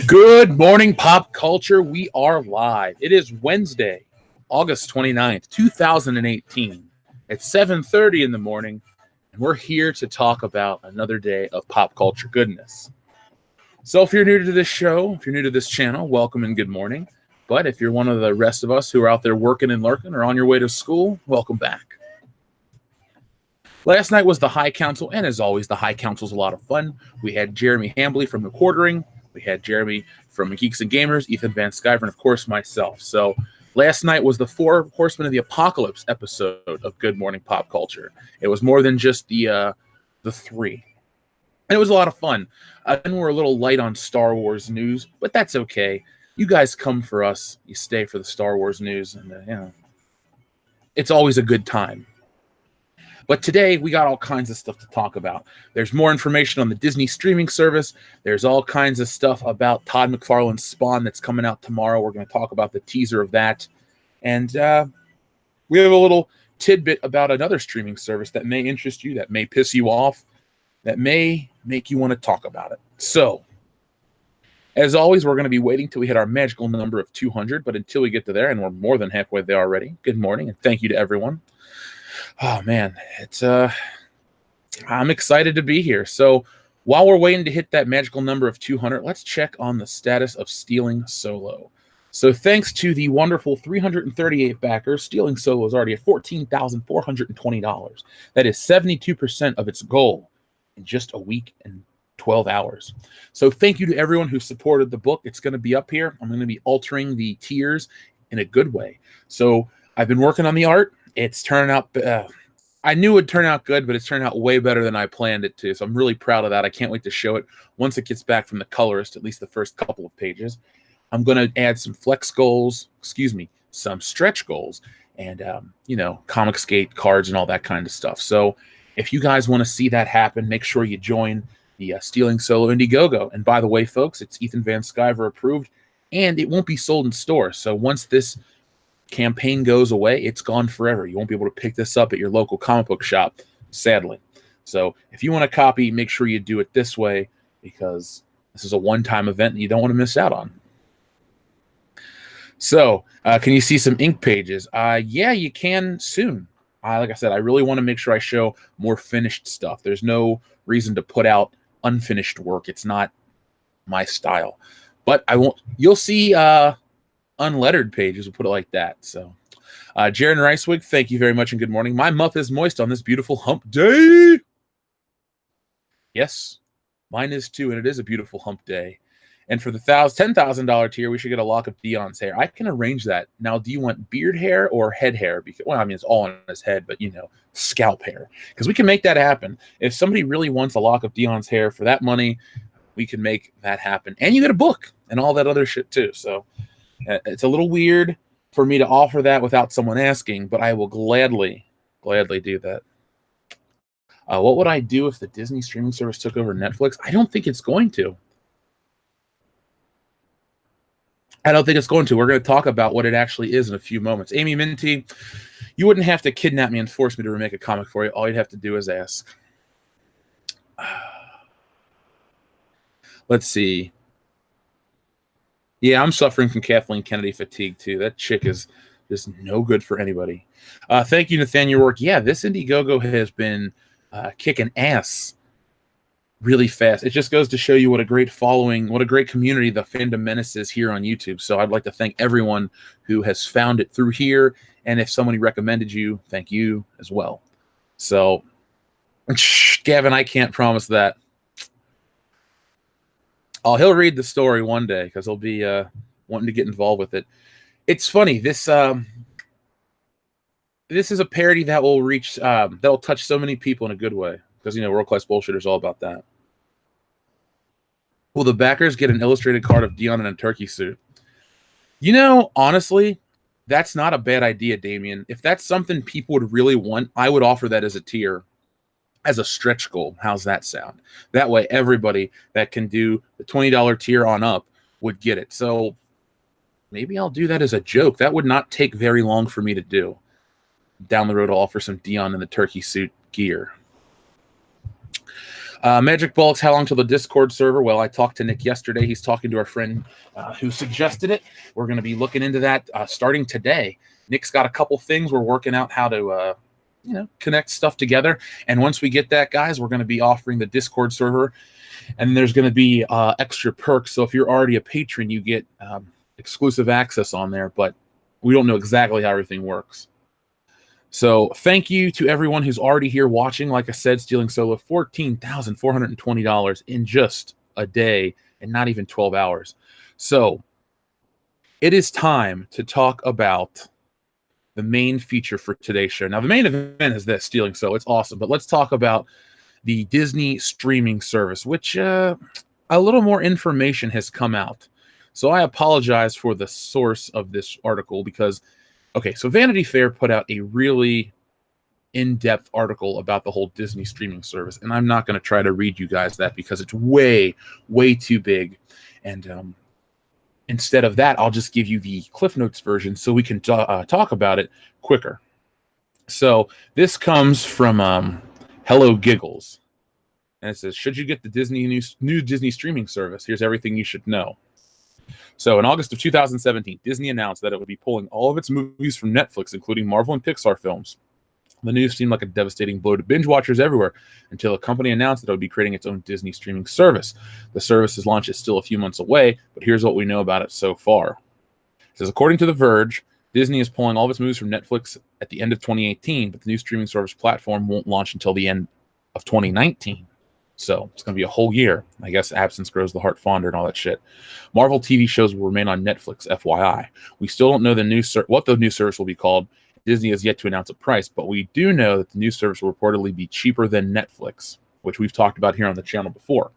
Good morning, pop culture. We are live. It is Wednesday, August 29th, 2018 at 7:30 in the morning, and we're here to talk about another day of pop culture goodness. So if you're new to this show, if you're new to this channel, welcome and good morning. But if you're one of the rest of us who are out there working and lurking or on your way to school, welcome back. Last night was the High Council, and as always, the High Council's a lot of fun. We had Jeremy Hambley from The Quartering. We had Jeremy from Geeks and Gamers, Ethan Van Sciver, and of course myself. So last night was the Four Horsemen of the Apocalypse episode of Good Morning Pop Culture. It was more than just the three. And it was a lot of fun. And we're a little light on Star Wars news, but that's okay. You guys come for us. You stay for the Star Wars news. And, it's always a good time. But today, we got all kinds of stuff to talk about. There's more information on the Disney streaming service. There's all kinds of stuff about Todd McFarlane's Spawn that's coming out tomorrow. We're going to talk about the teaser of that. And we have a little tidbit about another streaming service that may interest you, that may piss you off, that may make you want to talk about it. So, as always, we're going to be waiting till we hit our magical number of 200. But until we get to there, and we're more than halfway there already, good morning, and thank you to everyone. Oh man, it's I'm excited to be here. So while we're waiting to hit that magical number of 200, let's check on the status of Stealing Solo. So thanks to the wonderful 338 backers, Stealing Solo is already at $14,420. That is 72% of its goal in just a week and 12 hours. So thank you to everyone who supported the book. It's going to be up here. I'm going to be altering the tiers in a good way. So I've been working on the art. It's turning out, I knew it would turn out good, but it's turned out way better than I planned it to. So I'm really proud of that. I can't wait to show it once it gets back from the colorist, at least the first couple of pages. I'm going to add some flex goals, some stretch goals, and, comic skate cards and all that kind of stuff. So if you guys want to see that happen, make sure you join the Stealing Solo Indiegogo. And by the way, folks, it's Ethan Van Sciver approved, and it won't be sold in stores. So once this campaign goes away, it's gone forever. You won't be able to pick this up at your local comic book shop, sadly. So if you want a copy, make sure you do it this way, because this is a one-time event that you don't want to miss out on. So can you see some ink pages? Yeah, you can soon. Like I said, I really want to make sure I show more finished stuff. There's no reason to put out unfinished work. It's not my style. But I won't. You'll see unlettered pages, we'll put it like that. So Jaron Ricewig, thank you very much and good morning. My muff is moist on this beautiful hump day. Yes, mine is too, and it is a beautiful hump day. And for the $10,000 tier, we should get a lock of Dion's hair. I can arrange that. Now, do you want beard hair or head hair? Because, well, I mean, it's all on his head, but, scalp hair. Because we can make that happen. If somebody really wants a lock of Dion's hair for that money, we can make that happen. And you get a book and all that other shit, too. So it's a little weird for me to offer that without someone asking, but I will gladly do that. What would I do if the Disney streaming service took over Netflix? I don't think it's going to. We're going to talk about what it actually is in a few moments. Amy Minty, you wouldn't have to kidnap me and force me to remake a comic for you. All you'd have to do is ask. Let's see. Yeah, I'm suffering from Kathleen Kennedy fatigue, too. That chick is just no good for anybody. Thank you, Nathaniel Rourke. Yeah, this Indiegogo has been kicking ass really fast. It just goes to show you what a great following, what a great community the Fandom Menace is here on YouTube. So I'd like to thank everyone who has found it through here. And if somebody recommended you, thank you as well. So, Gavin, I can't promise that. Oh, he'll read the story one day because he'll be wanting to get involved with it. It's funny. This is a parody that will reach, that will touch so many people in a good way. Because, World Class Bullshit is all about that. Will the backers get an illustrated card of Dion in a turkey suit? Honestly, That's not a bad idea, Damien. If that's something people would really want, I would offer that as a tier, as a stretch goal. How's that sound? That way, everybody that can do the $20 tier on up would get it. So maybe I'll do that as a joke. That would not take very long for me to do. Down the road, I'll offer some Dion in the turkey suit gear. Magic Bullets, how long till the Discord server? Well, I talked to Nick yesterday. He's talking to our friend who suggested it. We're going to be looking into that starting today. Nick's got a couple things. We're working out how to connect stuff together. And once we get that, guys, we're going to be offering the Discord server. And there's going to be extra perks. So if you're already a patron, you get exclusive access on there. But we don't know exactly how everything works. So thank you to everyone who's already here watching. Like I said, Stealing Solo, $14,420 in just a day and not even 12 hours. So it is time to talk about the main feature for today's show. Now, the main event is this, Stealing Solo. It's awesome. But let's talk about the Disney streaming service, which a little more information has come out. So I apologize for the source of this article because okay, so Vanity Fair put out a really in-depth article about the whole Disney streaming service, and I'm not going to try to read you guys that because it's way, way too big. And instead of that, I'll just give you the Cliff Notes version so we can talk about it quicker. So this comes from Hello Giggles, and it says, should you get the new Disney streaming service? Here's everything you should know. So in August of 2017, Disney announced that it would be pulling all of its movies from Netflix, including Marvel and Pixar films. The news seemed like a devastating blow to binge watchers everywhere until the company announced that it would be creating its own Disney streaming service. The service's launch is still a few months away, but here's what we know about it so far. It says, according to The Verge, Disney is pulling all of its movies from Netflix at the end of 2018, but the new streaming service platform won't launch until the end of 2019. So it's going to be a whole year. I guess absence grows the heart fonder and all that shit. Marvel TV shows will remain on Netflix, FYI. We still don't know what the new service will be called. Disney has yet to announce a price, but we do know that the new service will reportedly be cheaper than Netflix, which we've talked about here on the channel before.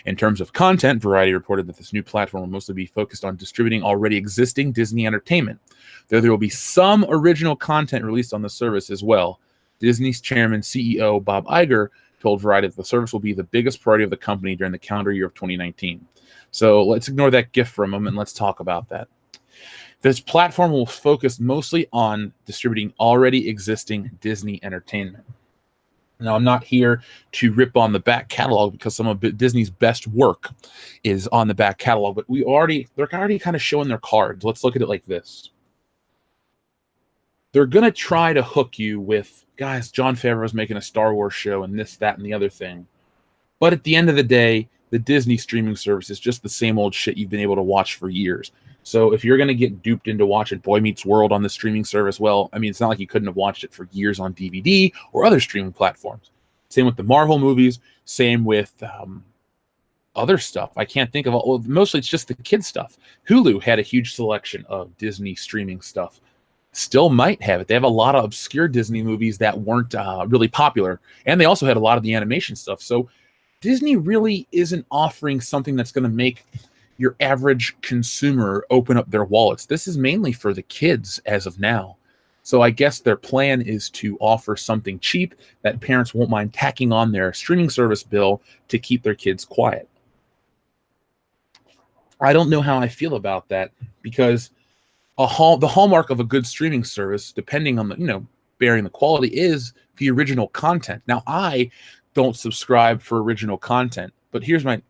In terms of content, Variety reported that this new platform will mostly be focused on distributing already existing Disney entertainment, though there will be some original content released on the service as well. Disney's chairman, CEO Bob Iger, told Variety that the service will be the biggest priority of the company during the calendar year of 2019. So let's ignore that gift for a moment and let's talk about that. This platform will focus mostly on distributing already existing Disney entertainment. Now, I'm not here to rip on the back catalog because some of Disney's best work is on the back catalog, but they're already kind of showing their cards. Let's look at it like this. They're going to try to hook you with, guys, Jon Favreau's making a Star Wars show and this, that, and the other thing. But at the end of the day, the Disney streaming service is just the same old shit you've been able to watch for years. So if you're going to get duped into watching Boy Meets World on the streaming service, well, I mean, it's not like you couldn't have watched it for years on DVD or other streaming platforms. Same with the Marvel movies. Same with other stuff. I can't think of all. Well, mostly it's just the kid stuff. Hulu had a huge selection of Disney streaming stuff. Still might have it. They have a lot of obscure Disney movies that weren't really popular. And they also had a lot of the animation stuff. So Disney really isn't offering something that's going to make your average consumer open up their wallets. This is mainly for the kids as of now. So I guess their plan is to offer something cheap that parents won't mind tacking on their streaming service bill to keep their kids quiet. I don't know how I feel about that because the hallmark of a good streaming service, depending on the, bearing the quality, is the original content. Now, I don't subscribe for original content, but here's my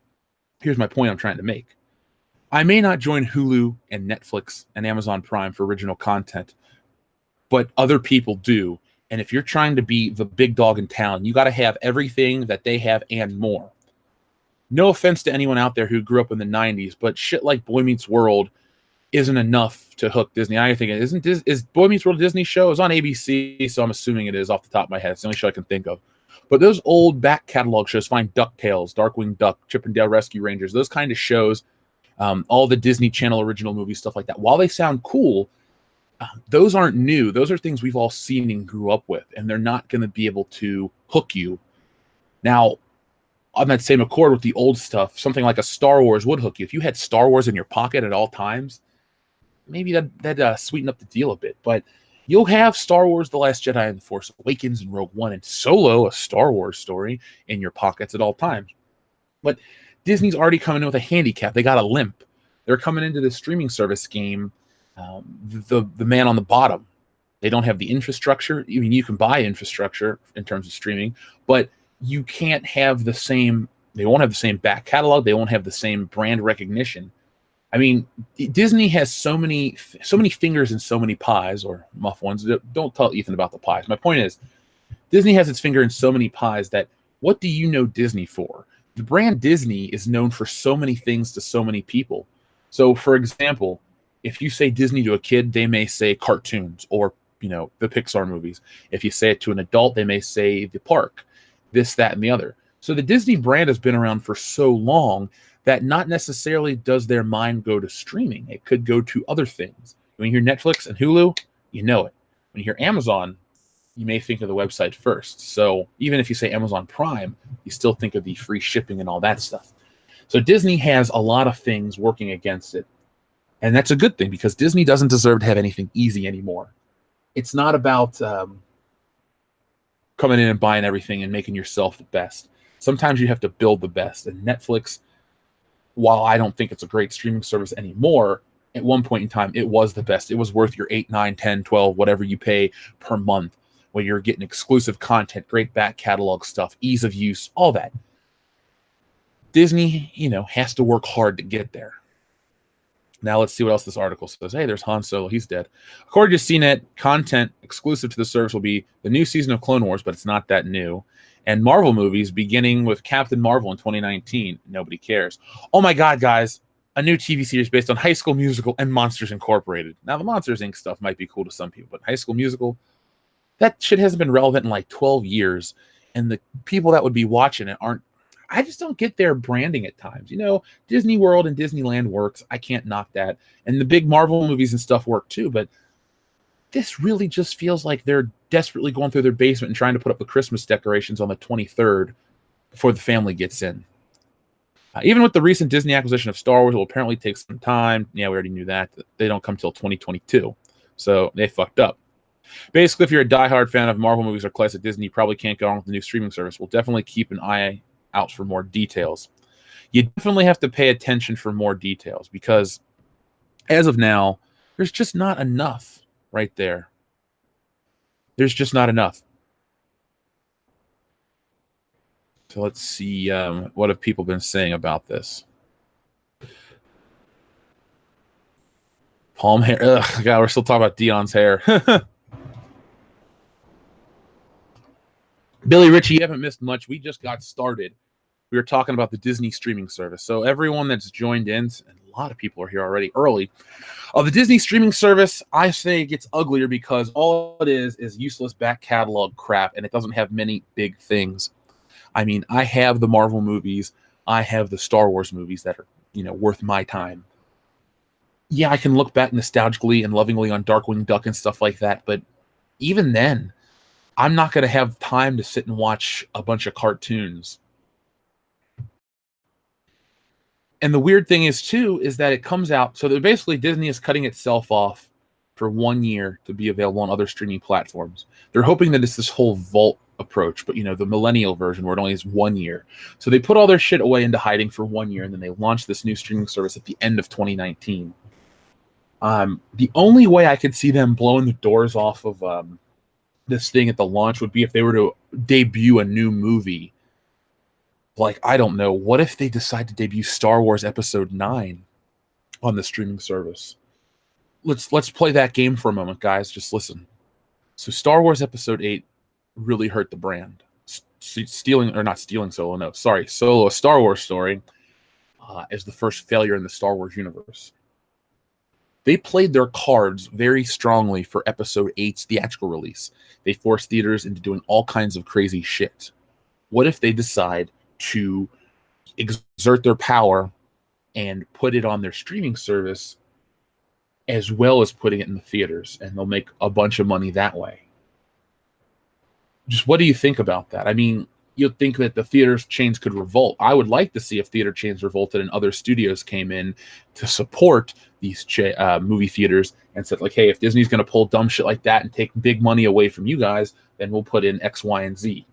point I'm trying to make. I may not join Hulu and Netflix and Amazon Prime for original content, but other people do. And if you're trying to be the big dog in town, you got to have everything that they have and more. No offense to anyone out there who grew up in the 90s, but shit like Boy Meets World isn't enough to hook Disney. I think it isn't. Is Boy Meets World a Disney show? It's on ABC, so I'm assuming it is off the top of my head. It's the only show I can think of. But those old back catalog shows, find DuckTales, Darkwing Duck, Chip and Dale Rescue Rangers, those kind of shows, all the Disney Channel original movies, stuff like that, while they sound cool, those aren't new. Those are things we've all seen and grew up with, and they're not going to be able to hook you. Now, on that same accord with the old stuff, something like a Star Wars would hook you. If you had Star Wars in your pocket at all times, maybe that sweeten up the deal a bit. But you'll have Star Wars: The Last Jedi and The Force Awakens and Rogue One and Solo, a Star Wars story, in your pockets at all times. But Disney's already coming in with a handicap. They got a limp. They're coming into the streaming service game, the man on the bottom. They don't have the infrastructure. I mean, you can buy infrastructure in terms of streaming, but you can't have the same. They won't have the same back catalog. They won't have the same brand recognition. I mean, Disney has so many fingers in so many pies, or muff ones. Don't tell Ethan about the pies. My point is, Disney has its finger in so many pies that what do you know Disney for? The brand Disney is known for so many things to so many people. So, for example, if you say Disney to a kid, they may say cartoons or, the Pixar movies. If you say it to an adult, they may say the park, this, that, and the other. So the Disney brand has been around for so long that not necessarily does their mind go to streaming. It could go to other things. When you hear Netflix and Hulu, you know it. When you hear Amazon, you may think of the website first. So even if you say Amazon Prime, you still think of the free shipping and all that stuff. So Disney has a lot of things working against it. And that's a good thing because Disney doesn't deserve to have anything easy anymore. It's not about coming in and buying everything and making yourself the best. Sometimes you have to build the best. And Netflix, while I don't think it's a great streaming service anymore, at one point in time, it was the best. It was worth your 8, 9, 10, 12, whatever you pay per month, where you're getting exclusive content, great back catalog stuff, ease of use, all that. Disney, has to work hard to get there. Now let's see what else this article says. Hey, there's Han Solo. He's dead. According to CNET, content exclusive to the service will be the new season of Clone Wars, but it's not that new. And Marvel movies, beginning with Captain Marvel in 2019. Nobody cares. Oh my God, guys. A new TV series based on High School Musical and Monsters Incorporated. Now, the Monsters, Inc. stuff might be cool to some people, but High School Musical, that shit hasn't been relevant in like 12 years. And the people that would be watching it I just don't get their branding at times. Disney World and Disneyland works. I can't knock that. And the big Marvel movies and stuff work too. But this really just feels like they're desperately going through their basement and trying to put up the Christmas decorations on the 23rd before the family gets in. Even with the recent Disney acquisition of Star Wars, it will apparently take some time. Yeah, we already knew that. They don't come till 2022. So they fucked up. Basically, if you're a diehard fan of Marvel movies or classic Disney, you probably can't go on with the new streaming service. We'll definitely keep an eye out for more details. You definitely have to pay attention for more details because as of now, there's just not enough right there. There's just not enough. So let's see what have people been saying about this. Palm hair. Ugh, God, we're still talking about Dion's hair. Billy Ritchie, you haven't missed much. We just got started. We were talking about the Disney streaming service. So everyone that's joined in, and a lot of people are here already early, the Disney streaming service, I say it gets uglier because all it is useless back catalog crap, and it doesn't have many big things. I mean, I have the Marvel movies. I have the Star Wars movies that are, worth my time. Yeah, I can look back nostalgically and lovingly on Darkwing Duck and stuff like that, but even then, I'm not going to have time to sit and watch a bunch of cartoons. And the weird thing is, too, is that it comes out. So basically, Disney is cutting itself off for 1 year to be available on other streaming platforms. They're hoping that it's this whole vault approach, but, the millennial version where it only is 1 year. So they put all their shit away into hiding for 1 year, and then they launched this new streaming service at the end of 2019. The only way I could see them blowing the doors off of this thing at the launch would be if they were to debut a new movie. Like, I don't know, what if they decide to debut Star Wars Episode 9 on the streaming service? Let's play that game for a moment, guys. Just listen. So Star Wars Episode 8 really hurt the brand. Solo, a Star Wars story, is the first failure in the Star Wars universe. They played their cards very strongly for Episode 8's theatrical release. They forced theaters into doing all kinds of crazy shit. What if they decide to exert their power and put it on their streaming service as well as putting it in the theaters, and they'll make a bunch of money that way? Just what do you think about that? I mean, you'd think that the theater chains could revolt. I would like to see if theater chains revolted and other studios came in to support these movie theaters and said, like, hey, if Disney's going to pull dumb shit like that and take big money away from you guys, then we'll put in X, Y, and Z.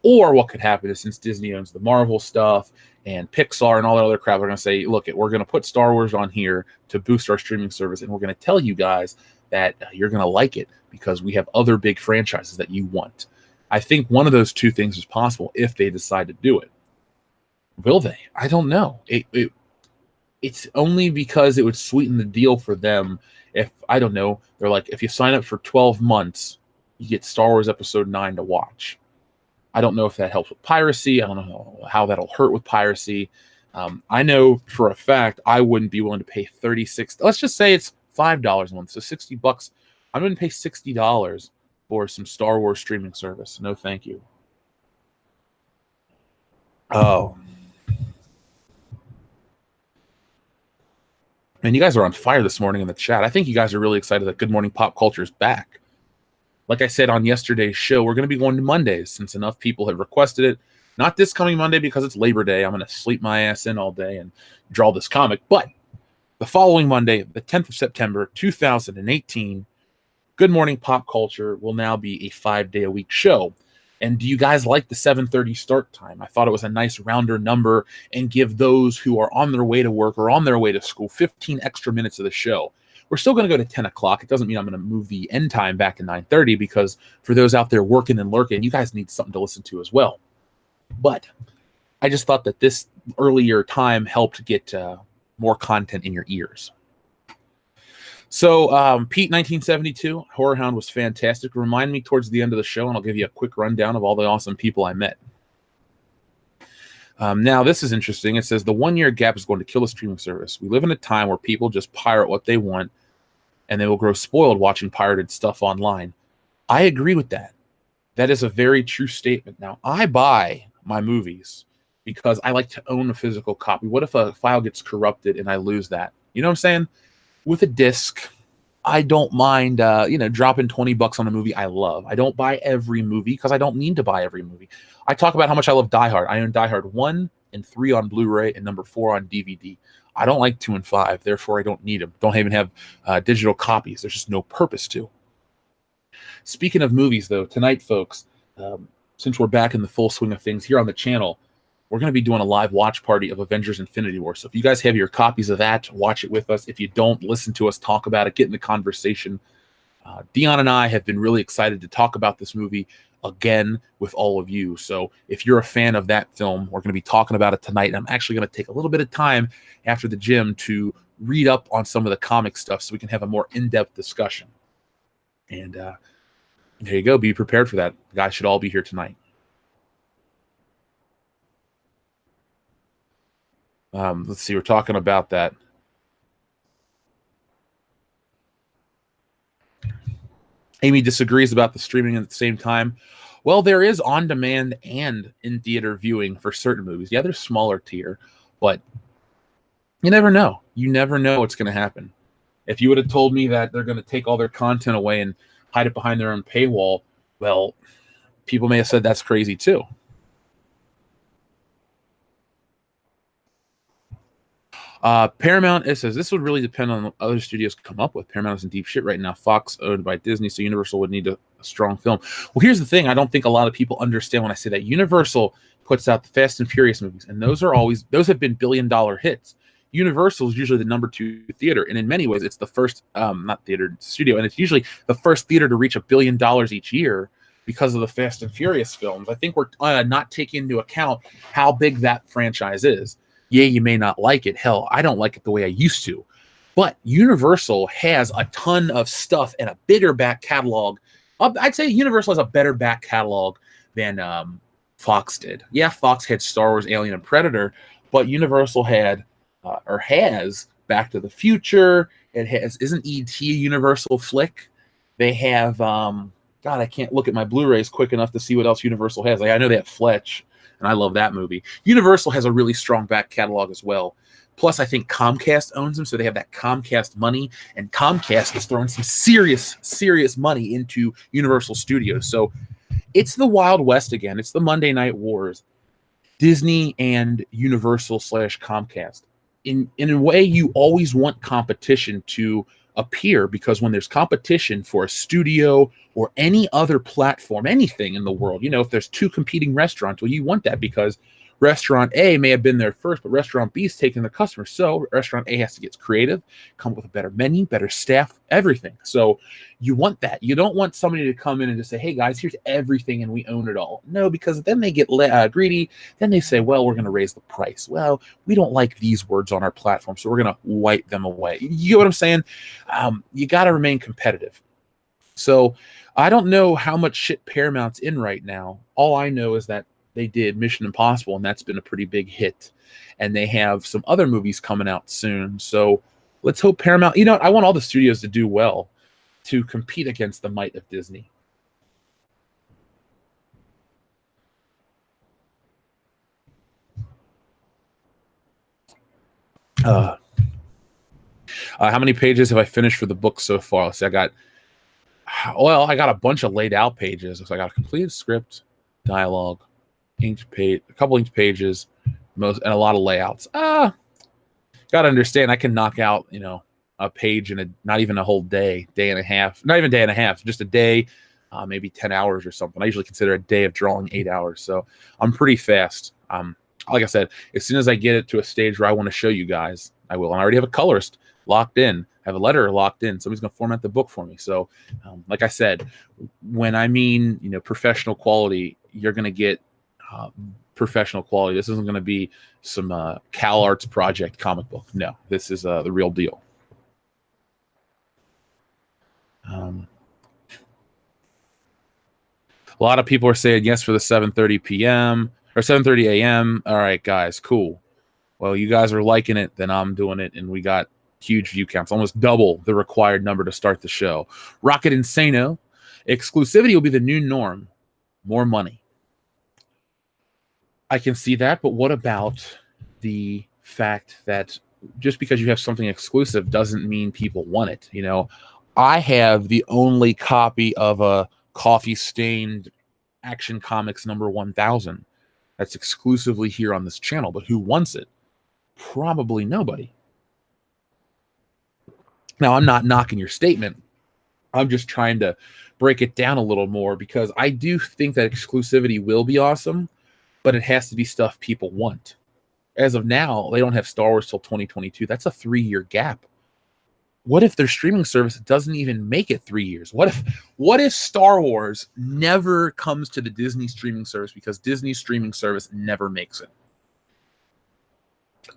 Or what could happen is, since Disney owns the Marvel stuff and Pixar and all that other crap, they're going to say, look, we're going to put Star Wars on here to boost our streaming service, and we're going to tell you guys that you're going to like it because we have other big franchises that you want. I think one of those two things is possible if they decide to do it. Will they? I don't know. It's only because it would sweeten the deal for them if, I don't know, they're like, if you sign up for 12 months, you get Star Wars Episode 9 to watch. I don't know if that helps with piracy. I don't know how that'll hurt with piracy. I know for a fact I wouldn't be willing to pay $36. Let's just say it's $5 a month, so $60. I wouldn't pay $60 for some Star Wars streaming service. No, thank you. Oh. Man, you guys are on fire this morning in the chat. I think you guys are really excited that Good Morning Pop Culture is back. Like I said on yesterday's show, we're going to be going to Mondays since enough people have requested it. Not this coming Monday because it's Labor Day. I'm going to sleep my ass in all day and draw this comic. But the following Monday, the 10th of September, 2018, Good Morning Pop Culture will now be a 5-day-a-week show. And do you guys like the 7:30 start time? I thought it was a nice rounder number and give those who are on their way to work or on their way to school 15 extra minutes of the show. We're still going to go to 10 o'clock. It doesn't mean I'm going to move the end time back to 9:30 because for those out there working and lurking, you guys need something to listen to as well. But I just thought that this earlier time helped get more content in your ears. So, Pete, 1972, Horror Hound was fantastic. Remind me towards the end of the show, and I'll give you a quick rundown of all the awesome people I met. Now, this is interesting. It says the 1-year gap is going to kill the streaming service. We live in a time where people just pirate what they want, and they will grow spoiled watching pirated stuff online. I agree with that. That is a very true statement. Now, I buy my movies because I like to own a physical copy. What if a file gets corrupted and I lose that? You know what I'm saying? With a disc, I don't mind, dropping $20 on a movie I love. I don't buy every movie because I don't need to buy every movie. I talk about how much I love Die Hard. I own Die Hard 1 and 3 on Blu-ray and number 4 on DVD. I don't like 2 and 5, therefore I don't need them. Don't even have digital copies. There's just no purpose to. Speaking of movies, though, tonight, folks, since we're back in the full swing of things here on the channel, we're going to be doing a live watch party of Avengers Infinity War. So if you guys have your copies of that, watch it with us. If you don't, listen to us talk about it, get in the conversation. Dion and I have been really excited to talk about this movie again with all of you. So if you're a fan of that film, we're going to be talking about it tonight. And I'm actually going to take a little bit of time after the gym to read up on some of the comic stuff so we can have a more in-depth discussion. And there you go. Be prepared for that. The guys should all be here tonight. Let's see. We're talking about that. Amy disagrees about the streaming at the same time. Well, there is on-demand and in-theater viewing for certain movies. Yeah, they're smaller tier, but you never know. You never know what's going to happen. If you would have told me that they're going to take all their content away and hide it behind their own paywall, well, people may have said that's crazy too. Paramount, it says, this would really depend on what other studios come up with. Paramount is in deep shit right now. Fox owned by Disney, so Universal would need a strong film. Well, here's the thing. I don't think a lot of people understand when I say that. Universal puts out the Fast and Furious movies, and those have been billion-dollar hits. Universal is usually the number 2 theater, and in many ways, it's the first, not theater, studio, and it's usually the first theater to reach $1 billion each year because of the Fast and Furious films. I think we're not taking into account how big that franchise is. Yeah, you may not like it. Hell, I don't like it the way I used to. But Universal has a ton of stuff and a bigger back catalog. I'd say Universal has a better back catalog than Fox did. Yeah, Fox had Star Wars, Alien, and Predator, but Universal had has Back to the Future. It has, isn't E.T. a Universal flick? They have, God, I can't look at my Blu-rays quick enough to see what else Universal has. Like, I know they have Fletch, and I love that movie. Universal has a really strong back catalog as well. Plus, I think Comcast owns them, so they have that Comcast money, and Comcast is throwing some serious money into Universal Studios. So It's the Wild West again. It's the Monday Night Wars. Disney and Universal / Comcast. In a way, you always want competition to appear, because when there's competition for a studio or any other platform, anything in the world, if there's two competing restaurants, well, you want that because restaurant A may have been there first, but restaurant B is taking the customer. So restaurant A has to get creative, come up with a better menu, better staff, everything. So you want that. You don't want somebody to come in and just say, hey guys, here's everything and we own it all. No, because then they get greedy. Then they say, well, we're going to raise the price. Well, we don't like these words on our platform, so we're going to wipe them away. You know what I'm saying? You got to remain competitive. So I don't know how much shit Paramount's in right now. All I know is that they did Mission Impossible, and that's been a pretty big hit. And they have some other movies coming out soon. So let's hope Paramount, I want all the studios to do well to compete against the might of Disney. How many pages have I finished for the book so far? Let's see, I got a bunch of laid out pages. So I got a completed script, dialogue, inked page, a couple inked pages, and a lot of layouts. Got to understand, I can knock out, a page in not even a whole day and a half, not even day and a half, just a day, maybe 10 hours or something. I usually consider a day of drawing 8 hours. So I'm pretty fast. Like I said, as soon as I get it to a stage where I want to show you guys, I will. And I already have a colorist locked in. I have a letterer locked in. Somebody's going to format the book for me. So like I said, when I mean, professional quality, you're going to get professional quality. This isn't going to be some Cal Arts Project comic book. No, this is the real deal. A lot of people are saying yes for the 7:30 p.m. or 7:30 a.m. All right, guys, cool. Well, you guys are liking it, then I'm doing it, and we got huge view counts, almost double the required number to start the show. Rocket Insano. Exclusivity will be the new norm. More money. I can see that, but what about the fact that just because you have something exclusive doesn't mean people want it? I have the only copy of a coffee-stained Action Comics number 1000 that's exclusively here on this channel, but who wants it? Probably nobody. Now, I'm not knocking your statement. I'm just trying to break it down a little more, because I do think that exclusivity will be awesome, but it has to be stuff people want. As of now, they don't have Star Wars till 2022. That's a 3-year gap. What if their streaming service doesn't even make it 3 years? What if Star Wars never comes to the Disney streaming service because Disney's streaming service never makes it?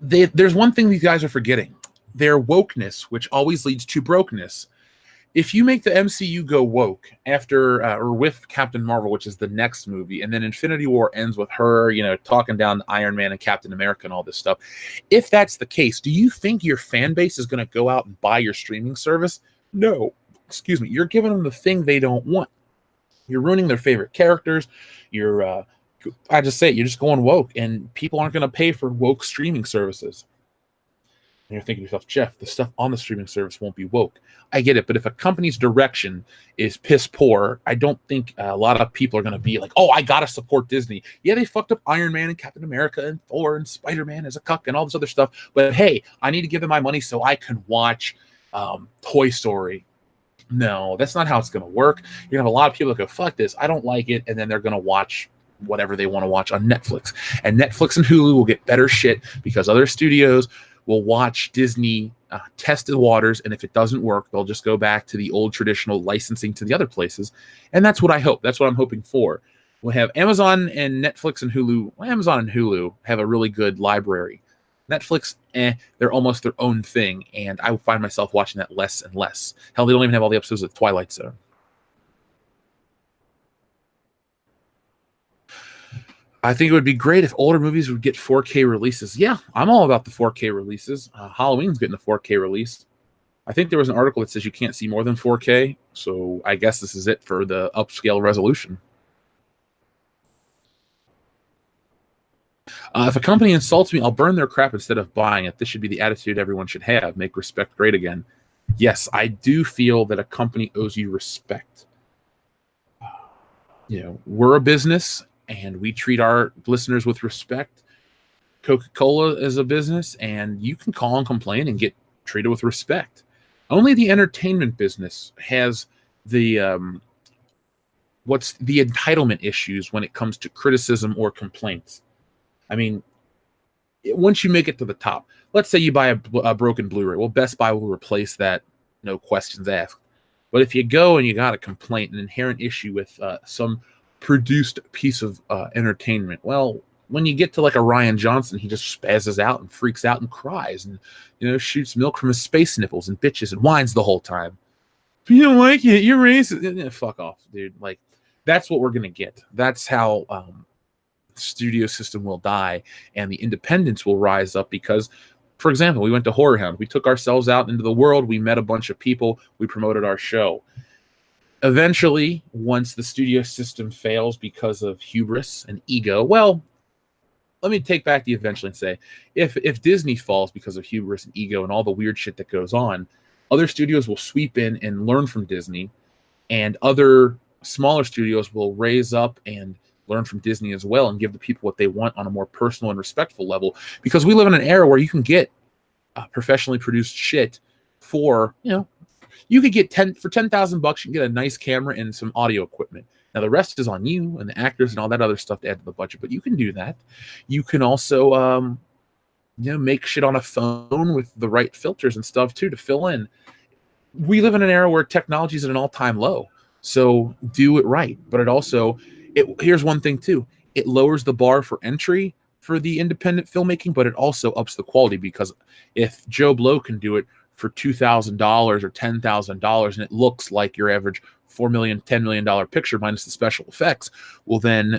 There's one thing these guys are forgetting. Their wokeness, which always leads to brokenness. If you make the MCU go woke after or with Captain Marvel, which is the next movie, and then Infinity War ends with her, talking down to Iron Man and Captain America and all this stuff. If that's the case, do you think your fan base is going to go out and buy your streaming service? No. Excuse me. You're giving them the thing they don't want. You're ruining their favorite characters. I just say it, you're just going woke, and people aren't going to pay for woke streaming services. And you're thinking to yourself, Jeff, the stuff on the streaming service won't be woke. I get it, but if a company's direction is piss poor, I don't think a lot of people are going to be like, oh, I got to support Disney. Yeah, they fucked up Iron Man and Captain America and Thor and Spider-Man as a cuck and all this other stuff. But hey, I need to give them my money so I can watch Toy Story. No, that's not how it's going to work. You're going to have a lot of people that go, fuck this, I don't like it. And then they're going to watch whatever they want to watch on Netflix. And Netflix and Hulu will get better shit because other studios will watch Disney test the waters, and if it doesn't work, they'll just go back to the old traditional licensing to the other places. And that's what I hope. That's what I'm hoping for. We'll have Amazon and Netflix and Hulu. Well, Amazon and Hulu have a really good library. Netflix, they're almost their own thing, and I find myself watching that less and less. Hell, they don't even have all the episodes of Twilight Zone. I think it would be great if older movies would get 4K releases. Yeah, I'm all about the 4K releases. Halloween's getting a 4K release. I think there was an article that says you can't see more than 4K, so I guess this is it for the upscale resolution. If a company insults me, I'll burn their crap instead of buying it. This should be the attitude everyone should have. Make respect great again. Yes, I do feel that a company owes you respect. we're a business and we treat our listeners with respect. Coca-Cola is a business, and you can call and complain and get treated with respect. Only the entertainment business has the what's the entitlement issues when it comes to criticism or complaints. I mean, once you make it to the top, let's say you buy a broken Blu-ray. Well, Best Buy will replace that, no questions asked. But if you go and you got a complaint, an inherent issue with some produced piece of entertainment, well, when you get to like a Ryan Johnson, he just spazzes out and freaks out and cries and shoots milk from his space nipples and bitches and whines the whole time. If you don't like it, you're racist. Fuck off, dude. Like, that's what we're gonna get. That's how studio system will die and the independents will rise up. Because, for example, we went to Horror Hound. We took ourselves out into the world. We met a bunch of people. We promoted our show. Eventually, once the studio system fails because of hubris and ego, well, let me take back the eventually and say, if Disney falls because of hubris and ego and all the weird shit that goes on, other studios will sweep in and learn from Disney, and other smaller studios will raise up and learn from Disney as well and give the people what they want on a more personal and respectful level. Because we live in an era where you can get professionally produced shit for, you could get for $10,000, you can get a nice camera and some audio equipment. Now, the rest is on you and the actors and all that other stuff to add to the budget, but you can do that. You can also, make shit on a phone with the right filters and stuff, too, to fill in. We live in an era where technology is at an all-time low, so do it right. But it also, here's one thing, too. It lowers the bar for entry for the independent filmmaking, but it also ups the quality, because if Joe Blow can do it for $2,000 or $10,000 and it looks like your average $4 million, $10 million picture minus the special effects, well then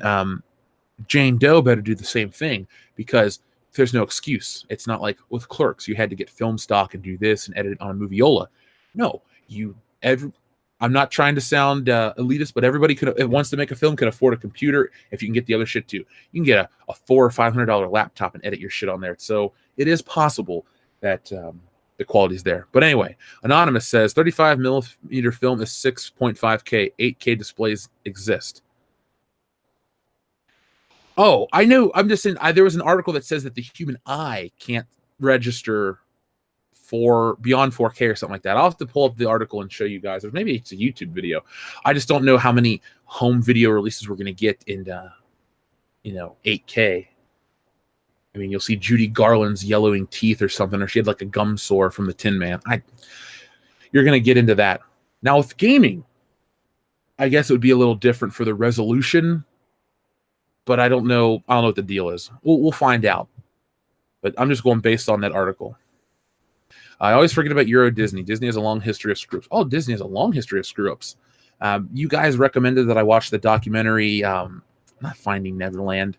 Jane Doe better do the same thing, because there's no excuse. It's not like with Clerks, you had to get film stock and do this and edit it on a moviola. No, I'm not trying to sound elitist, but everybody who wants to make a film can afford a computer if you can get the other shit too. You can get a $400 or $500 laptop and edit your shit on there. So it is possible that the quality's there. But anyway, Anonymous says 35 millimeter film is 6.5K. 8K displays exist. Oh, I know. I'm just saying, there was an article that says that the human eye can't register for beyond 4K or something like that. I'll have to pull up the article and show you guys. Or maybe it's a YouTube video. I just don't know how many home video releases we're going to get in, 8K. I mean, you'll see Judy Garland's yellowing teeth or something, or she had like a gum sore from the Tin Man. You're going to get into that. Now with gaming, I guess it would be a little different for the resolution, but I don't know what the deal is. We'll find out. But I'm just going based on that article. I always forget about Euro Disney. Disney has a long history of screw-ups. Oh, Disney has a long history of screw-ups. You guys recommended that I watch the documentary, not Finding Neverland,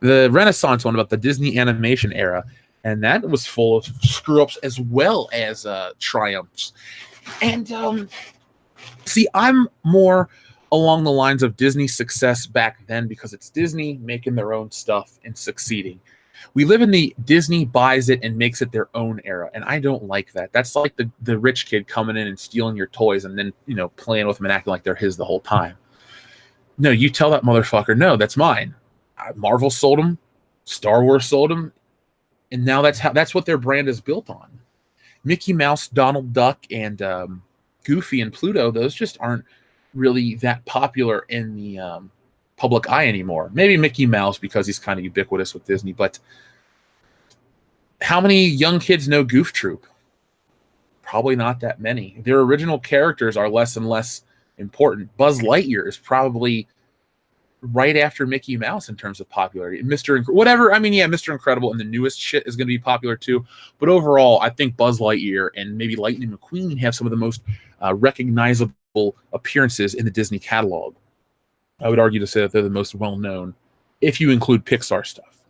the Renaissance one about the Disney animation era, and that was full of screw-ups as well as triumphs. And see, I'm more along the lines of Disney's success back then, because it's Disney making their own stuff and succeeding. We live in the Disney buys it and makes it their own era, and I don't like that. That's like the rich kid coming in and stealing your toys and then playing with them and acting like they're his the whole time. No, you tell that motherfucker, no, that's mine. Marvel sold them, Star Wars sold them, and now that's what their brand is built on. Mickey Mouse, Donald Duck, and Goofy and Pluto, those just aren't really that popular in the public eye anymore. Maybe Mickey Mouse because he's kind of ubiquitous with Disney, but how many young kids know Goof Troop? Probably not that many. Their original characters are less and less important. Buzz Lightyear is probably right after Mickey Mouse in terms of popularity. Mr. Incredible and the newest shit is going to be popular too. But overall, I think Buzz Lightyear and maybe Lightning McQueen have some of the most recognizable appearances in the Disney catalog. I would argue to say that they're the most well-known, if you include Pixar stuff.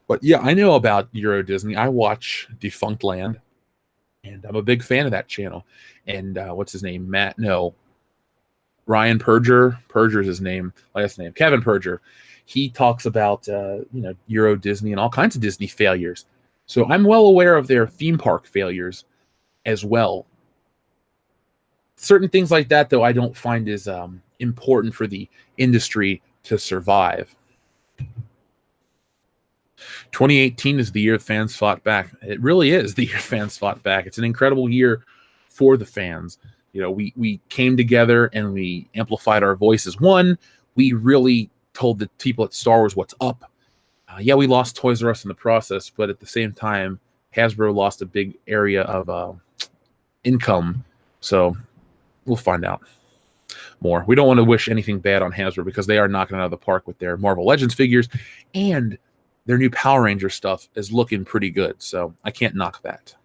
But yeah, I know about Euro Disney. I watch Defunct Land, and I'm a big fan of that channel. And what's his name? Ryan Perger. Perger is his name. Last name. Kevin Perger. He talks about Euro Disney and all kinds of Disney failures. So I'm well aware of their theme park failures as well. Certain things like that, though, I don't find as important for the industry to survive. 2018 is the year fans fought back. It really is the year fans fought back. It's an incredible year for the fans. You know, we came together and we amplified our voices. One, we really told the people at Star Wars what's up. Yeah, we lost Toys R Us in the process, but at the same time, Hasbro lost a big area of income. So we'll find out more. We don't want to wish anything bad on Hasbro because they are knocking it out of the park with their Marvel Legends figures, and their new Power Ranger stuff is looking pretty good. So I can't knock that.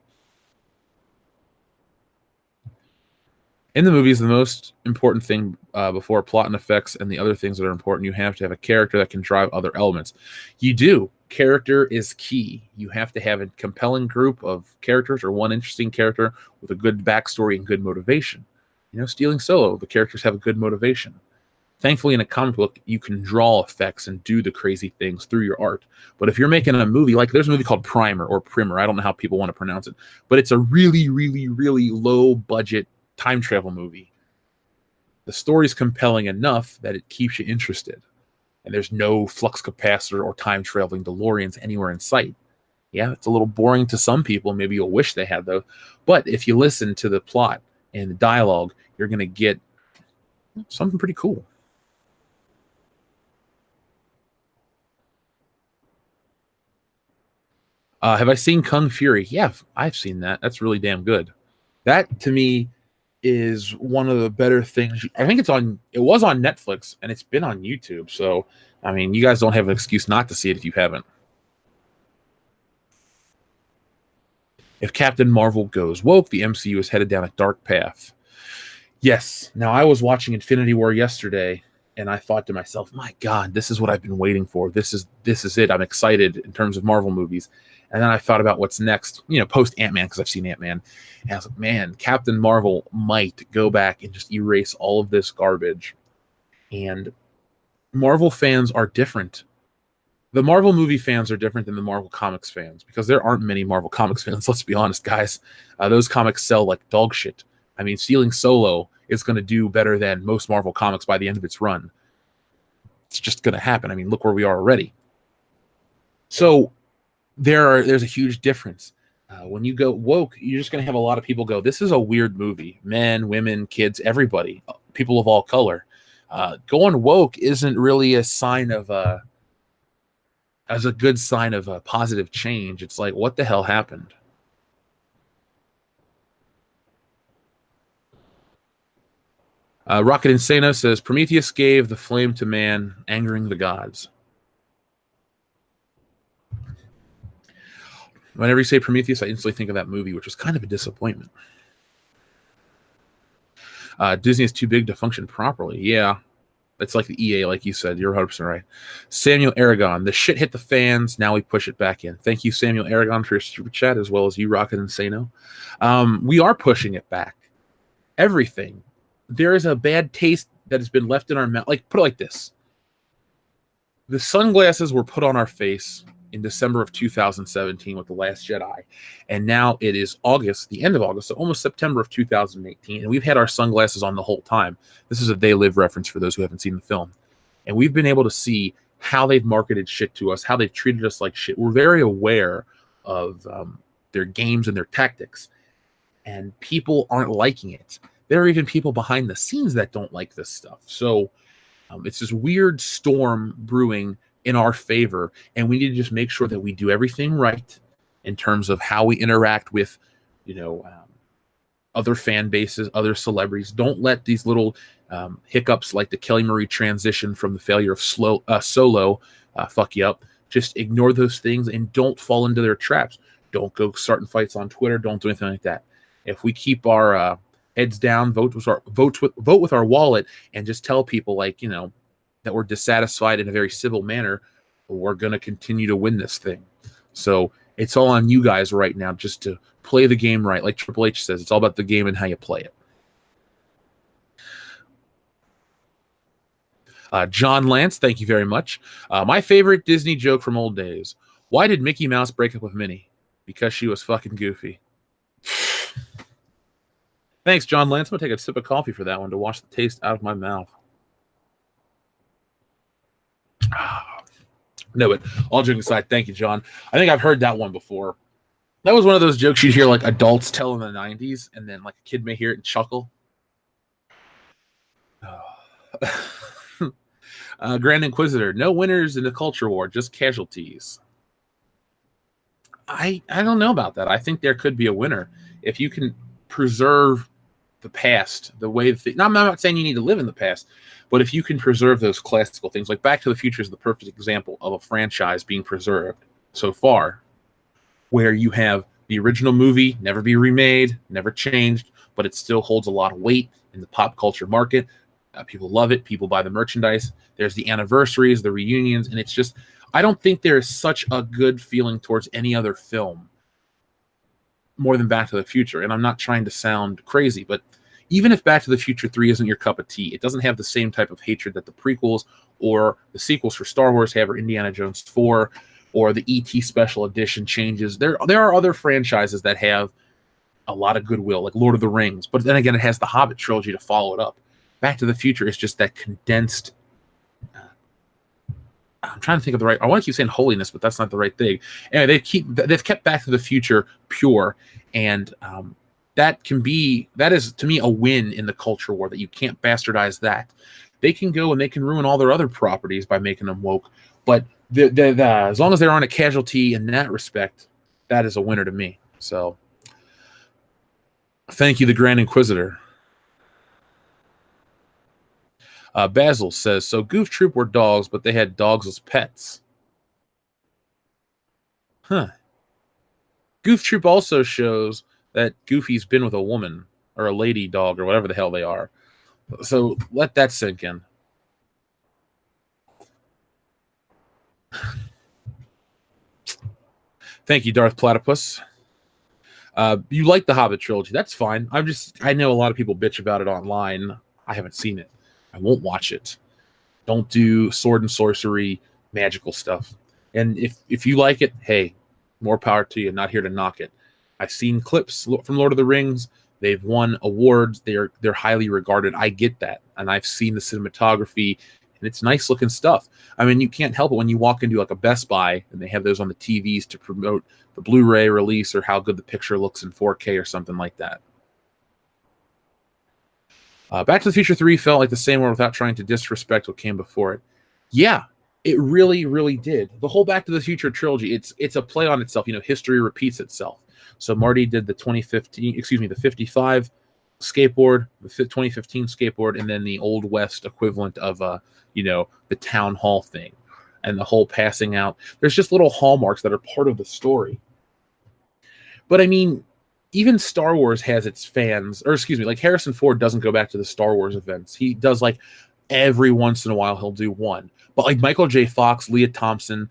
In the movies, the most important thing before plot and effects and the other things that are important, you have to have a character that can drive other elements. You do. Character is key. You have to have a compelling group of characters or one interesting character with a good backstory and good motivation. You know, stealing Solo, the characters have a good motivation. Thankfully, in a comic book, you can draw effects and do the crazy things through your art. But if you're making a movie, like there's a movie called Primer or Primer, I don't know how people want to pronounce it, but it's a really, really, really low budget time travel movie. The story's compelling enough that it keeps you interested. And there's no flux capacitor or time traveling DeLoreans anywhere in sight. Yeah, it's a little boring to some people. Maybe you'll wish they had those. But if you listen to the plot and the dialogue, you're going to get something pretty cool. Have I seen Kung Fury? Yeah, I've seen that. That's really damn good. That, to me, is one of the better things. I think it was on Netflix, and it's been on YouTube. So, I mean, you guys don't have an excuse not to see it if you haven't. If Captain Marvel goes woke, the MCU is headed down a dark path. Yes. Now, I was watching Infinity War yesterday, and I thought to myself, my God, this is what I've been waiting for. This is it. I'm excited in terms of Marvel movies. And then I thought about what's next, post Ant-Man, because I've seen Ant-Man. And I was like, man, Captain Marvel might go back and just erase all of this garbage. And Marvel fans are different. The Marvel movie fans are different than the Marvel Comics fans because there aren't many Marvel Comics fans, let's be honest, guys. Those comics sell like dog shit. I mean, stealing Solo is going to do better than most Marvel comics by the end of its run. It's just going to happen. I mean, look where we are already. So there's a huge difference. When you go woke, you're just going to have a lot of people go, this is a weird movie. Men, women, kids, everybody, people of all color. Going woke isn't really a sign of as a good sign of a positive change. It's like, what the hell happened? Rocket Insano says, Prometheus gave the flame to man, angering the gods. Whenever you say Prometheus, I instantly think of that movie, which was kind of a disappointment. Disney is too big to function properly. Yeah, it's like the EA, like you said. You're 100% right. Samuel Aragon, the shit hit the fans. Now we push it back in. Thank you, Samuel Aragon, for your super chat, as well as you, Rocket Insano. We are pushing it back. Everything. There is a bad taste that has been left in our mouth. Like, put it like this. The sunglasses were put on our face in December of 2017 with The Last Jedi. And now it is August, the end of August, so almost September of 2018. And we've had our sunglasses on the whole time. This is a They Live reference for those who haven't seen the film. And we've been able to see how they've marketed shit to us, how they've treated us like shit. We're very aware of their games and their tactics. And people aren't liking it. There are even people behind the scenes that don't like this stuff. So it's this weird storm brewing in our favor, and we need to just make sure that we do everything right in terms of how we interact with, other fan bases, other celebrities. Don't let these little hiccups like the Kelly Marie transition from the failure of Solo fuck you up. Just ignore those things and don't fall into their traps. Don't go starting fights on Twitter. Don't do anything like that. If we keep our heads down, vote with our wallet, and just tell people that we're dissatisfied in a very civil manner, we're going to continue to win this thing. So it's all on you guys right now just to play the game right. Like Triple H says, it's all about the game and how you play it. John Lance, thank you very much. My favorite Disney joke from old days. Why did Mickey Mouse break up with Minnie? Because she was fucking goofy. Thanks, John Lance. I'm going to take a sip of coffee for that one to wash the taste out of my mouth. No, but all joking aside, thank you, John. I think I've heard that one before. That was one of those jokes you'd hear like adults tell in the 90s, and then like a kid may hear it and chuckle. Grand Inquisitor, no winners in the culture war, just casualties. I don't know about that. I think there could be a winner if you can preserve the past, the way no, I'm not saying you need to live in the past, but if you can preserve those classical things, like Back to the Future is the perfect example of a franchise being preserved so far, where you have the original movie never be remade, never changed, but it still holds a lot of weight in the pop culture market. People love it. People buy the merchandise. There's the anniversaries, the reunions, and it's just, I don't think there is such a good feeling towards any other film more than Back to the Future. And I'm not trying to sound crazy, but even if Back to the Future 3 isn't your cup of tea, it doesn't have the same type of hatred that the prequels or the sequels for Star Wars have, or Indiana Jones 4, or the E.T. special edition changes. There are other franchises that have a lot of goodwill, like Lord of the Rings, but then again, it has the Hobbit trilogy to follow it up. Back to the Future is just that condensed. I'm trying to think of the right. I want to keep saying holiness, but that's not the right thing. Anyway, they've kept Back to the Future pure, and that is to me a win in the culture war, that you can't bastardize that. They can go and they can ruin all their other properties by making them woke, but as long as they aren't a casualty in that respect, that is a winner to me. So, thank you, the Grand Inquisitor. Basil says, so Goof Troop were dogs, but they had dogs as pets. Huh. Goof Troop also shows that Goofy's been with a woman, or a lady dog, or whatever the hell they are. So let that sink in. Thank you, Darth Platypus. You like the Hobbit trilogy. That's fine. I know a lot of people bitch about it online. I haven't seen it. I won't watch it. Don't do sword and sorcery, magical stuff. And if you like it, hey, more power to you. Not here to knock it. I've seen clips from Lord of the Rings. They've won awards. They're highly regarded. I get that. And I've seen the cinematography, and it's nice looking stuff. I mean, you can't help it when you walk into like a Best Buy and they have those on the TVs to promote the Blu-ray release or how good the picture looks in 4K or something like that. Back to the Future 3 felt like the same one without trying to disrespect what came before it. Yeah, it really, really did. The whole Back to the Future trilogy, it's a play on itself. You know, history repeats itself. So Marty did the 55 skateboard, the 2015 skateboard, and then the Old West equivalent of, the town hall thing and the whole passing out. There's just little hallmarks that are part of the story. But I mean, even Star Wars has its fans, or excuse me, like Harrison Ford doesn't go back to the Star Wars events. He does like every once in a while he'll do one. But like Michael J. Fox, Leah Thompson,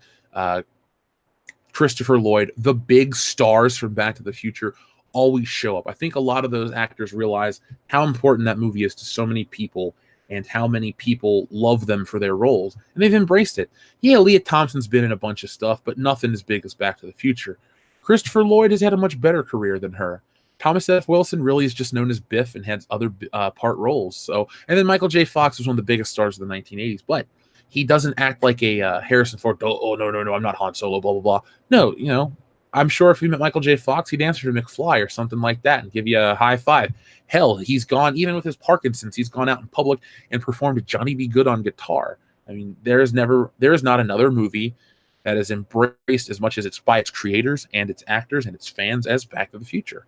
Christopher Lloyd, the big stars from Back to the Future always show up. I think a lot of those actors realize how important that movie is to so many people and how many people love them for their roles. And they've embraced it. Yeah, Leah Thompson's been in a bunch of stuff, but nothing as big as Back to the Future. Christopher Lloyd has had a much better career than her. Thomas F. Wilson really is just known as Biff and has other part roles. So, and then Michael J. Fox was one of the biggest stars of the 1980s, but he doesn't act like a Harrison Ford. Oh, no, I'm not Han Solo, blah, blah, blah. No, I'm sure if you met Michael J. Fox, he'd answer to McFly or something like that and give you a high five. Hell, he's gone, even with his Parkinson's, he's gone out in public and performed Johnny B. Good on guitar. I mean, there is not another movie that is embraced as much as it's by its creators and its actors and its fans as Back to the Future.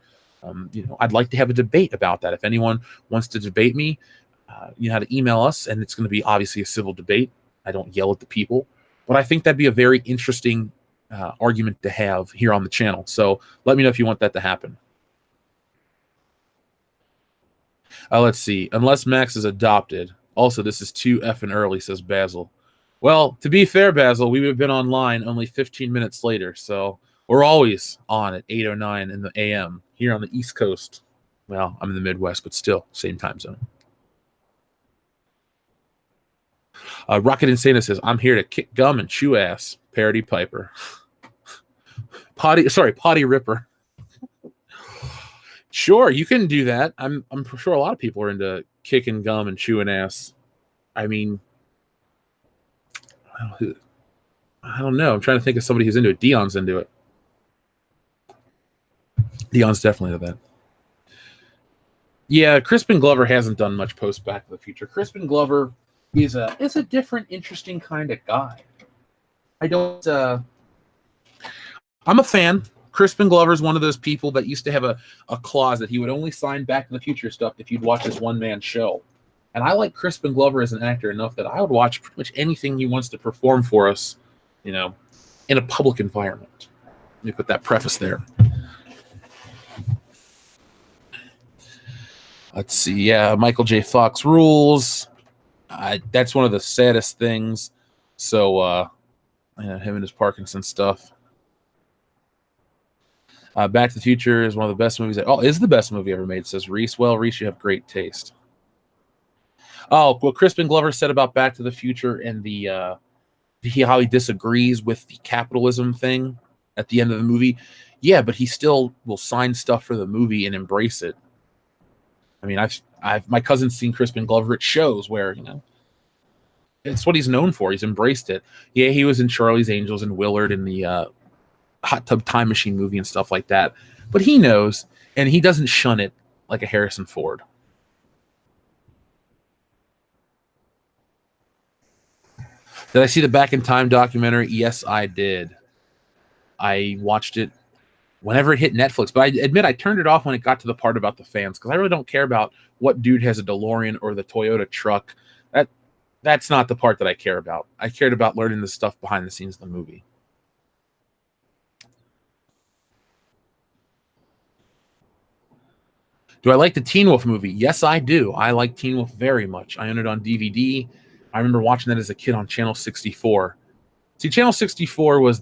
I'd like to have a debate about that. If anyone wants to debate me, you know how to email us, and it's going to be obviously a civil debate. I don't yell at the people, but I think that'd be a very interesting argument to have here on the channel. So let me know if you want that to happen. Let's see. Unless Max is adopted. Also, this is too effing early, says Basil. Well, to be fair, Basil, we would have been online only 15 minutes later, so we're always on at 8:09 in the AM here on the East Coast. Well, I'm in the Midwest, but still, same time zone. Rocket Insana says, I'm here to kick gum and chew ass. Parody Piper. Potty Ripper. Sure, you can do that. I'm sure a lot of people are into kicking gum and chewing ass. I mean, I don't know. I'm trying to think of somebody who's into it. Dion's into it. Dion's definitely into that. Yeah, Crispin Glover hasn't done much post Back to the Future. Crispin Glover is a different, interesting kind of guy. I don't. I'm a fan. Crispin Glover is one of those people that used to have a clause that he would only sign Back to the Future stuff if you'd watch his one-man show. And I like Crispin Glover as an actor enough that I would watch pretty much anything he wants to perform for us, in a public environment. Let me put that preface there. Let's see. Yeah, Michael J. Fox rules. That's one of the saddest things. So, him and his Parkinson's stuff. Back to the Future is one of the best movies. Is the best movie ever made, says Reese. Well, Reese, you have great taste. Oh, what Crispin Glover said about Back to the Future and how he disagrees with the capitalism thing at the end of the movie. Yeah, but he still will sign stuff for the movie and embrace it. I mean, my cousin's seen Crispin Glover at shows where, it's what he's known for. He's embraced it. Yeah, he was in Charlie's Angels and Willard in the Hot Tub Time Machine movie and stuff like that. But he knows, and he doesn't shun it like a Harrison Ford. Did I see the Back in Time documentary? Yes, I did. I watched it whenever it hit Netflix, but I admit I turned it off when it got to the part about the fans, because I really don't care about what dude has a DeLorean or the Toyota truck. That's not the part that I care about. I cared about learning the stuff behind the scenes of the movie. Do I like the Teen Wolf movie? Yes, I do. I like Teen Wolf very much. I own it on DVD. I remember watching that as a kid on Channel 64. See, Channel 64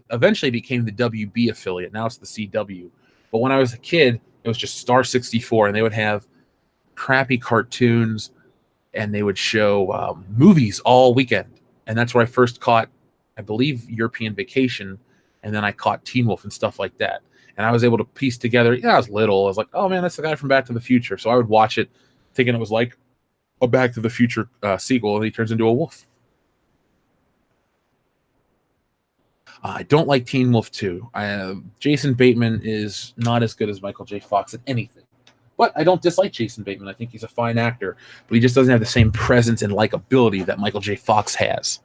eventually became the WB affiliate. Now it's the CW. But when I was a kid, it was just Star 64, and they would have crappy cartoons, and they would show movies all weekend. And that's where I first caught, I believe, European Vacation, and then I caught Teen Wolf and stuff like that. And I was able to piece together, I was little. I was like, oh, man, that's the guy from Back to the Future. So I would watch it thinking it was like a Back to the Future sequel, and he turns into a wolf. I don't like Teen Wolf 2. Jason Bateman is not as good as Michael J. Fox at anything. But I don't dislike Jason Bateman. I think he's a fine actor. But he just doesn't have the same presence and likability that Michael J. Fox has.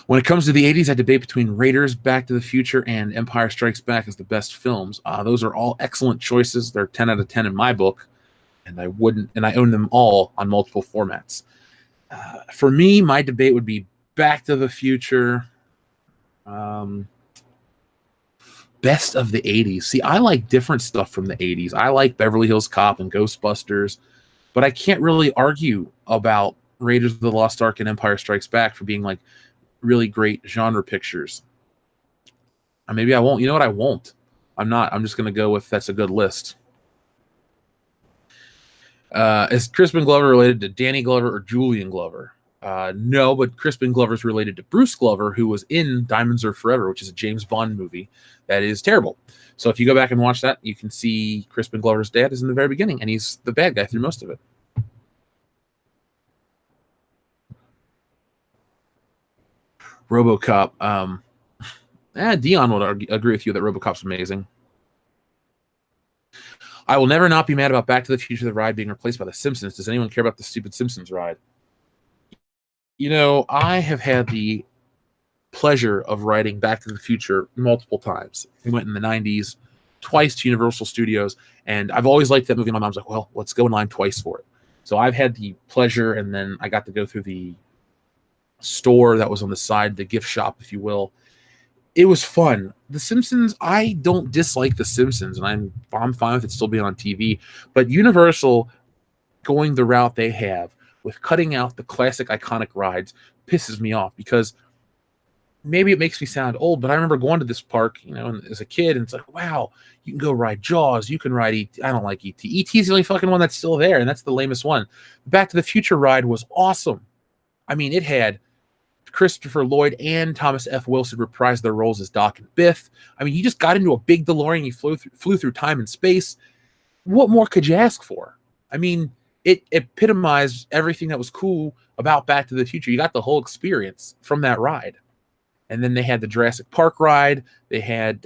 When it comes to the 80s, I debate between Raiders, Back to the Future, and Empire Strikes Back as the best films. Those are all excellent choices. They're 10 out of 10 in my book. And I own them all on multiple formats. For me, my debate would be Back to the Future, best of the 80s. See, I like different stuff from the 80s. I like Beverly Hills Cop and Ghostbusters, but I can't really argue about Raiders of the Lost Ark and Empire Strikes Back for being like really great genre pictures. Or maybe I won't. You know what? I won't. I'm not. I'm just going to go with that's a good list. Is Crispin Glover related to Danny Glover or Julian Glover? No, but Crispin Glover is related to Bruce Glover, who was in Diamonds Are Forever, which is a James Bond movie that is terrible. So if you go back and watch that, you can see Crispin Glover's dad is in the very beginning, and he's the bad guy through most of it. RoboCop. Dion would agree with you that RoboCop's amazing. I will never not be mad about Back to the Future, the ride being replaced by The Simpsons. Does anyone care about the stupid Simpsons ride? I have had the pleasure of riding Back to the Future multiple times. We went in the 90s, twice to Universal Studios, and I've always liked that movie. My mom's like, well, let's go in line twice for it. So I've had the pleasure, and then I got to go through the store that was on the side, the gift shop, if you will. It was fun. The Simpsons, I don't dislike The Simpsons, and I'm fine with it still being on TV. But Universal going the route they have with cutting out the classic iconic rides pisses me off, because maybe it makes me sound old, but I remember going to this park, as a kid, and it's like, wow, you can go ride Jaws, you can ride E.T. I don't like E.T. E.T. is the only fucking one that's still there, and that's the lamest one. Back to the Future ride was awesome. I mean, it had Christopher Lloyd and Thomas F. Wilson reprised their roles as Doc and Biff. I mean, you just got into a big DeLorean, you flew through time and space. What more could you ask for? I mean, it epitomized everything that was cool about Back to the Future. You got the whole experience from that ride. And then they had the Jurassic Park ride. They had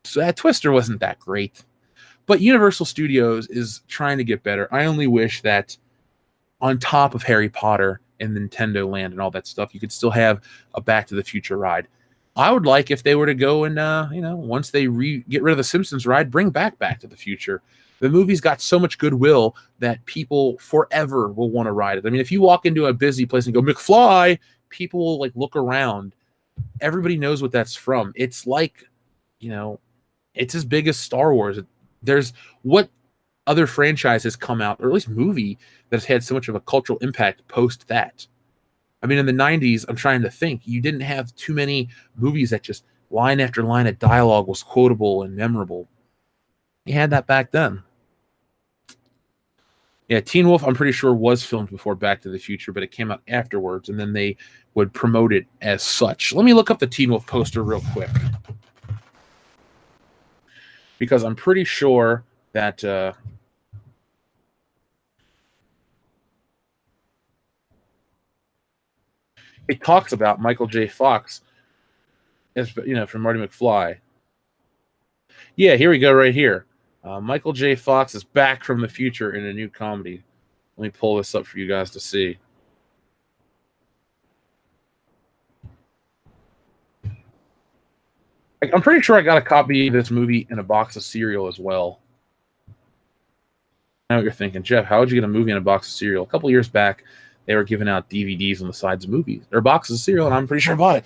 so that Twister wasn't that great. But Universal Studios is trying to get better. I only wish that on top of Harry Potter and Nintendo Land and all that stuff, you could still have a Back to the Future ride. I would like if they were to go and, once they get rid of the Simpsons ride, bring Back to the Future. The movie's got so much goodwill that people forever will want to ride it. I mean, if you walk into a busy place and go, McFly, people will like look around. Everybody knows what that's from. It's like, it's as big as Star Wars. There's what other franchise has come out, or at least movie, that has had so much of a cultural impact post that. I mean, in the 90s, I'm trying to think, you didn't have too many movies that just line after line of dialogue was quotable and memorable. You had that back then. Yeah, Teen Wolf, I'm pretty sure, was filmed before Back to the Future, but it came out afterwards, and then they would promote it as such. Let me look up the Teen Wolf poster real quick, because I'm pretty sure that it talks about Michael J. Fox as, from Marty McFly. Yeah, here we go right here. Michael J. Fox is back from the future in a new comedy. Let me pull this up for you guys to see. I'm pretty sure I got a copy of this movie in a box of cereal as well. I know what you're thinking, Jeff, how would you get a movie in a box of cereal? A couple years back, they were giving out DVDs on the sides of movies, or boxes of cereal, and I'm pretty sure I bought it.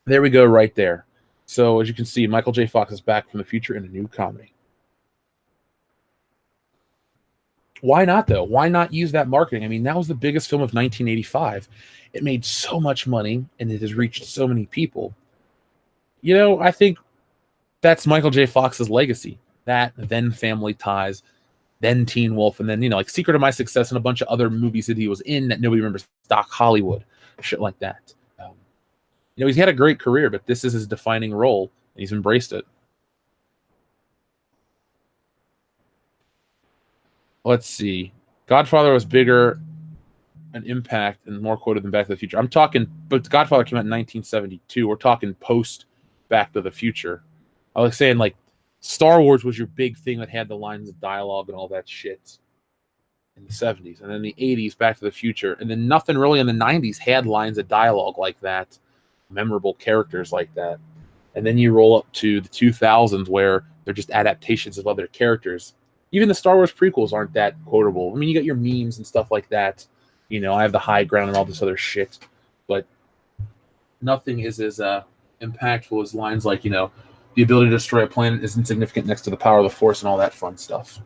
There we go right there. So as you can see, Michael J. Fox is back from the future in a new comedy. Why not, though? Why not use that marketing? I mean, that was the biggest film of 1985. It made so much money, and it has reached so many people. I think that's Michael J. Fox's legacy. That, then Family Ties, then Teen Wolf, and then, like Secret of My Success and a bunch of other movies that he was in that nobody remembers. Doc Hollywood, shit like that. He's had a great career, but this is his defining role, and he's embraced it. Let's see. Godfather was bigger an impact and more quoted than Back to the Future. I'm talking, but Godfather came out in 1972. We're talking post Back to the Future. I was saying, like, Star Wars was your big thing that had the lines of dialogue and all that shit in the 70s. And then the 80s, Back to the Future. And then nothing really in the 90s had lines of dialogue like that, memorable characters like that. And then you roll up to the 2000s where they're just adaptations of other characters. Even the Star Wars prequels aren't that quotable. I mean, you got your memes and stuff like that. I have the high ground and all this other shit. But nothing is as impactful as lines like, the ability to destroy a planet is insignificant next to the power of the Force and all that fun stuff.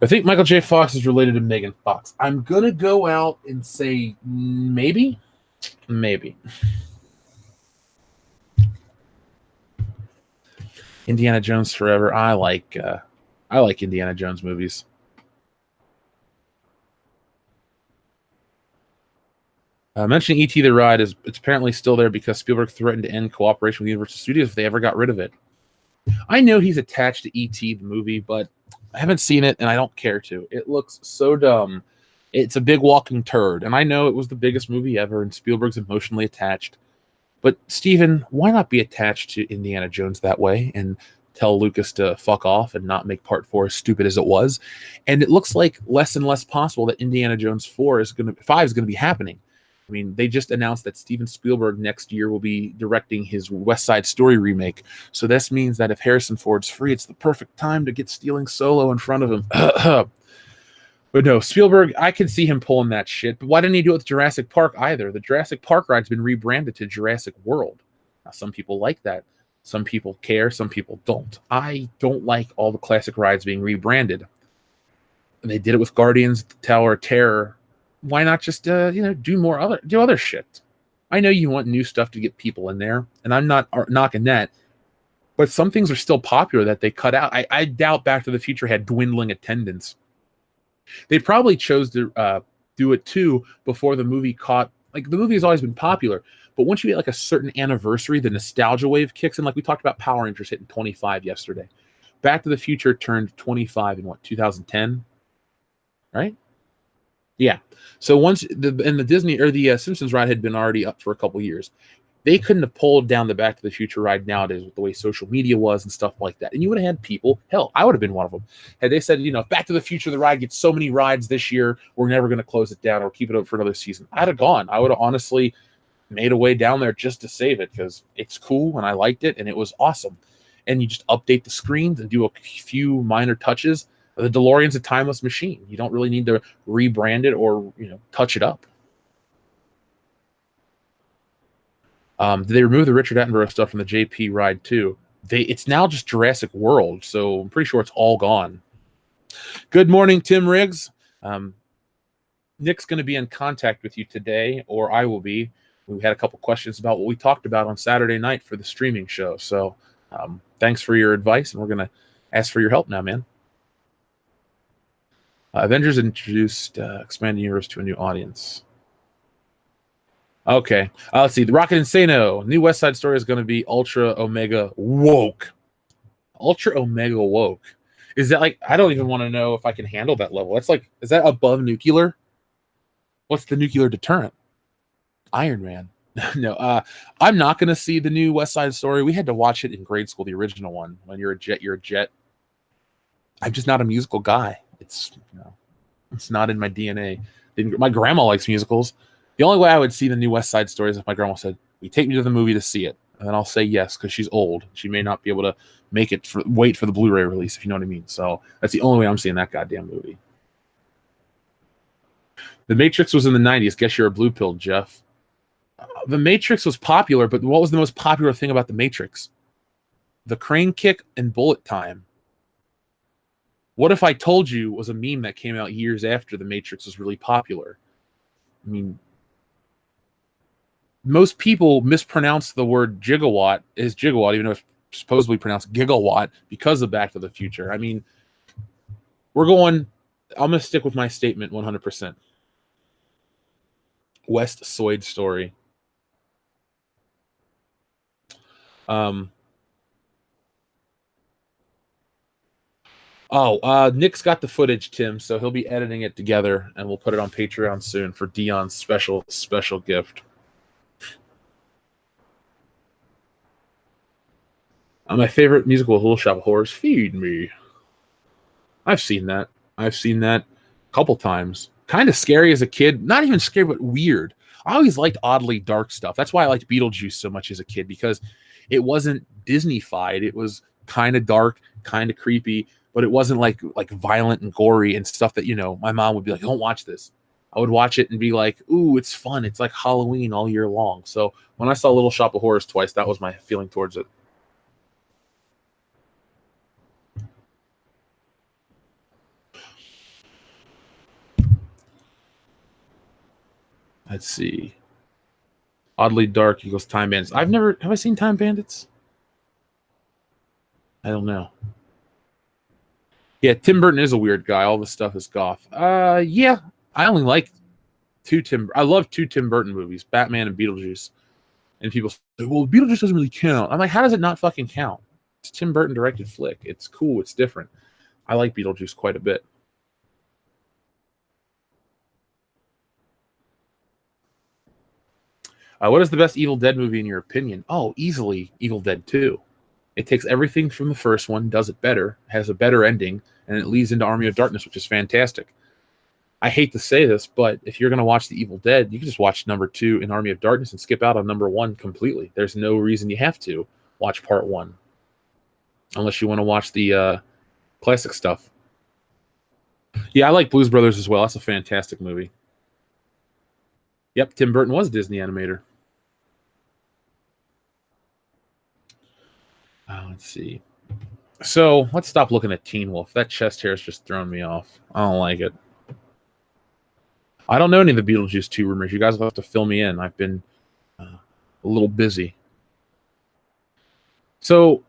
I think Michael J. Fox is related to Megan Fox. I'm going to go out and say maybe. Maybe. Indiana Jones Forever. I like Indiana Jones movies. Mentioning E.T. the Ride it's apparently still there because Spielberg threatened to end cooperation with Universal Studios if they ever got rid of it. I know he's attached to E.T. the movie, but I haven't seen it and I don't care to. It looks so dumb. It's a big walking turd, and I know it was the biggest movie ever, and Spielberg's emotionally attached. But Steven, why not be attached to Indiana Jones that way and tell Lucas to fuck off and not make Part 4 as stupid as it was? And it looks like less and less possible that Indiana Jones 5 is going to be happening. I mean, they just announced that Steven Spielberg next year will be directing his West Side Story remake. So this means that if Harrison Ford's free, it's the perfect time to get stealing Solo in front of him. But no, Spielberg, I can see him pulling that shit. But why didn't he do it with Jurassic Park either? The Jurassic Park ride's been rebranded to Jurassic World. Now, some people like that. Some people care. Some people don't. I don't like all the classic rides being rebranded. And they did it with Guardians, the Tower of Terror. Why not just do other shit? I know you want new stuff to get people in there, and I'm not knocking that. But some things are still popular that they cut out. I doubt Back to the Future had dwindling attendance. They probably chose to do it too before the movie caught like the movie has always been popular, but once you get like a certain anniversary, the nostalgia wave kicks in. Like we talked about Power Rangers hitting 25 yesterday. Back to the Future turned 25 in what, 2010, right? Yeah. So once the Disney or the Simpsons ride had been already up for a couple years, they couldn't have pulled down the Back to the Future ride nowadays with the way social media was and stuff like that. And you would have had people, hell, I would have been one of them. Had they said, if Back to the Future, the ride gets so many rides this year, we're never going to close it down or keep it up for another season, I'd have gone. I would have honestly made a way down there just to save it because it's cool and I liked it and it was awesome. And you just update the screens and do a few minor touches. The DeLorean's a timeless machine. You don't really need to rebrand it or touch it up. Did they remove the Richard Attenborough stuff from the JP ride too? It's now just Jurassic World, so I'm pretty sure it's all gone. Good morning, Tim Riggs. Nick's going to be in contact with you today, or I will be. We had a couple questions about what we talked about on Saturday night for the streaming show. So thanks for your advice, and we're going to ask for your help now, man. Avengers introduced expanded universe to a new audience. Okay. Let's see. The Rocket Insano. New West Side Story is going to be Ultra Omega Woke. Ultra Omega Woke. Is that like, I don't even want to know if I can handle that level. That's like, is that above nuclear? What's the nuclear deterrent? Iron Man. No, I'm not going to see the new West Side Story. We had to watch it in grade school, the original one. When you're a jet, you're a jet. I'm just not a musical guy. It's not in my DNA. My grandma likes musicals. The only way I would see the new West Side Story is if my grandma said, "We take me to the movie to see it," and then I'll say yes because she's old. She may not be able to make it wait for the Blu-ray release, if you know what I mean. So that's the only way I'm seeing that goddamn movie. The Matrix was in the 90s. Guess you're a blue pill, Jeff. The Matrix was popular, but what was the most popular thing about the Matrix? The crane kick and bullet time. What if I told you was a meme that came out years after the Matrix was really popular? I mean, most people mispronounce the word gigawatt as gigawatt, even though it's supposedly pronounced gigawatt because of Back to the Future. I mean, I'm going to stick with my statement 100%. West Side Story. Nick's got the footage, Tim, so he'll be editing it together, and we'll put it on Patreon soon for Dion's special gift. My favorite musical, Little Shop of Horrors, Feed Me. I've seen that a couple times. Kind of scary as a kid. Not even scary, but weird. I always liked oddly dark stuff. That's why I liked Beetlejuice so much as a kid, because it wasn't Disney-fied. It was kind of dark, kind of creepy, but it wasn't like violent and gory and stuff that, my mom would be like, "Don't watch this." I would watch it and be like, "Ooh, it's fun. It's like Halloween all year long." So when I saw Little Shop of Horrors twice, that was my feeling towards it. Let's see. Oddly dark equals Time Bandits. Have I seen Time Bandits? I don't know. Yeah, Tim Burton is a weird guy. All this stuff is goth. Yeah. I only like I love two Tim Burton movies, Batman and Beetlejuice. And people say, "Well, Beetlejuice doesn't really count." I'm like, how does it not fucking count? It's a Tim Burton directed flick. It's cool. It's different. I like Beetlejuice quite a bit. What is the best Evil Dead movie in your opinion? Oh, easily Evil Dead 2. It takes everything from the first one, does it better, has a better ending, and it leads into Army of Darkness, which is fantastic. I hate to say this, but if you're going to watch The Evil Dead, you can just watch number 2 in Army of Darkness and skip out on number 1 completely. There's no reason you have to watch part 1. Unless you want to watch the classic stuff. Yeah, I like Blues Brothers as well. That's a fantastic movie. Yep, Tim Burton was a Disney animator. Let's see. So let's stop looking at Teen Wolf. That chest hair is just throwing me off. I don't like it. I don't know any of the Beetlejuice 2 rumors. You guys will have to fill me in. I've been a little busy. So,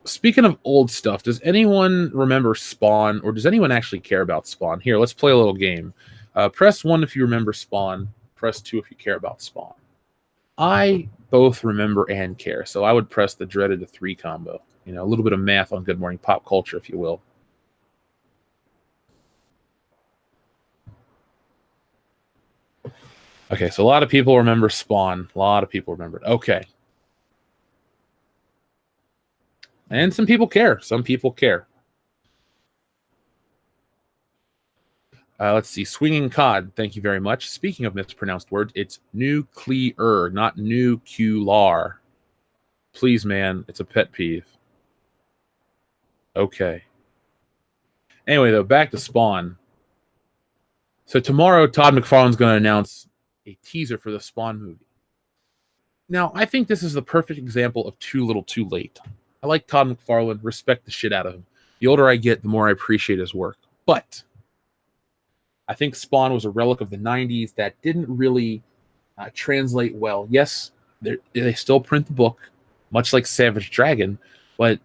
speaking of old stuff, does anyone remember Spawn, or does anyone actually care about Spawn? Here, let's play a little game. Press 1 if you remember Spawn. Press 2 if you care about Spawn. I both remember and care, so I would press the dreaded 3 combo. You know, a little bit of math on Good Morning Pop Culture, if you will. Okay, so a lot of people remember Spawn. A lot of people remember it. Okay. And some people care. Some people care. Let's see. Swinging Cod, thank you very much. Speaking of mispronounced words, it's nuclear, not nuclear. Please, man, it's a pet peeve. Okay. Anyway, though, back to Spawn. So tomorrow, Todd McFarlane's going to announce a teaser for the Spawn movie. Now, I think this is the perfect example of too little, too late. I like Todd McFarlane, respect the shit out of him. The older I get, the more I appreciate his work. But I think Spawn was a relic of the 90s that didn't really translate well. Yes, they still print the book, much like Savage Dragon, but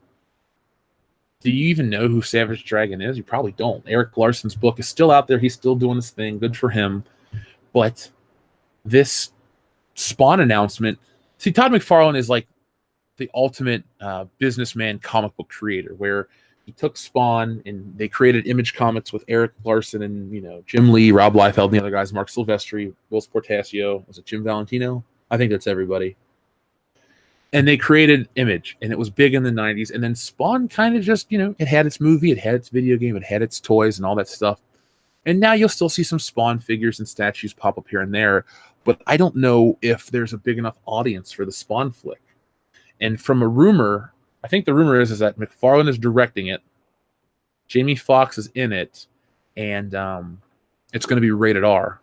do you even know who Savage Dragon is? You probably don't. Eric Larson's book is still out there. He's still doing his thing. Good for him. But this Spawn announcement, see, Todd McFarlane is like the ultimate businessman comic book creator, where he took Spawn and they created Image Comics with Eric Larson and, you know, Jim Lee, Rob Liefeld, and the other guys, Mark Silvestri, Will Portasio. Was it Jim Valentino? I think that's everybody. And they created Image, and it was big in the 90s. And then Spawn kind of just, you know, it had its movie, it had its video game, it had its toys and all that stuff. And now you'll still see some Spawn figures and statues pop up here and there. But I don't know if there's a big enough audience for the Spawn flick. And from a rumor, I think the rumor is that McFarlane is directing it, Jamie Foxx is in it, and it's going to be rated R.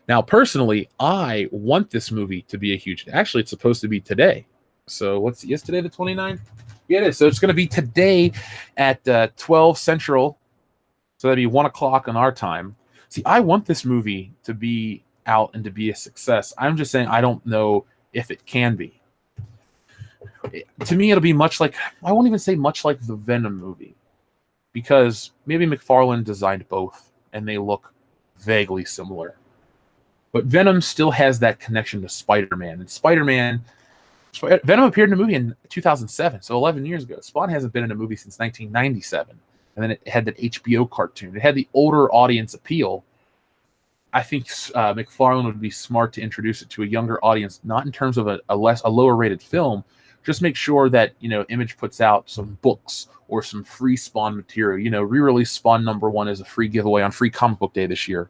Now, personally, I want this movie to be a huge... Actually, it's supposed to be today. So, what's yesterday, the 29th? Yeah, it is. So, it's going to be today at 12 Central. So, that'd be 1 o'clock on our time. See, I want this movie to be out and to be a success. I'm just saying I don't know if it can be. To me, it'll be much like... I won't even say much like the Venom movie. Because maybe McFarlane designed both, and they look vaguely similar. But Venom still has that connection to Spider-Man. And Venom appeared in a movie in 2007, so 11 years ago. Spawn hasn't been in a movie since 1997. And then it had that HBO cartoon. It had the older audience appeal. I think McFarlane would be smart to introduce it to a younger audience, not in terms of a lower rated film. Just make sure that, you know, Image puts out some books or some free Spawn material. You know, re-release Spawn #1 as a free giveaway on Free Comic Book Day this year.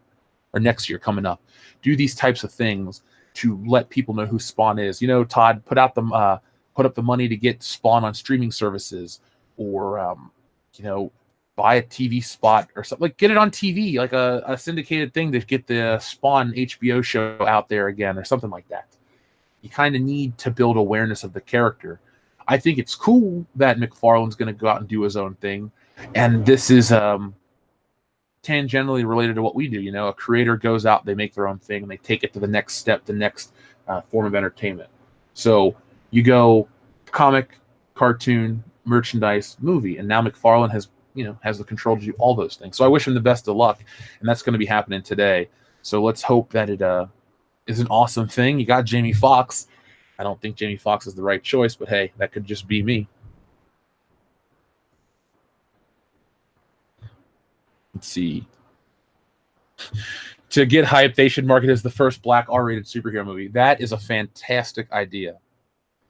Or next year coming up. Do these types of things to let people know who Spawn is. You know, Todd, put up the money to get Spawn on streaming services, or you know, buy a TV spot or something. Like, get it on TV, like a syndicated thing to get the Spawn HBO show out there again, or something like that. You kind of need to build awareness of the character. I think it's cool that McFarlane's going to go out and do his own thing, and this is tangentially related to what we do. You know, a creator goes out, they make their own thing, and they take it to the next step, the next form of entertainment. So you go comic, cartoon, merchandise, movie, and now McFarlane has the control to do all those things. So I wish him the best of luck, and that's going to be happening today. So let's hope that it is an awesome thing. You got Jamie Foxx. I don't think Jamie Foxx is the right choice, but hey, that could just be me. Let's see. To get hype, they should market it as the first black R-rated superhero movie. That is a fantastic idea.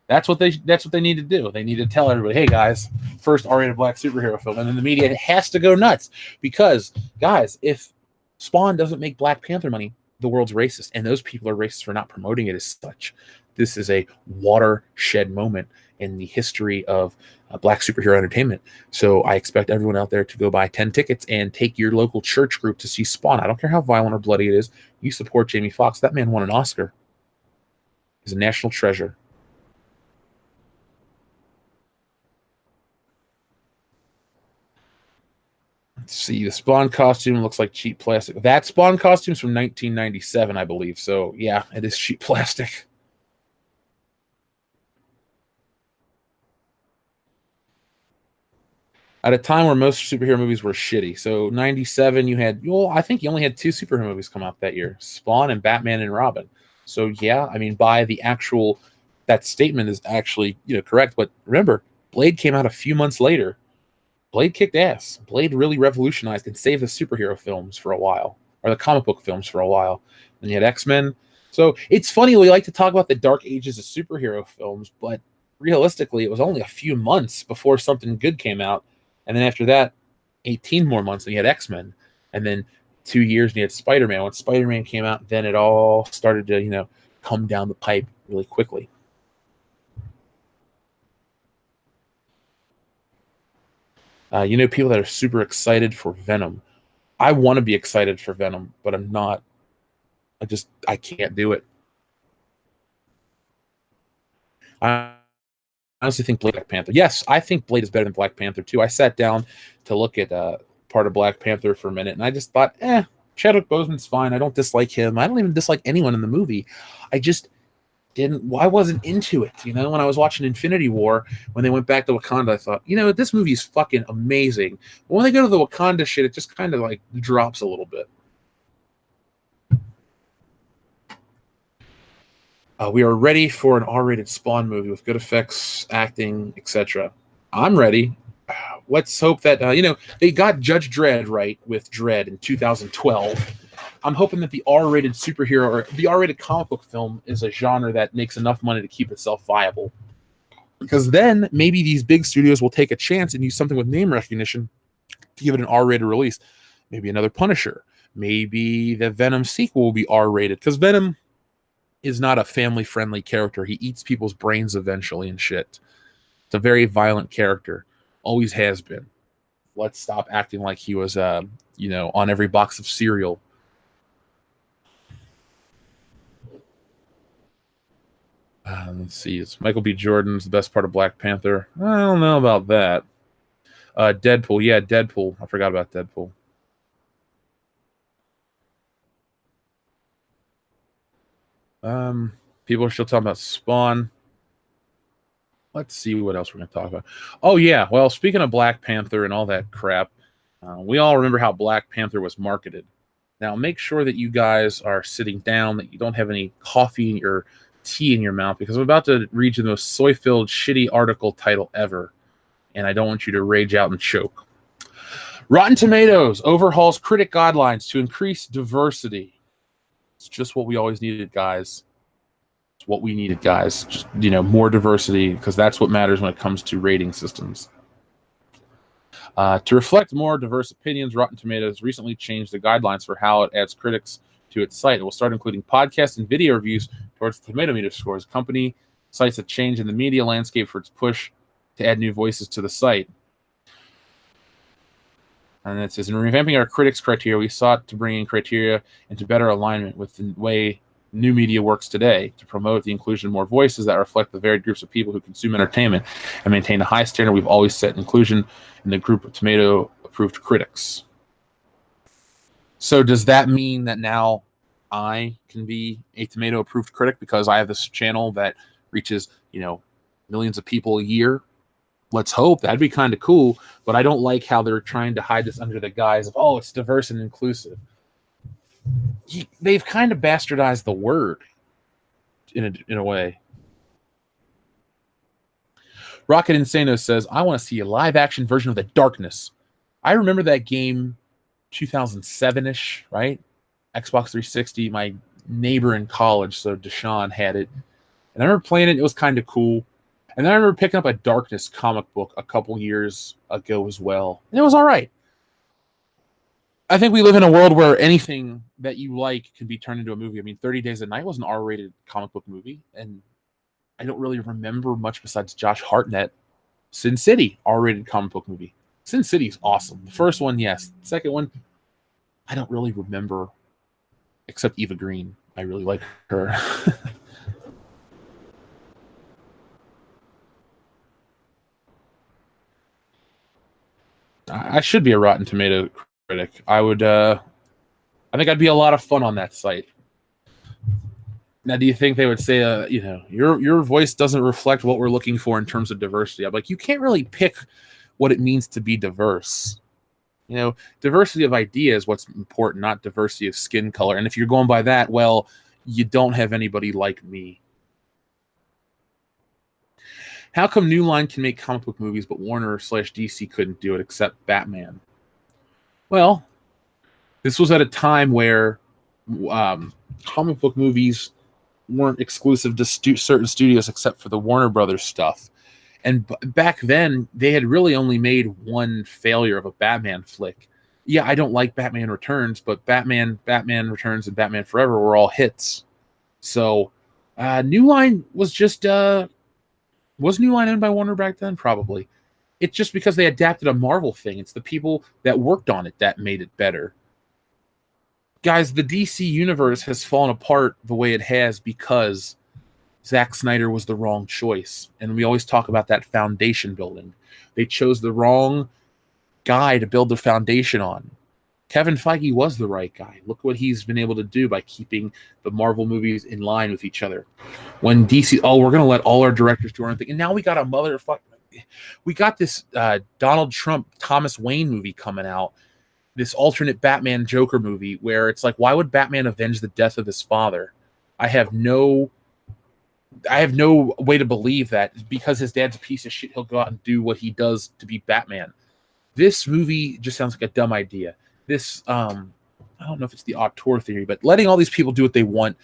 That's what they need to do. They need to tell everybody, hey guys, first R-rated black superhero film. And then the media has to go nuts. Because, guys, if Spawn doesn't make Black Panther money, the world's racist. And those people are racist for not promoting it as such. This is a watershed moment in the history of black superhero entertainment. So I expect everyone out there to go buy 10 tickets and take your local church group to see Spawn. I don't care how violent or bloody it is. You support Jamie Foxx. That man won an Oscar. He's a national treasure. Let's see. The Spawn costume looks like cheap plastic. That Spawn costume's from 1997, I believe. So, yeah, it is cheap plastic. At a time where most superhero movies were shitty. So 97, you had, well, I think you only had two superhero movies come out that year, Spawn and Batman and Robin. So yeah, I mean, by the actual, that statement is actually, correct. But remember, Blade came out a few months later. Blade kicked ass. Blade really revolutionized and saved the superhero films for a while, or the comic book films for a while. And you had X-Men. So it's funny, we like to talk about the dark ages of superhero films, but realistically, it was only a few months before something good came out. And then after that, 18 more months, and you had X-Men. And then 2 years, and you had Spider-Man. When Spider-Man came out, then it all started to, come down the pipe really quickly. People that are super excited for Venom. I want to be excited for Venom, but I'm not. I can't do it. I honestly think Black Panther. Yes, I think Blade is better than Black Panther too. I sat down to look at part of Black Panther for a minute, and I just thought, Chadwick Boseman's fine. I don't dislike him. I don't even dislike anyone in the movie. I just didn't. I wasn't into it. When I was watching Infinity War, when they went back to Wakanda, I thought, this movie is fucking amazing. But when they go to the Wakanda shit, it just kind of like drops a little bit. We are ready for an R-rated Spawn movie with good effects, acting, etc. I'm ready. Let's hope that they got Judge Dredd right with Dredd in 2012. I'm hoping that the R-rated superhero or the R-rated comic book film is a genre that makes enough money to keep itself viable. Because then maybe these big studios will take a chance and use something with name recognition to give it an R-rated release. Maybe another Punisher. Maybe the Venom sequel will be R-rated. Because Venom is not a family-friendly character. He eats people's brains eventually and shit. It's a very violent character. Always has been. Let's stop acting like he was, on every box of cereal. Let's see. It's Michael B. Jordan's the best part of Black Panther. I don't know about that. Deadpool. Yeah, Deadpool. I forgot about Deadpool. People are still talking about Spawn. Let's see what else we're going to talk about. Oh, yeah. Well, speaking of Black Panther and all that crap, we all remember how Black Panther was marketed. Now, make sure that you guys are sitting down, that you don't have any coffee or tea in your mouth, because I'm about to read you the most soy-filled, shitty article title ever, and I don't want you to rage out and choke. Rotten Tomatoes overhauls critic guidelines to increase diversity. It's just what we always needed, guys. It's what we needed, guys. Just, more diversity, because that's what matters when it comes to rating systems. To reflect more diverse opinions, Rotten Tomatoes recently changed the guidelines for how it adds critics to its site. It will start including podcasts and video reviews towards the Tomato Meter scores. Company cites a change in the media landscape for its push to add new voices to the site. And it says, in revamping our critics' criteria, we sought to bring in criteria into better alignment with the way new media works today, to promote the inclusion of more voices that reflect the varied groups of people who consume entertainment and maintain the high standard we've always set inclusion in the group of Tomato-approved critics. So does that mean that now I can be a Tomato-approved critic because I have this channel that reaches, millions of people a year? Let's hope. That'd be kind of cool, but I don't like how they're trying to hide this under the guise of, it's diverse and inclusive. They've kind of bastardized the word in a way. Rocket Insano says, I want to see a live-action version of The Darkness. I remember that game 2007-ish, right? Xbox 360. My neighbor in college, so Deshaun, had it. And I remember playing it. It was kind of cool. And then I remember picking up a Darkness comic book a couple years ago as well. And it was all right. I think we live in a world where anything that you like can be turned into a movie. I mean, 30 Days a Night was an R-rated comic book movie, and I don't really remember much besides Josh Hartnett. Sin City, R-rated comic book movie. Sin City is awesome. The first one, yes. The second one, I don't really remember, except Eva Green. I really like her. I should be a Rotten Tomato critic. I think I'd be a lot of fun on that site. Now, do you think they would say, your voice doesn't reflect what we're looking for in terms of diversity? I'm like, you can't really pick what it means to be diverse. You know, diversity of idea is what's important, not diversity of skin color. And if you're going by that, well, you don't have anybody like me. How come New Line can make comic book movies, but Warner/DC couldn't do it except Batman? Well, this was at a time where comic book movies weren't exclusive to certain studios except for the Warner Brothers stuff. And back then, they had really only made one failure of a Batman flick. Yeah, I don't like Batman Returns, but Batman Returns, and Batman Forever were all hits. So, New Line was just was New Line owned by Warner back then? Probably. It's just because they adapted a Marvel thing. It's the people that worked on it that made it better. Guys, the DC universe has fallen apart the way it has because Zack Snyder was the wrong choice. And we always talk about that foundation building. They chose the wrong guy to build the foundation on. Kevin Feige was the right guy. Look what he's been able to do by keeping the Marvel movies in line with each other. When DC, we're going to let all our directors do our own thing. And now we got a motherfucker. We got this Donald Trump, Thomas Wayne movie coming out. This alternate Batman Joker movie where it's like, why would Batman avenge the death of his father? I have no way to believe that because his dad's a piece of shit, he'll go out and do what he does to be Batman. This movie just sounds like a dumb idea. This, I don't know if it's the auteur theory, but letting all these people do what they want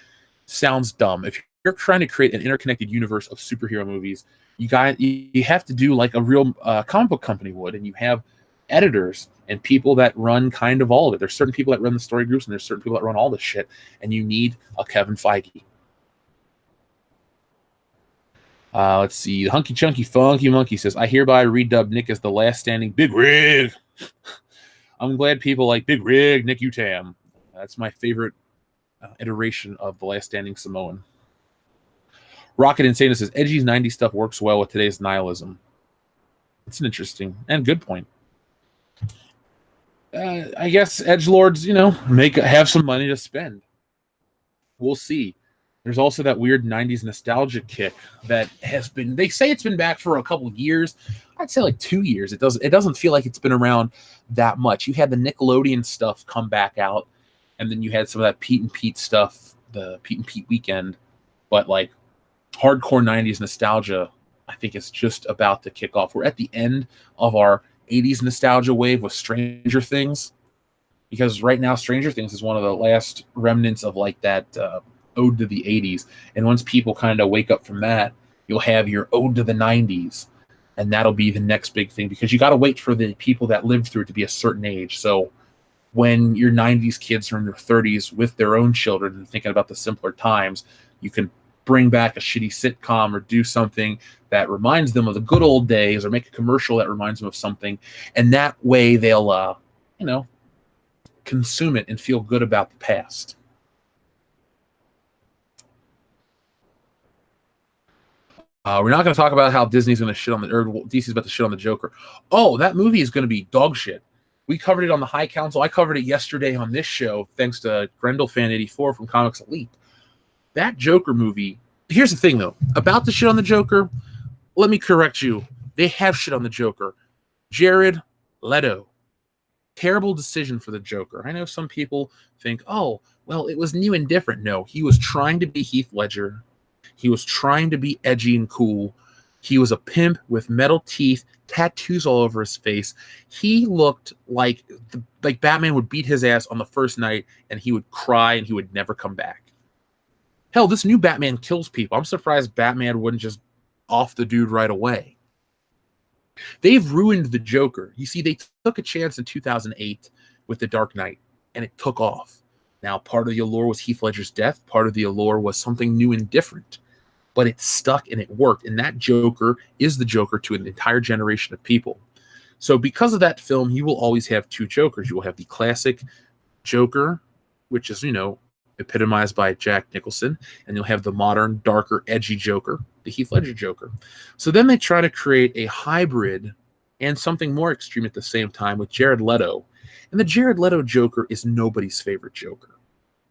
sounds dumb. If you're trying to create an interconnected universe of superhero movies, you have to do like a real comic book company would, and you have editors and people that run kind of all of it. There's certain people that run the story groups, and there's certain people that run all this shit, and you need a Kevin Feige. Let's see. Hunky Chunky Funky Monkey says, I hereby redub Nick as the last standing Big Rig. I'm glad people like Big Rig, Nick Utam. That's my favorite iteration of the last standing Samoan. Rocket Insane says, edgy 90s stuff works well with today's nihilism. It's an interesting and good point. I guess edgelords, have some money to spend. We'll see. There's also that weird 90s nostalgia kick that has been, they say it's been back for a couple of years. I'd say like 2 years. It doesn't feel like it's been around that much. You had the Nickelodeon stuff come back out, and then you had some of that Pete and Pete stuff, the Pete and Pete weekend. But like hardcore 90s nostalgia, I think it's just about to kick off. We're at the end of our 80s nostalgia wave with Stranger Things, because right now Stranger Things is one of the last remnants of like that ode to the 80s. And once people kind of wake up from that, you'll have your ode to the 90s, and that'll be the next big thing, because you got to wait for the people that lived through it to be a certain age. So when your 90s kids are in their 30s with their own children and thinking about the simpler times, you can bring back a shitty sitcom or do something that reminds them of the good old days, or make a commercial that reminds them of something. And that way they'll, consume it and feel good about the past. We're not going to talk about how Disney's going to shit on DC's about to shit on the Joker. Oh, that movie is going to be dog shit. We covered it on the High Council. I covered it yesterday on this show, thanks to GrendelFan84 from Comics Elite. That Joker movie, here's the thing, though. About the shit on the Joker, let me correct you. They have shit on the Joker. Jared Leto. Terrible decision for the Joker. I know some people think, oh, well, it was new and different. No, he was trying to be Heath Ledger. He was trying to be edgy and cool. He was a pimp with metal teeth, tattoos all over his face. He looked like Batman would beat his ass on the first night, and he would cry, and he would never come back. Hell, this new Batman kills people. I'm surprised Batman wouldn't just off the dude right away. They've ruined the Joker. You see, they took a chance in 2008 with The Dark Knight, and it took off. Now, part of the allure was Heath Ledger's death. Part of the allure was something new and different. But it stuck and it worked. And that Joker is the Joker to an entire generation of people. So because of that film, you will always have two Jokers. You will have the classic Joker, which is, epitomized by Jack Nicholson. And you'll have the modern, darker, edgy Joker, the Heath Ledger Joker. So then they try to create a hybrid and something more extreme at the same time with Jared Leto. And the Jared Leto Joker is nobody's favorite Joker.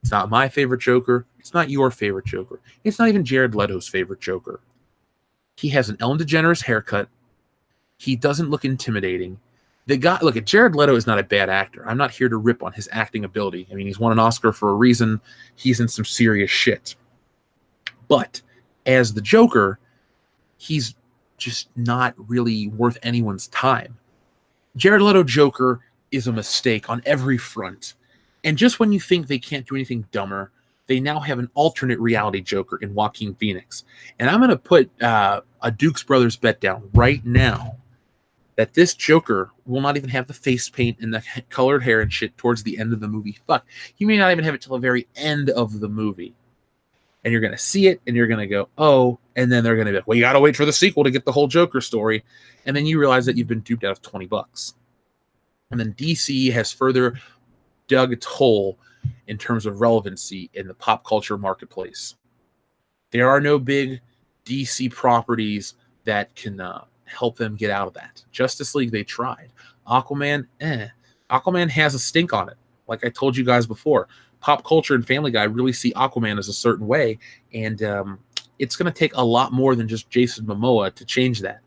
It's not my favorite Joker. It's not your favorite Joker. It's not even Jared Leto's favorite Joker. He has an Ellen DeGeneres haircut. He doesn't look intimidating. The guy, look, Jared Leto is not a bad actor. I'm not here to rip on his acting ability. I mean, he's won an Oscar for a reason. He's in some serious shit. But as the Joker, he's just not really worth anyone's time. Jared Leto Joker is a mistake on every front. And just when you think they can't do anything dumber, they now have an alternate reality Joker in Joaquin Phoenix. And I'm going to put a Dukes Brothers bet down right now that this Joker will not even have the face paint and the colored hair and shit towards the end of the movie. Fuck. He may not even have it till the very end of the movie. And you're going to see it, and you're going to go, oh, and then they're going to be like, well, you got to wait for the sequel to get the whole Joker story. And then you realize that you've been duped out of $20. And then DC has further dug its hole in terms of relevancy in the pop culture marketplace. There are no big DC properties that can help them get out of that. Justice League, they tried. Aquaman, Aquaman has a stink on it. Like I told you guys before, pop culture and Family Guy really see Aquaman as a certain way, and it's going to take a lot more than just Jason Momoa to change that.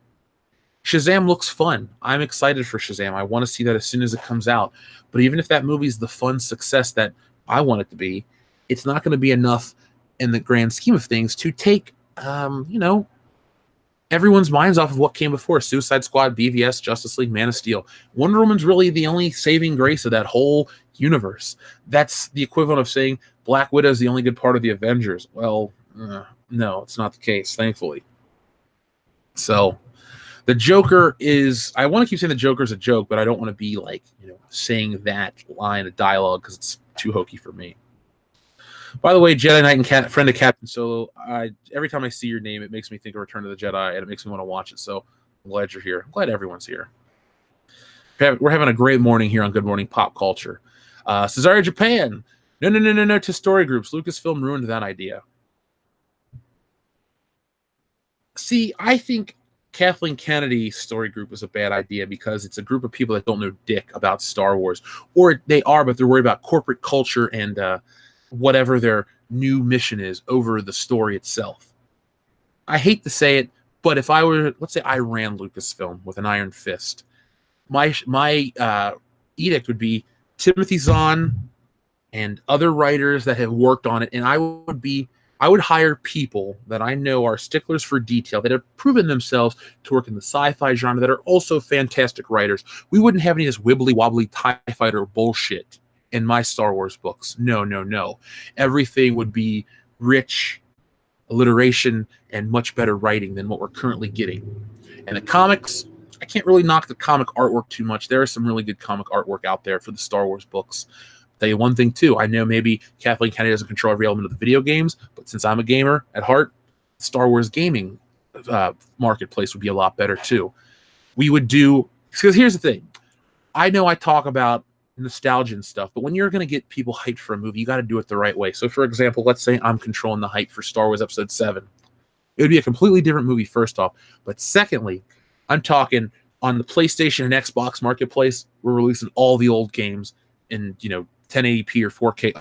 Shazam looks fun. I'm excited for Shazam. I want to see that as soon as it comes out. But even if that movie's the fun success that I want it to be, it's not going to be enough in the grand scheme of things to take, everyone's minds off of what came before. Suicide Squad, BVS, Justice League, Man of Steel. Wonder Woman's really the only saving grace of that whole universe. That's the equivalent of saying Black Widow is the only good part of the Avengers. Well, no, it's not the case, thankfully. So the Joker is, I want to keep saying the Joker's a joke, but I don't want to be saying that line of dialogue because it's too hokey for me. By the way, Jedi Knight and friend of Captain Solo, every time I see your name, it makes me think of Return of the Jedi, and it makes me want to watch it. So I'm glad you're here. I'm glad everyone's here. We're having a great morning here on Good Morning Pop Culture. Cesario Japan. No to story groups. Lucasfilm ruined that idea. See, I think Kathleen Kennedy's story group is a bad idea because it's a group of people that don't know dick about Star Wars. Or they are, but they're worried about corporate culture and whatever their new mission is over the story itself. I hate to say it, but if I were, let's say I ran Lucasfilm with an iron fist, my edict would be Timothy Zahn and other writers that have worked on it, and I would hire people that I know are sticklers for detail, that have proven themselves to work in the sci-fi genre, that are also fantastic writers. We wouldn't have any of this wibbly-wobbly TIE fighter bullshit in my Star Wars books. No. Everything would be rich alliteration and much better writing than what we're currently getting. And the comics, I can't really knock the comic artwork too much. There is some really good comic artwork out there for the Star Wars books. I'll tell you one thing too, I know maybe Kathleen Kennedy doesn't control every element of the video games, but since I'm a gamer at heart, Star Wars gaming marketplace would be a lot better too. We would do, because here's the thing, I know I talk about nostalgia and stuff, but when you're going to get people hyped for a movie, you got to do it the right way. So for example, let's say I'm controlling the hype for Star Wars Episode 7. It would be a completely different movie first off, but secondly, I'm talking on the PlayStation and Xbox marketplace, we're releasing all the old games in 1080p or 4K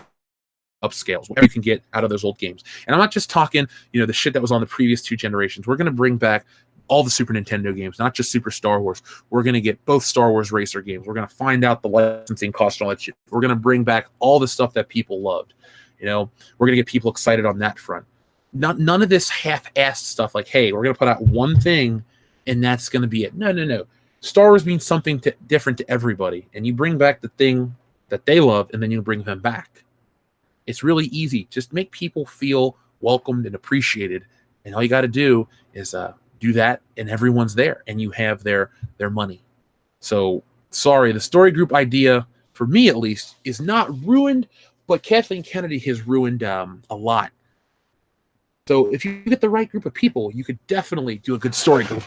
upscales, whatever you can get out of those old games. And I'm not just talking the shit that was on the previous two generations. We're going to bring back all the Super Nintendo games, not just Super Star Wars. We're going to get both Star Wars Racer games. We're going to find out the licensing cost and all that shit. We're going to bring back all the stuff that people loved. We're going to get people excited on that front. None of this half-assed stuff like, hey, we're going to put out one thing and that's going to be it. No. Star Wars means something different to everybody. And you bring back the thing that they love and then you bring them back. It's really easy. Just make people feel welcomed and appreciated. And all you got to do is do that, and everyone's there, and you have their money. So, sorry, the story group idea, for me at least, is not ruined, but Kathleen Kennedy has ruined a lot. So, if you get the right group of people, you could definitely do a good story group.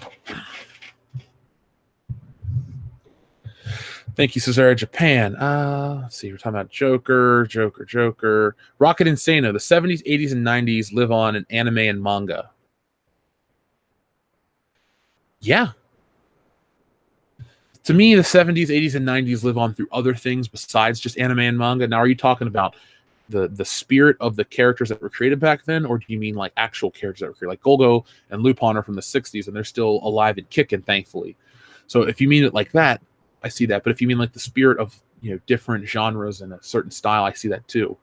Thank you, Cesare Japan. Let's see, we're talking about Joker. Rocket Insano. The 70s, 80s, and 90s live on in anime and manga. Yeah. To me, the 70s, 80s, and 90s live on through other things besides just anime and manga. Now, are you talking about the spirit of the characters that were created back then, or do you mean like actual characters that were created? Like Golgo and Lupin are from the 60s, and they're still alive and kicking, thankfully. So if you mean it like that, I see that. But if you mean like the spirit of different genres and a certain style, I see that too.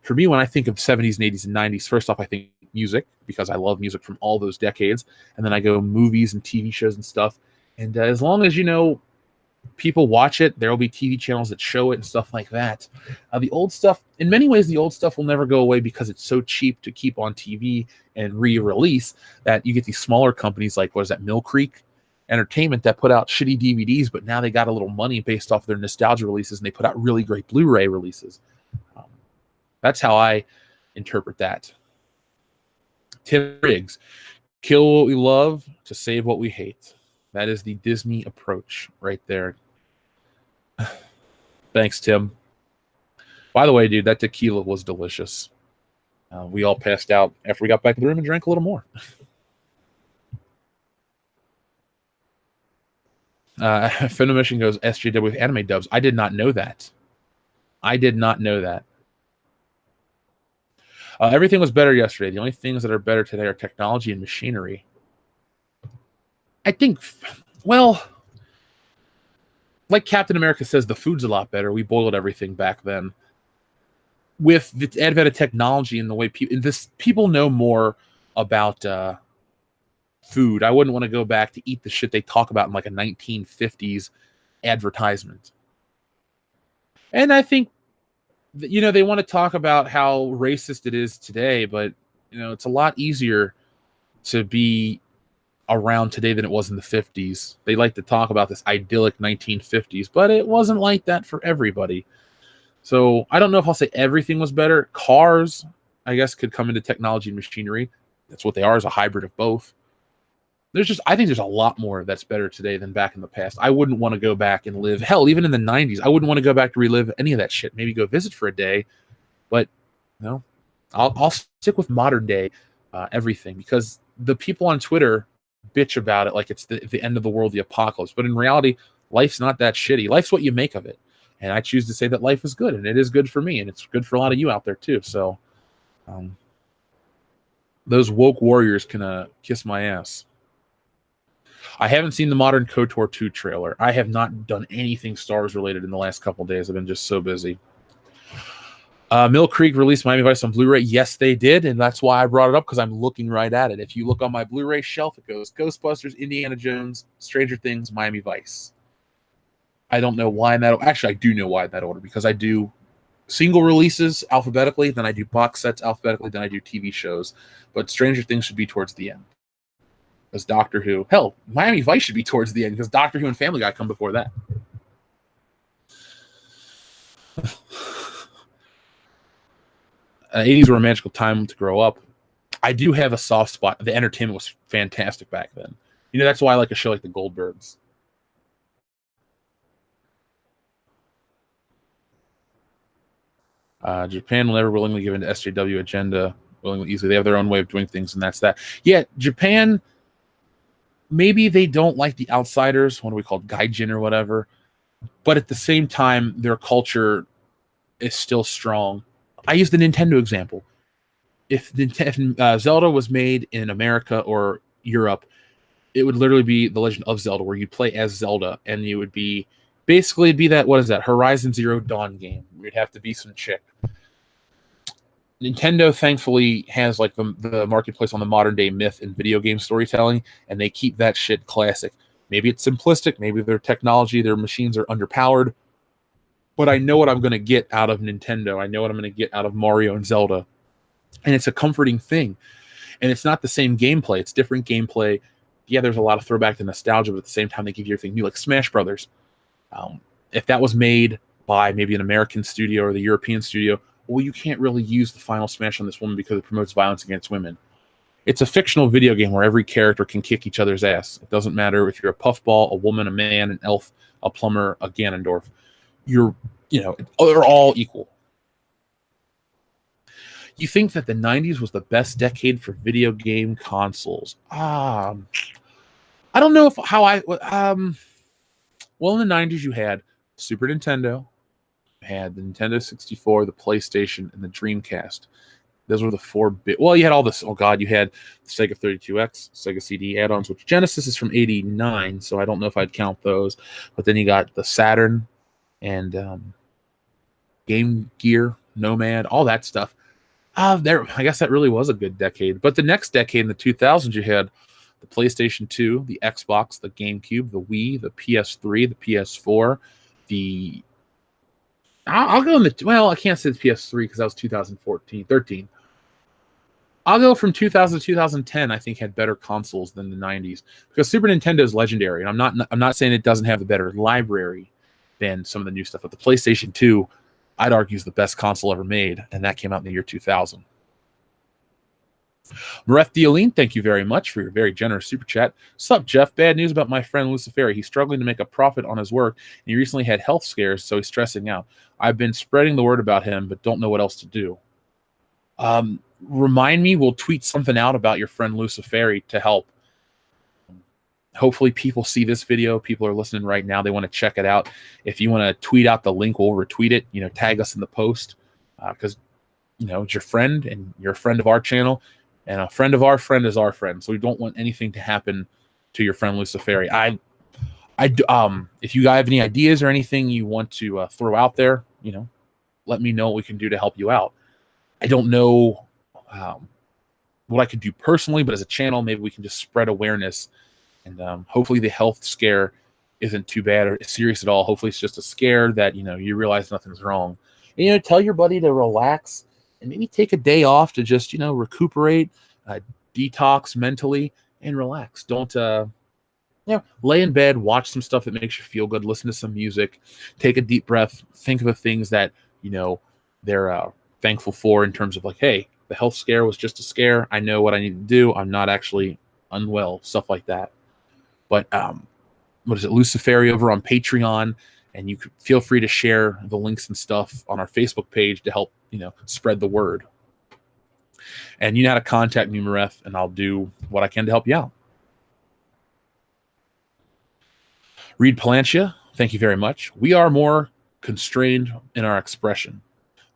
For me, when I think of 70s and 80s and 90s, first off, I think music because I love music from all those decades. And then I go movies and TV shows and stuff. And as long as, people watch it, there will be TV channels that show it and stuff like that. The old stuff, in many ways, the old stuff will never go away because it's so cheap to keep on TV and re-release that you get these smaller companies like, what is that, Mill Creek Entertainment that put out shitty DVDs, but now they got a little money based off their nostalgia releases and they put out really great Blu-ray releases. That's how I interpret that. Tim Riggs, kill what we love to save what we hate. That is the Disney approach right there. Thanks, Tim. By the way, dude, that tequila was delicious. We all passed out after we got back to the room and drank a little more. Phenomission goes SJW with anime dubs. I did not know that. Everything was better yesterday. The only things that are better today are technology and machinery. I think, well, like Captain America says, the food's a lot better. We boiled everything back then. With the advent of technology and the way people know more about food. I wouldn't want to go back to eat the shit they talk about in like a 1950s advertisement. And I think they want to talk about how racist it is today, but it's a lot easier to be around today than it was in the 50s. They like to talk about this idyllic 1950s, but it wasn't like that for everybody. So I don't know if I'll say everything was better. Cars, I guess, could come into technology and machinery. That's what they are, is a hybrid of both. I think there's a lot more that's better today than back in the past. I wouldn't want to go back and live, hell, even in the 90s, I wouldn't want to go back to relive any of that shit. Maybe go visit for a day, but I'll stick with modern day everything, because the people on Twitter bitch about it like it's the end of the world, the apocalypse. But in reality, life's not that shitty. Life's what you make of it. And I choose to say that life is good, and it is good for me, and it's good for a lot of you out there too. So those woke warriors can kiss my ass. I haven't seen the modern KOTOR 2 trailer. I have not done anything Star Wars related in the last couple of days. I've been just so busy. Mill Creek released Miami Vice on Blu-ray. Yes, they did, and that's why I brought it up, because I'm looking right at it. If you look on my Blu-ray shelf, it goes Ghostbusters, Indiana Jones, Stranger Things, Miami Vice. I don't know why in that. Actually, I do know why in that order, because I do single releases alphabetically, then I do box sets alphabetically, then I do TV shows. But Stranger Things should be towards the end. As Doctor Who. Hell, Miami Vice should be towards the end, because Doctor Who and Family Guy come before that. 80s were a magical time to grow up. I do have a soft spot. The entertainment was fantastic back then. That's why I like a show like The Goldbergs. Japan will never willingly give in to SJW agenda willingly, easily. They have their own way of doing things, and that's that. Yeah, Japan, maybe they don't like the outsiders, what are we called, gaijin or whatever, but at the same time, their culture is still strong. I use the Nintendo example. If Zelda was made in America or Europe, it would literally be The Legend of Zelda, where you'd play as Zelda, and you would be basically that, what is that, Horizon Zero Dawn game. You'd have to be some chick. Nintendo thankfully has like the marketplace on the modern day myth and video game storytelling, and they keep that shit classic. Maybe it's simplistic, maybe their technology, their machines are underpowered, but I know what I'm going to get out of Nintendo. I know what I'm going to get out of Mario and Zelda, and it's a comforting thing. And it's not the same gameplay, it's different gameplay. Yeah, there's a lot of throwback to nostalgia, but at the same time, they give you everything new, like Smash Brothers. If that was made by maybe an American studio or the European studio, well, you can't really use the final smash on this woman because it promotes violence against women. It's a fictional video game where every character can kick each other's ass. It doesn't matter if you're a puffball, a woman, a man, an elf, a plumber, a Ganondorf. They're all equal. You think that the 90s was the best decade for video game consoles? I don't know well, in the 90s, you had Super Nintendo, had the Nintendo 64, the PlayStation, and the Dreamcast. Those were the four bit. Well, you had all this. Oh God, you had the Sega 32X, Sega CD add-ons, which Genesis is from '89, so I don't know if I'd count those. But then you got the Saturn and Game Gear, Nomad, all that stuff. I guess that really was a good decade. But the next decade, in the 2000s, you had the PlayStation 2, the Xbox, the GameCube, the Wii, the PS3, the PS4, the I'll go in the well, I can't say the PS3 because that was 2014, 13. I'll go from 2000 to 2010. I think had better consoles than the 90s because Super Nintendo is legendary, and I'm not saying it doesn't have a better library than some of the new stuff, but the PlayStation 2, I'd argue, is the best console ever made, and that came out in the year 2000. Mareth Dioline, thank you very much for your very generous super chat. Sup, Jeff? Bad news about my friend Luciferi. He's struggling to make a profit on his work, and he recently had health scares, so he's stressing out. I've been spreading the word about him, but don't know what else to do. Remind me, we'll tweet something out about your friend Luciferi to help. Hopefully people see this video. People are listening right now. They want to check it out. If you want to tweet out the link, we'll retweet it. Tag us in the post because, it's your friend and you're a friend of our channel. And a friend of our friend is our friend. So we don't want anything to happen to your friend Luciferi. If you guys have any ideas or anything you want to throw out there, let me know what we can do to help you out. I don't know what I could do personally, but as a channel, maybe we can just spread awareness. And hopefully the health scare isn't too bad or serious at all. Hopefully it's just a scare that, you realize nothing's wrong. And, tell your buddy to relax and maybe take a day off to just, recuperate, detox mentally, and relax. Don't, lay in bed, watch some stuff that makes you feel good, listen to some music, take a deep breath, think of the things that, they're thankful for in terms of like, hey, the health scare was just a scare. I know what I need to do. I'm not actually unwell, stuff like that. But what is it, Luciferi over on Patreon, and you could feel free to share the links and stuff on our Facebook page to help, spread the word. And you know how to contact me, Mareth, and I'll do what I can to help you out. Reed Palancia, thank you very much. We are more constrained in our expression.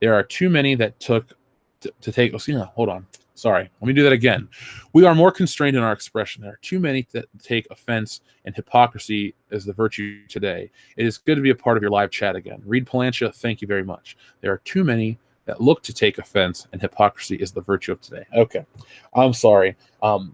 There are too many that took to take. Hold on. Sorry. Let me do that again. We are more constrained in our expression. There are too many that take offense, and hypocrisy is the virtue today. It is good to be a part of your live chat again. Reed Palancia, thank you very much. There are too many that look to take offense, and hypocrisy is the virtue of today. Okay. I'm sorry. We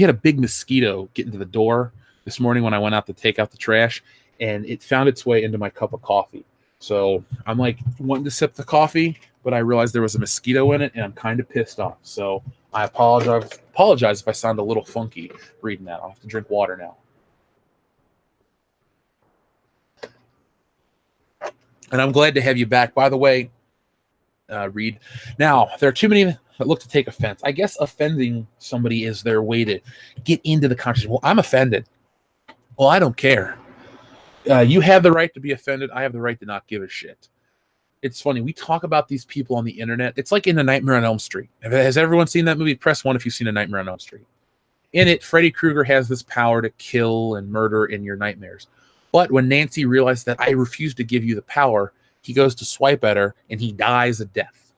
had a big mosquito get into the door this morning when I went out to take out the trash, and it found its way into my cup of coffee. So I'm like wanting to sip the coffee, but I realized there was a mosquito in it, and I'm kind of pissed off. So I apologize if I sound a little funky reading that. I'll have to drink water now. And I'm glad to have you back. By the way, Reed, now there are too many that look to take offense. I guess offending somebody is their way to get into the conversation. Well, I'm offended. Well, I don't care. You have the right to be offended. I have the right to not give a shit. It's funny. We talk about these people on the internet. It's like in A Nightmare on Elm Street. Has everyone seen that movie? Press 1 if you've seen A Nightmare on Elm Street. In it, Freddy Krueger has this power to kill and murder in your nightmares. But when Nancy realized that I refuse to give you the power, he goes to swipe at her and he dies a death.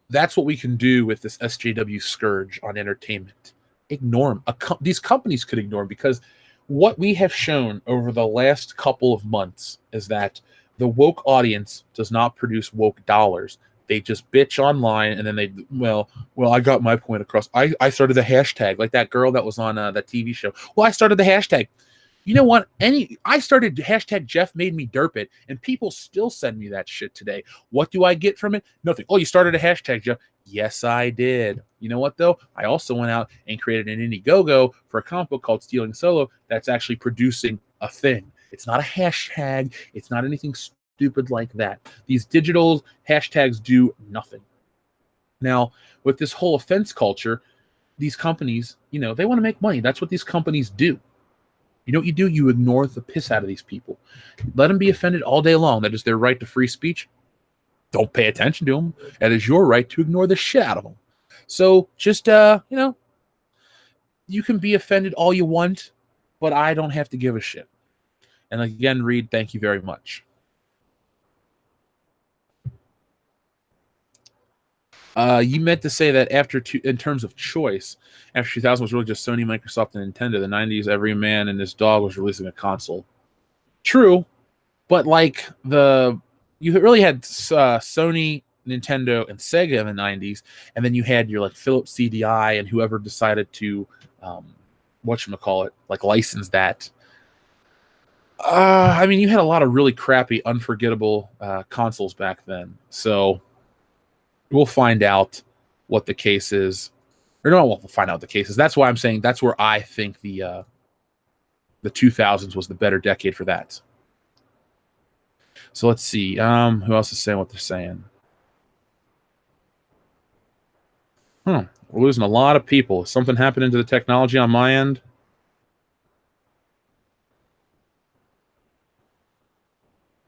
That's what we can do with this SJW scourge on entertainment. Ignore him. These companies could ignore him because what we have shown over the last couple of months is that the woke audience does not produce woke dollars. They just bitch online, and then I got my point across. I started the hashtag, like that girl that was on that TV show. Well, I started the hashtag. You know what? I started hashtag Jeff made me derp it, and people still send me that shit today. What do I get from it? Nothing. Oh, you started a hashtag, Jeff. Yes, I did. You know what, though? I also went out and created an Indiegogo for a comic book called Stealing Solo that's actually producing a thing. It's not a hashtag. It's not anything stupid like that. These digital hashtags do nothing. Now, with this whole offense culture, these companies, they want to make money. That's what these companies do. You know what you do? You ignore the piss out of these people. Let them be offended all day long. That is their right to free speech. Don't pay attention to them. That is your right to ignore the shit out of them. So just, you can be offended all you want, but I don't have to give a shit. And again, Reed, thank you very much. You meant to say that in terms of choice, after 2000 was really just Sony, Microsoft, and Nintendo. The 90s, every man and his dog was releasing a console. True, but like you really had Sony, Nintendo, and Sega in the 90s, and then you had your like Philips CDI and whoever decided to whatchamacallit, like license that. I mean, you had a lot of really crappy, unforgettable consoles back then. So we'll find out what the case is. Or no, we'll find out the case is. That's why I'm saying that's where I think the 2000s was the better decade for that. So let's see. Who else is saying what they're saying? We're losing a lot of people. Is something happening to the technology on my end?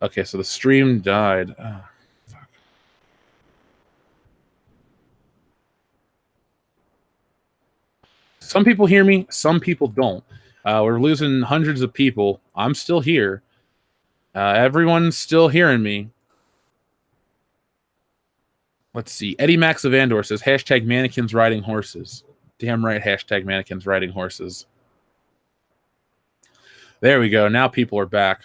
Okay, so the stream died. Oh, fuck. Some people hear me, some people don't. We're losing hundreds of people. I'm still here. Everyone's still hearing me. Let's see. Eddie Max of Andor says, hashtag mannequins riding horses. Damn right, hashtag mannequins riding horses. There we go. Now people are back.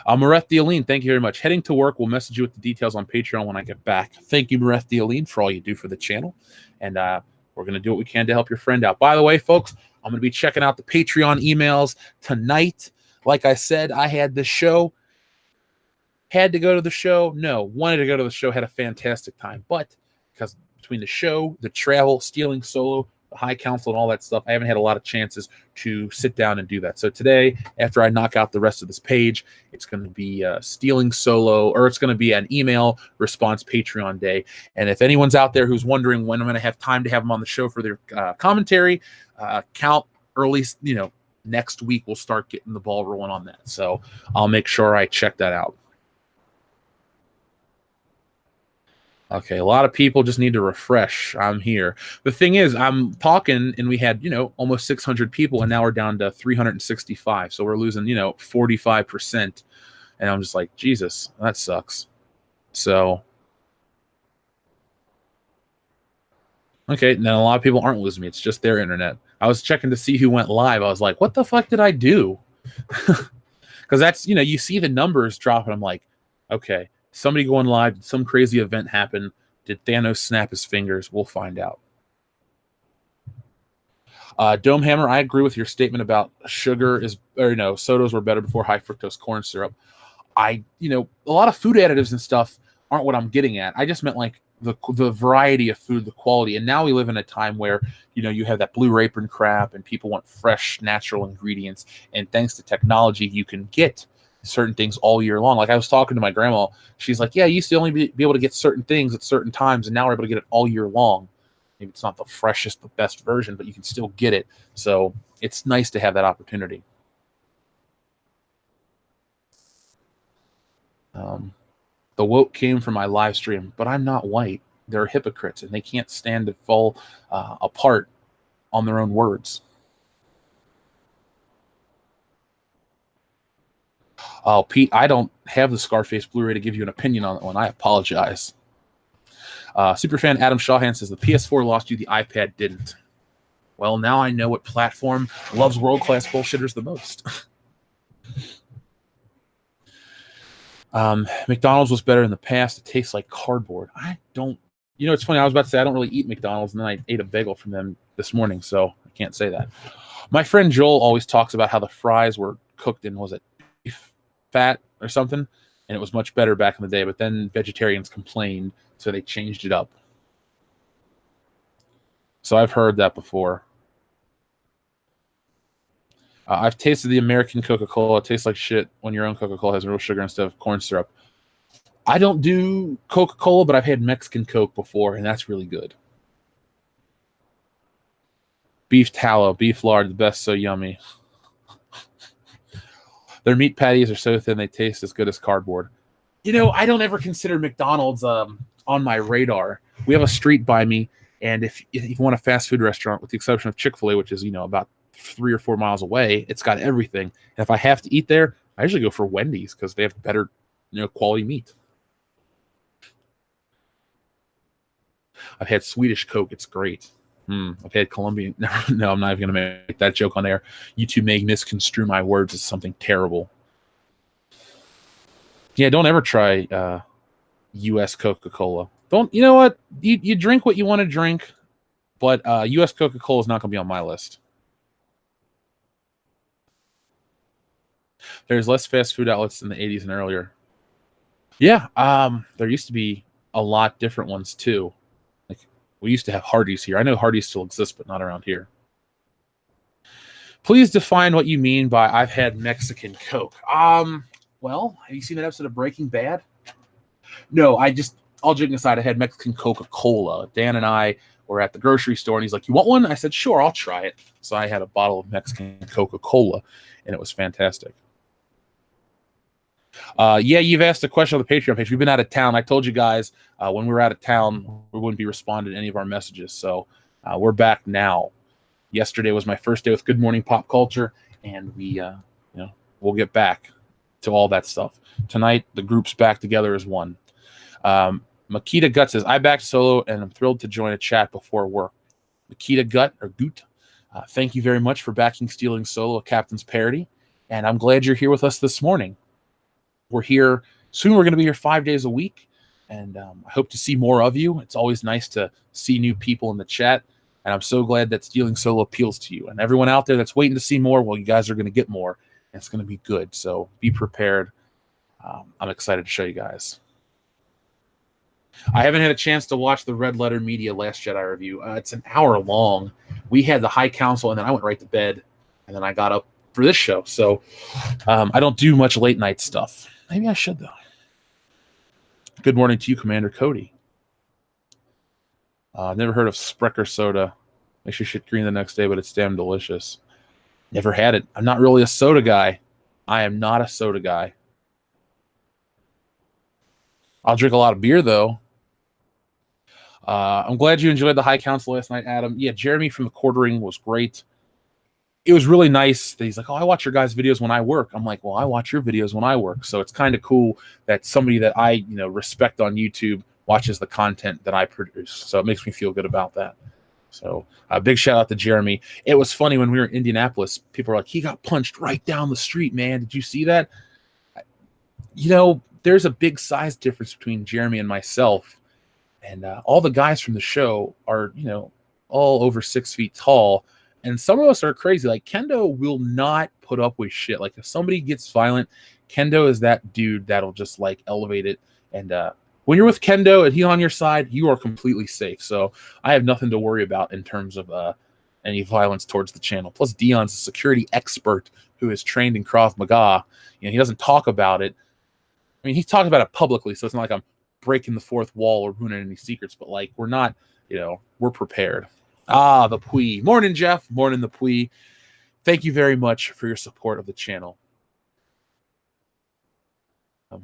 Mareth Dialine, thank you very much. Heading to work. We'll message you with the details on Patreon when I get back. Thank you, Mareth Dialine, for all you do for the channel. And we're going to do what we can to help your friend out. By the way, folks, I'm going to be checking out the Patreon emails tonight. Like I said, I had this show. Had to go to the show? No. Wanted to go to the show. Had a fantastic time. But because between the show, the travel, stealing solo, the high council, and all that stuff, I haven't had a lot of chances to sit down and do that. So today, after I knock out the rest of this page, it's going to be stealing solo, or it's going to be an email response Patreon day. And if anyone's out there who's wondering when I'm going to have time to have them on the show for their commentary, count early, next week we'll start getting the ball rolling on that. So I'll make sure I check that out. Okay, a lot of people just need to refresh. I'm here. The thing is, I'm talking, and we had, almost 600 people, and now we're down to 365. So we're losing, 45%. And I'm just like, Jesus, that sucks. So, okay, then a lot of people aren't losing me. It's just their internet. I was checking to see who went live. I was like, what the fuck did I do? Because that's, you see the numbers drop, and I'm like, okay. Somebody going live, did some crazy event happen? Did Thanos snap his fingers? We'll find out. Domehammer, I agree with your statement about sodas were better before high fructose corn syrup. A lot of food additives and stuff aren't what I'm getting at. I just meant like the variety of food, the quality. And now we live in a time where, you have that Blue Apron crap and people want fresh, natural ingredients. And thanks to technology, you can get certain things all year long. Like I was talking to my grandma, she's like, yeah, you used to only be able to get certain things at certain times, and now we're able to get it all year long. Maybe it's not the freshest, the best version, but you can still get it. So it's nice to have that opportunity. The woke came from my live stream, but I'm not white. They're hypocrites, and they can't stand to fall apart on their own words. Oh, Pete, I don't have the Scarface Blu-ray to give you an opinion on that one. I apologize. Superfan Adam Shawhan says the PS4 lost you, the iPad didn't. Well, now I know what platform loves world-class bullshitters the most. McDonald's was better in the past. It tastes like cardboard. I don't... it's funny. I was about to say I don't really eat McDonald's, and then I ate a bagel from them this morning, so I can't say that. My friend Joel always talks about how the fries were cooked in, was it beef fat or something, and it was much better back in the day, but then vegetarians complained, so they changed it up. So I've heard that before. I've tasted the American Coca-Cola. It tastes like shit when your own Coca-Cola has real sugar instead of corn syrup. I don't do Coca-Cola, but I've had Mexican Coke before, and that's really good. Beef tallow, beef lard, the best, so yummy. Their meat patties are so thin they taste as good as cardboard. I don't ever consider McDonald's on my radar. We have a street by me, and if you want a fast food restaurant, with the exception of Chick-fil-A, which is about 3 or 4 miles away, it's got everything. And if I have to eat there, I usually go for Wendy's because they have better quality meat. I've had Swedish Coke. It's great. I've had Colombian. No, I'm not even going to make that joke on there. You two may misconstrue my words as something terrible. Yeah, don't ever try U.S. Coca-Cola. Don't. You know what? You drink what you want to drink, but U.S. Coca-Cola is not going to be on my list. There's less fast food outlets in the 80s and earlier. Yeah, there used to be a lot different ones too. Like we used to have Hardee's here. I know Hardee's still exists, but not around here. Please define what you mean by I've had Mexican Coke. Well, have you seen that episode of Breaking Bad? No, all joking aside, I had Mexican Coca-Cola. Dan and I were at the grocery store, and he's like, "You want one?" I said, "Sure, I'll try it." So I had a bottle of Mexican Coca-Cola, and it was fantastic. Yeah, you've asked a question on the Patreon page. We've been out of town. I told you guys when we were out of town, we wouldn't be responding to any of our messages. So we're back now. Yesterday was my first day with Good Morning Pop Culture, and we'll get back to all that stuff. Tonight, the group's back together as one. Makita Gut says, I backed Solo, and I'm thrilled to join a chat before work. Makita Gut, or Goot, thank you very much for backing Stealing Solo, a Captain's Parody, and I'm glad you're here with us this morning. We're here soon. We're going to be here 5 days a week, and I hope to see more of you. It's always nice to see new people in the chat, and I'm so glad that Stealing Solo appeals to you. And everyone out there that's waiting to see more, well, you guys are going to get more, and it's going to be good. So be prepared. I'm excited to show you guys. I haven't had a chance to watch the Red Letter Media Last Jedi review. It's an hour long. We had the High Council, and then I went right to bed, and then I got up for this show. So I don't do much late night stuff. Maybe I should, though. Good morning to you, Commander Cody. Never heard of Sprecher soda. Makes your shit green the next day, but it's damn delicious. Never had it. I'm not really a soda guy. I am not a soda guy. I'll drink a lot of beer, though. I'm glad you enjoyed the High Council last night, Adam. Yeah, Jeremy from the Quartering was great. It was really nice that he's like, oh, I watch your guys' videos when I work. I'm like, well, I watch your videos when I work. So it's kind of cool that somebody that I respect on YouTube watches the content that I produce. So it makes me feel good about that. So a big shout out to Jeremy. It was funny when we were in Indianapolis. People were like, he got punched right down the street, man. Did you see that? There's a big size difference between Jeremy and myself. And all the guys from the show are, all over 6 feet tall. And some of us are crazy. Like, Kendo will not put up with shit. Like, if somebody gets violent, Kendo is that dude that'll just, elevate it. And when you're with Kendo and he's on your side, you are completely safe. So I have nothing to worry about in terms of any violence towards the channel. Plus, Dion's a security expert who is trained in Krav Maga. He doesn't talk about it. I mean, he's talking about it publicly, so it's not like I'm breaking the fourth wall or ruining any secrets, but we're not, we're prepared. The Pui. Morning, Jeff. Morning, the Pui. Thank you very much for your support of the channel.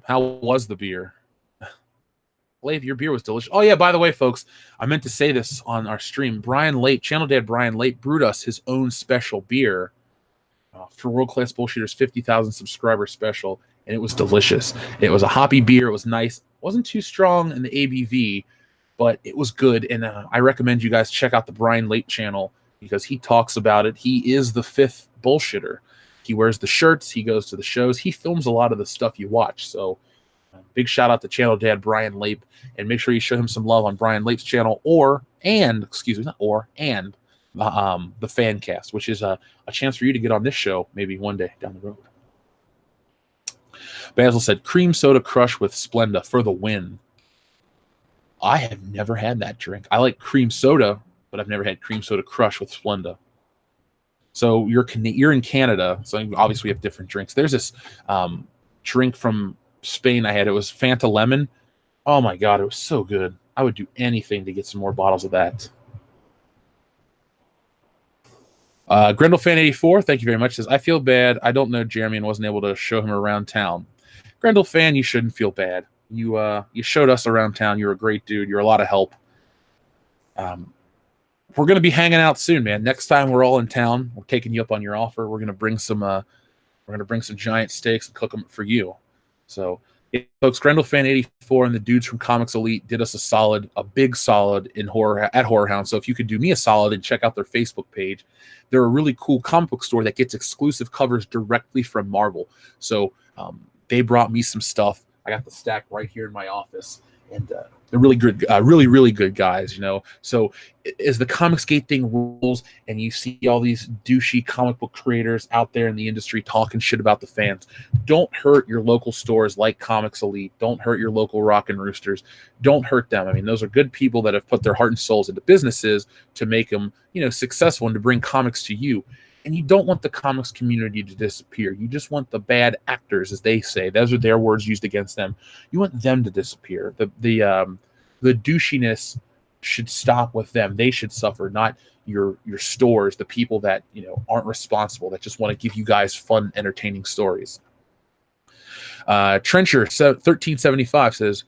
How was the beer? Lave, your beer was delicious. Oh, yeah, by the way, folks, I meant to say this on our stream. Brian Late, Channel Dad Brian Late, brewed us his own special beer for World Class Bullshitters 50,000 subscriber special, and it was delicious. It was a hoppy beer. It was nice. It wasn't too strong in the ABV, but it was good, and I recommend you guys check out the Brian Late channel because he talks about it. He is the fifth bullshitter. He wears the shirts. He goes to the shows. He films a lot of the stuff you watch. So big shout out to Channel Dad Brian Lape, and make sure you show him some love on Brian Lape's channel and the fan cast, which is a chance for you to get on this show maybe one day down the road. Basil said, cream soda crush with Splenda for the win. I have never had that drink. I like cream soda, but I've never had cream soda crush with Splenda. So you're in Canada, so obviously we have different drinks. There's this drink from Spain I had. It was Fanta Lemon. Oh my God, it was so good. I would do anything to get some more bottles of that. Grendelfan84, thank you very much, says, I feel bad. I don't know Jeremy and wasn't able to show him around town. Grendelfan, you shouldn't feel bad. You showed us around town. You're a great dude. You're a lot of help. We're going to be hanging out soon, man. Next time we're all in town, we're taking you up on your offer. We're going to bring some giant steaks and cook them for you. So Yeah, folks, Grendel Fan 84 and the dudes from Comics Elite did us a big solid in Horror Hound. So if you could do me a solid and check out their Facebook page, they're a really cool comic book store that gets exclusive covers directly from Marvel. So they brought me some stuff. I got the stack right here in my office, and they're really good, really good guys, So as the Comicsgate thing rolls and you see all these douchey comic book creators out there in the industry talking shit about the fans, don't hurt your local stores like Comics Elite. Don't hurt your local Rockin' Roosters. Don't hurt them. I mean, those are good people that have put their heart and souls into businesses to make them, successful and to bring comics to you. And you don't want the comics community to disappear. You just want the bad actors, as they say. Those are their words used against them. You want them to disappear. The douchiness should stop with them. They should suffer, not your stores, the people that aren't responsible, that just want to give you guys fun, entertaining stories. Trencher 1375 says,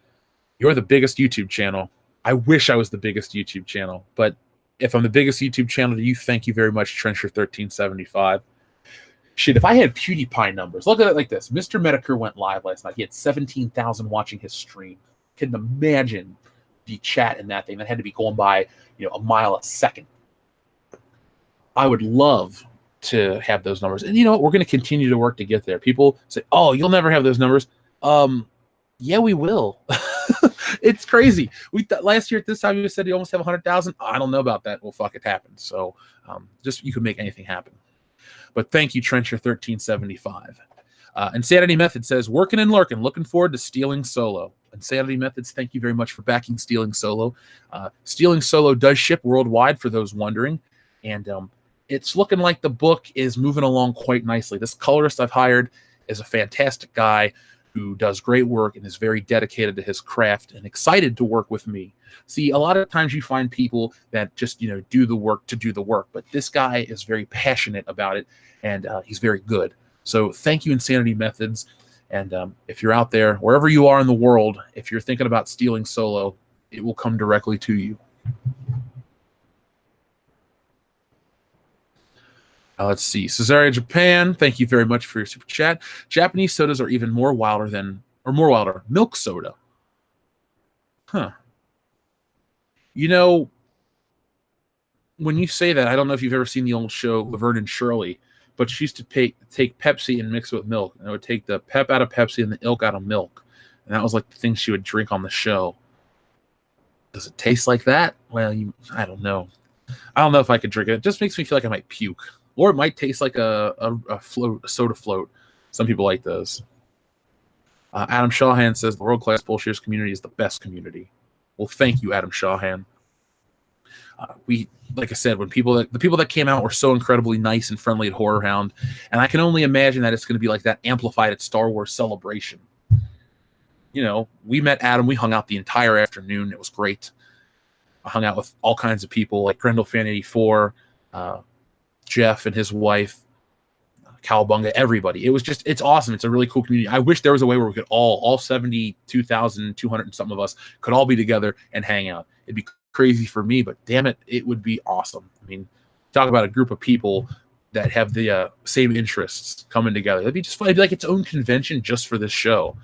"You're the biggest YouTube channel. I wish I was the biggest YouTube channel, but if I'm the biggest YouTube channel to you, thank you very much, Trencher 1375. Shit, if I had PewDiePie numbers, look at it like this. Mr. Medicare went live last night. He had 17,000 watching his stream. Couldn't imagine the chat in that thing. That had to be going by, a mile a second. I would love to have those numbers. And you know what? We're going to continue to work to get there. People say, oh, you'll never have those numbers. Yeah, we will. It's crazy. We last year at this time, you said you almost have 100,000. I don't know about that. Well, fuck, it happened. So just you can make anything happen. But thank you, Trencher 1375. Insanity Method says, working and lurking, looking forward to Stealing Solo. Insanity Methods, thank you very much for backing Stealing Solo. Stealing Solo does ship worldwide, for those wondering. And it's looking like the book is moving along quite nicely. This colorist I've hired is a fantastic guy who does great work and is very dedicated to his craft and excited to work with me. See, a lot of times you find people that just, do the work to do the work, but this guy is very passionate about it, and he's very good. So thank you, Insanity Methods. And if you're out there, wherever you are in the world, if you're thinking about Stealing Solo, it will come directly to you. Let's see. Cesaria Japan, thank you very much for your super chat. Japanese sodas are even more wilder milk soda. Huh. When you say that, I don't know if you've ever seen the old show Laverne and Shirley, but she used to take Pepsi and mix it with milk. And it would take the pep out of Pepsi and the ilk out of milk. And that was like the thing she would drink on the show. Does it taste like that? Well, I don't know. I don't know if I could drink it. It just makes me feel like I might puke. Or it might taste like a soda float. Some people like those. Adam Shawhan says the world-class bullshitters community is the best community. Well, thank you, Adam Shawhan. Like I said, the people that came out were so incredibly nice and friendly at Horror Hound, and I can only imagine that it's going to be like that amplified at Star Wars Celebration. We met Adam. We hung out the entire afternoon. It was great. I hung out with all kinds of people like Grendel Fan 84, Jeff and his wife, Cowabunga, everybody. It's awesome. It's a really cool community. I wish there was a way where we could all 72,200 and something of us could all be together and hang out. It'd be crazy for me, but damn it, it would be awesome. I mean, talk about a group of people that have the same interests coming together. That'd be just fun. It'd be like its own convention just for this show.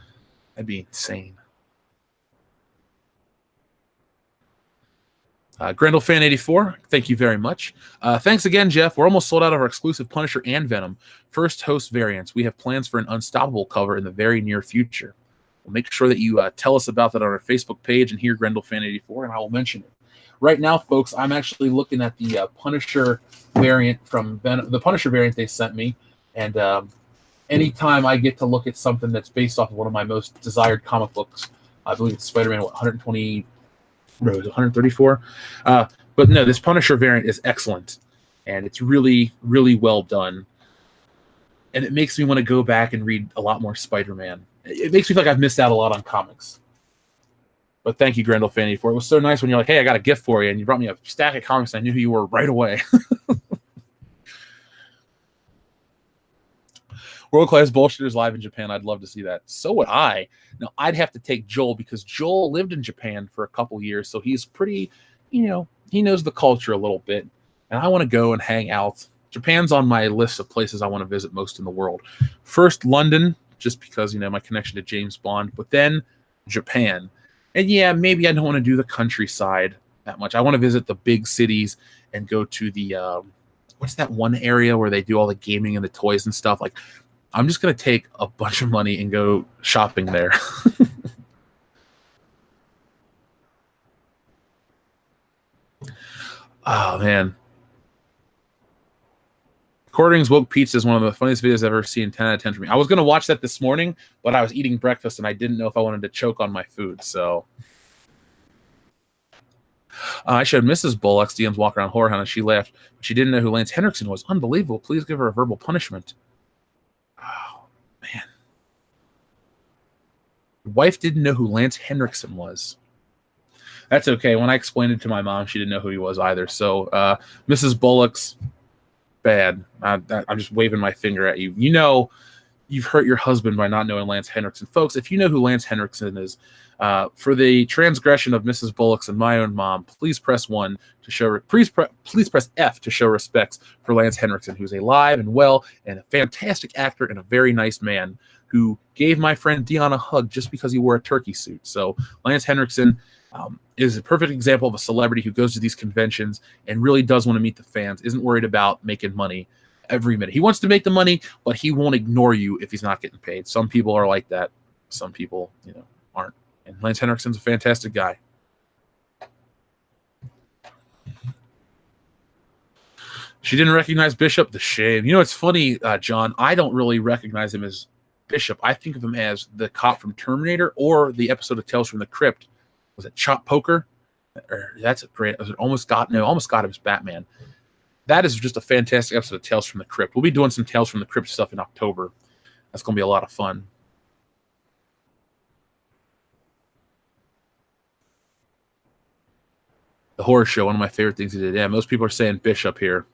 That'd be insane. Grendel Fan 84, thank you very much. Thanks again, Jeff. We're almost sold out of our exclusive Punisher and Venom first host variants. We have plans for an Unstoppable cover in the very near future. We'll make sure that you tell us about that on our Facebook page and here, Grendel Fan 84, and I will mention it. Right now, folks, I'm actually looking at the Punisher variant from Venom, the Punisher variant they sent me, and anytime I get to look at something that's based off of one of my most desired comic books, I believe it's Spider-Man 134. But no, this Punisher variant is excellent, and it's really, really well done. And it makes me want to go back and read a lot more Spider-Man. It makes me feel like I've missed out a lot on comics. But thank you, Grendel Fan 84. It was so nice when you're like, hey, I got a gift for you, and you brought me a stack of comics, and I knew who you were right away. World-class bullshitters live in Japan. I'd love to see that. So would I. Now, I'd have to take Joel because Joel lived in Japan for a couple years, so he's pretty, he knows the culture a little bit. And I want to go and hang out. Japan's on my list of places I want to visit most in the world. First, London, just because, my connection to James Bond. But then Japan. And yeah, maybe I don't want to do the countryside that much. I want to visit the big cities and go to the what's that one area where they do all the gaming and the toys and stuff? Like, I'm just going to take a bunch of money and go shopping there. Oh, man. Quartering's Woke Pizza is one of the funniest videos I've ever seen. 10 out of 10 for me. I was going to watch that this morning, but I was eating breakfast and I didn't know if I wanted to choke on my food. So I showed Mrs. Bullock's DMs walk around Horror Hunt and she laughed. But she didn't know who Lance Henriksen was. Unbelievable. Please give her a verbal punishment. Oh, man. Your wife didn't know who Lance Henriksen was. That's okay. When I explained it to my mom, she didn't know who he was either. So Mrs. Bullock's bad. I'm just waving my finger at you. You've hurt your husband by not knowing Lance Henriksen. Folks, if you know who Lance Henriksen is, for the transgression of Mrs. Bullock's and my own mom, please press 1 to show. Please press F to show respects for Lance Henriksen, who's alive and well and a fantastic actor and a very nice man who gave my friend Dion a hug just because he wore a turkey suit. So Lance Henriksen is a perfect example of a celebrity who goes to these conventions and really does want to meet the fans, isn't worried about making money every minute. He wants to make the money, but he won't ignore you if he's not getting paid. Some people are like that. Some people, aren't. And Lance Henriksen's a fantastic guy. She didn't recognize Bishop. The shame. It's funny, John. I don't really recognize him as Bishop. I think of him as the cop from Terminator or the episode of Tales from the Crypt. Was it Chop Poker? That's a great. Almost got him as Batman. That is just a fantastic episode of Tales from the Crypt. We'll be doing some Tales from the Crypt stuff in October. That's going to be a lot of fun. The Horror Show, one of my favorite things he did. Yeah, most people are saying Bishop here.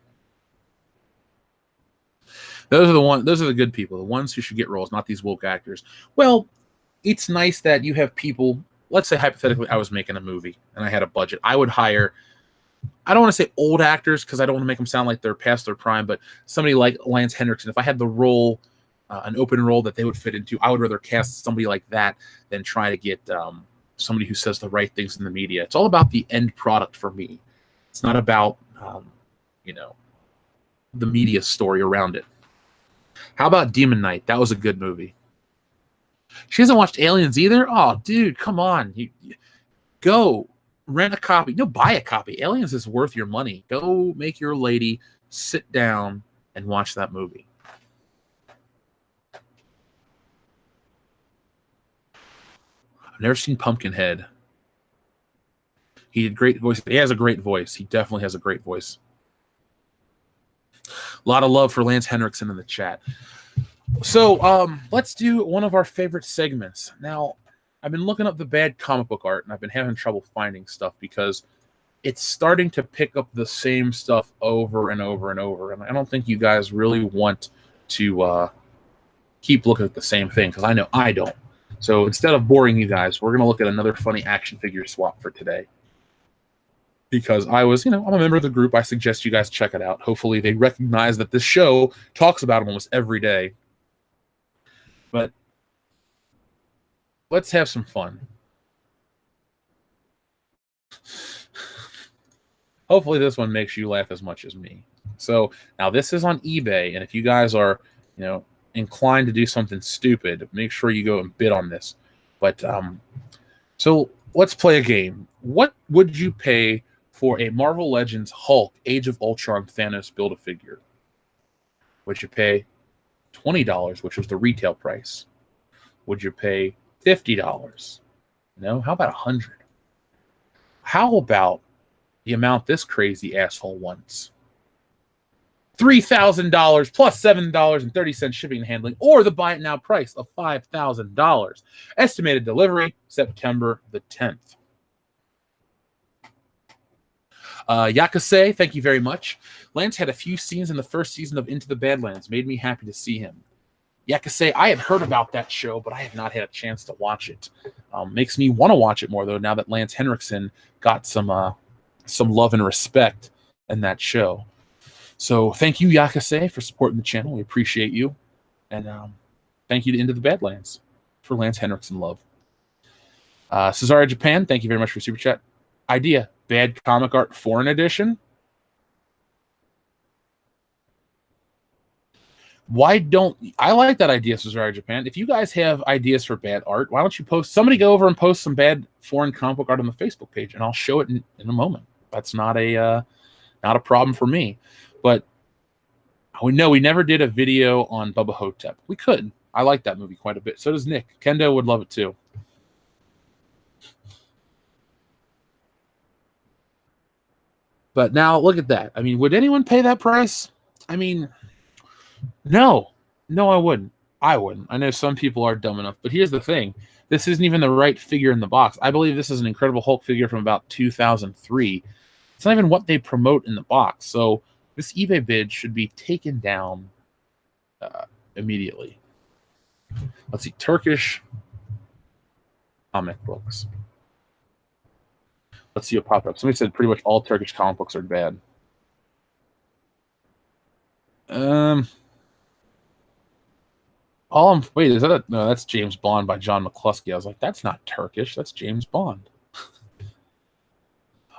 Those are the good people, the ones who should get roles, not these woke actors. Well, it's nice that you have people. Let's say hypothetically I was making a movie and I had a budget. I would hire, I don't want to say old actors because I don't want to make them sound like they're past their prime, but somebody like Lance Henriksen. If I had the role, an open role that they would fit into, I would rather cast somebody like that than try to get somebody who says the right things in the media. It's all about the end product for me. It's not about, the media story around it. How about Demon Knight? That was a good movie. She hasn't watched Aliens either? Oh, dude, come on. You go rent a copy. No, buy a copy. Aliens is worth your money. Go make your lady sit down and watch that movie. I've never seen Pumpkinhead. He had great voice. He has a great voice. He definitely has a great voice. A lot of love for Lance Henriksen in the chat. So let's do one of our favorite segments. Now, I've been looking up the bad comic book art, and I've been having trouble finding stuff because it's starting to pick up the same stuff over and over and over. And I don't think you guys really want to keep looking at the same thing, because I know I don't. So instead of boring you guys, we're going to look at another funny action figure swap for today. Because I was, I'm a member of the group. I suggest you guys check it out. Hopefully they recognize that this show talks about them almost every day. But let's have some fun. Hopefully this one makes you laugh as much as me. So now this is on eBay, and if you guys are, inclined to do something stupid, make sure you go and bid on this. But so let's play a game. What would you pay for a Marvel Legends Hulk Age of Ultron Thanos Build-A-Figure? Would you pay $20, which was the retail price? Would you pay $50? No? How about $100? How about the amount this crazy asshole wants? $3,000 plus $7.30 shipping and handling, or the buy it now price of $5,000. Estimated delivery September the 10th. Yakase, thank you very much. Lance had a few scenes in the first season of Into the Badlands. Made me happy to see him. Yakase, I have heard about that show, but I have not had a chance to watch it. Makes me want to watch it more, though, now that Lance Henriksen got some love and respect in that show. So thank you, Yakase, for supporting the channel. We appreciate you. And Thank you to Into the Badlands for Lance Henriksen love. Cesaria Japan, thank you very much for Super Chat. Idea, bad comic art foreign edition. Why don't I like that idea, Cesaria Japan? If you guys have ideas for bad art, why don't you post? Somebody go over and post some bad foreign comic book art on the Facebook page, and I'll show it in a moment. That's not a problem for me. But we never did a video on Bubba Hotep. We could. I like that movie quite a bit. So does Nick. Kendo would love it too. But now look at that. I mean, would anyone pay that price? I mean, no, I wouldn't. I know some people are dumb enough, but here's the thing. This isn't even the right figure in the box. I believe this is an Incredible Hulk figure from about 2003. It's not even what they promote in the box. So this eBay bid should be taken down immediately. Let's see. Turkish comic books. Let's see what popped up. Somebody said pretty much all Turkish comic books are bad. Wait, is that no, that's James Bond by John McCluskey. I was like, that's not Turkish, that's James Bond.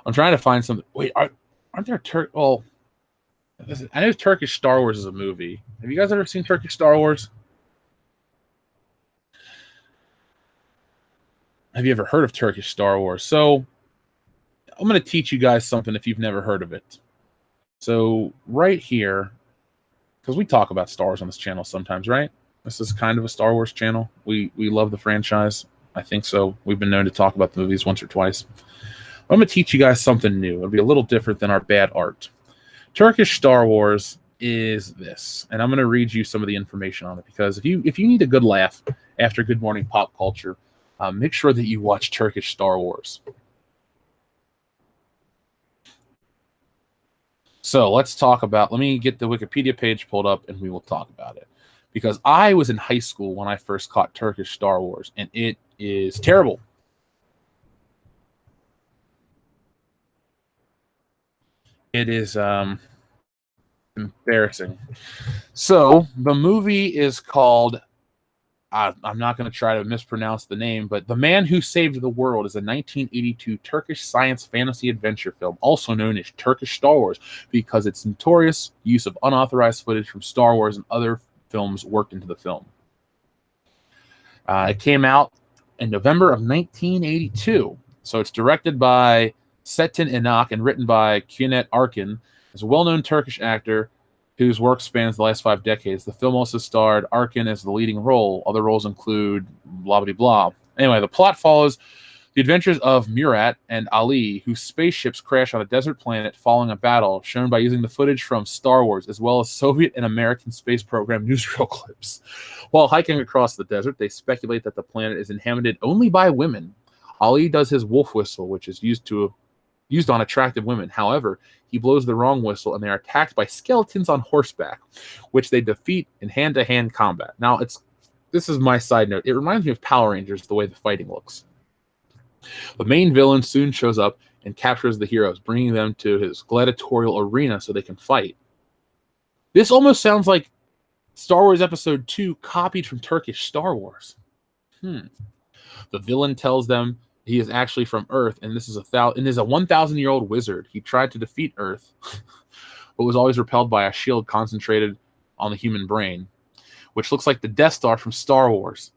I'm trying to find something. Wait, aren't there well, I know Turkish Star Wars is a movie. Have you guys ever seen Turkish Star Wars? Have you ever heard of Turkish Star Wars? So I'm going to teach you guys something if you've never heard of it. So right here, because we talk about Star Wars on this channel sometimes, right? This is kind of a Star Wars channel. We love the franchise. I think so. We've been known to talk about the movies once or twice. I'm going to teach you guys something new. It'll be a little different than our bad art. Turkish Star Wars is this, and I'm going to read you some of the information on it, because if you need a good laugh after Good Morning Pop Culture, make sure that you watch Turkish Star Wars. So let's talk about, let me get the Wikipedia page pulled up and we will talk about it. Because I was in high school when I first caught Turkish Star Wars, and it is terrible. It is embarrassing. So the movie is called, I'm not going to try to mispronounce the name, but The Man Who Saved the World is a 1982 Turkish science fantasy adventure film, also known as Turkish Star Wars, because its notorious use of unauthorized footage from Star Wars and other films worked into the film. It came out in November of 1982. So it's directed by Setin Inak and written by Cüneyt Arkın, is a well-known Turkish actor whose work spans the last 5 decades. The film also starred Arkın as the leading role. Other roles include blah, blah, blah. Anyway, the plot follows the adventures of Murat and Ali, whose spaceships crash on a desert planet following a battle, shown by using the footage from Star Wars, as well as Soviet and American space program newsreel clips. While hiking across the desert, they speculate that the planet is inhabited only by women. Ali does his wolf whistle, which is used on attractive women. However, he blows the wrong whistle, and they are attacked by skeletons on horseback, which they defeat in hand-to-hand combat. Now, this is my side note. It reminds me of Power Rangers, the way the fighting looks. The main villain soon shows up and captures the heroes, bringing them to his gladiatorial arena so they can fight. This almost sounds like Star Wars Episode 2 copied from Turkish Star Wars. The villain tells them he is actually from Earth, and this is a 1,000-year-old wizard. He tried to defeat Earth, but was always repelled by a shield concentrated on the human brain, which looks like the Death Star from Star Wars.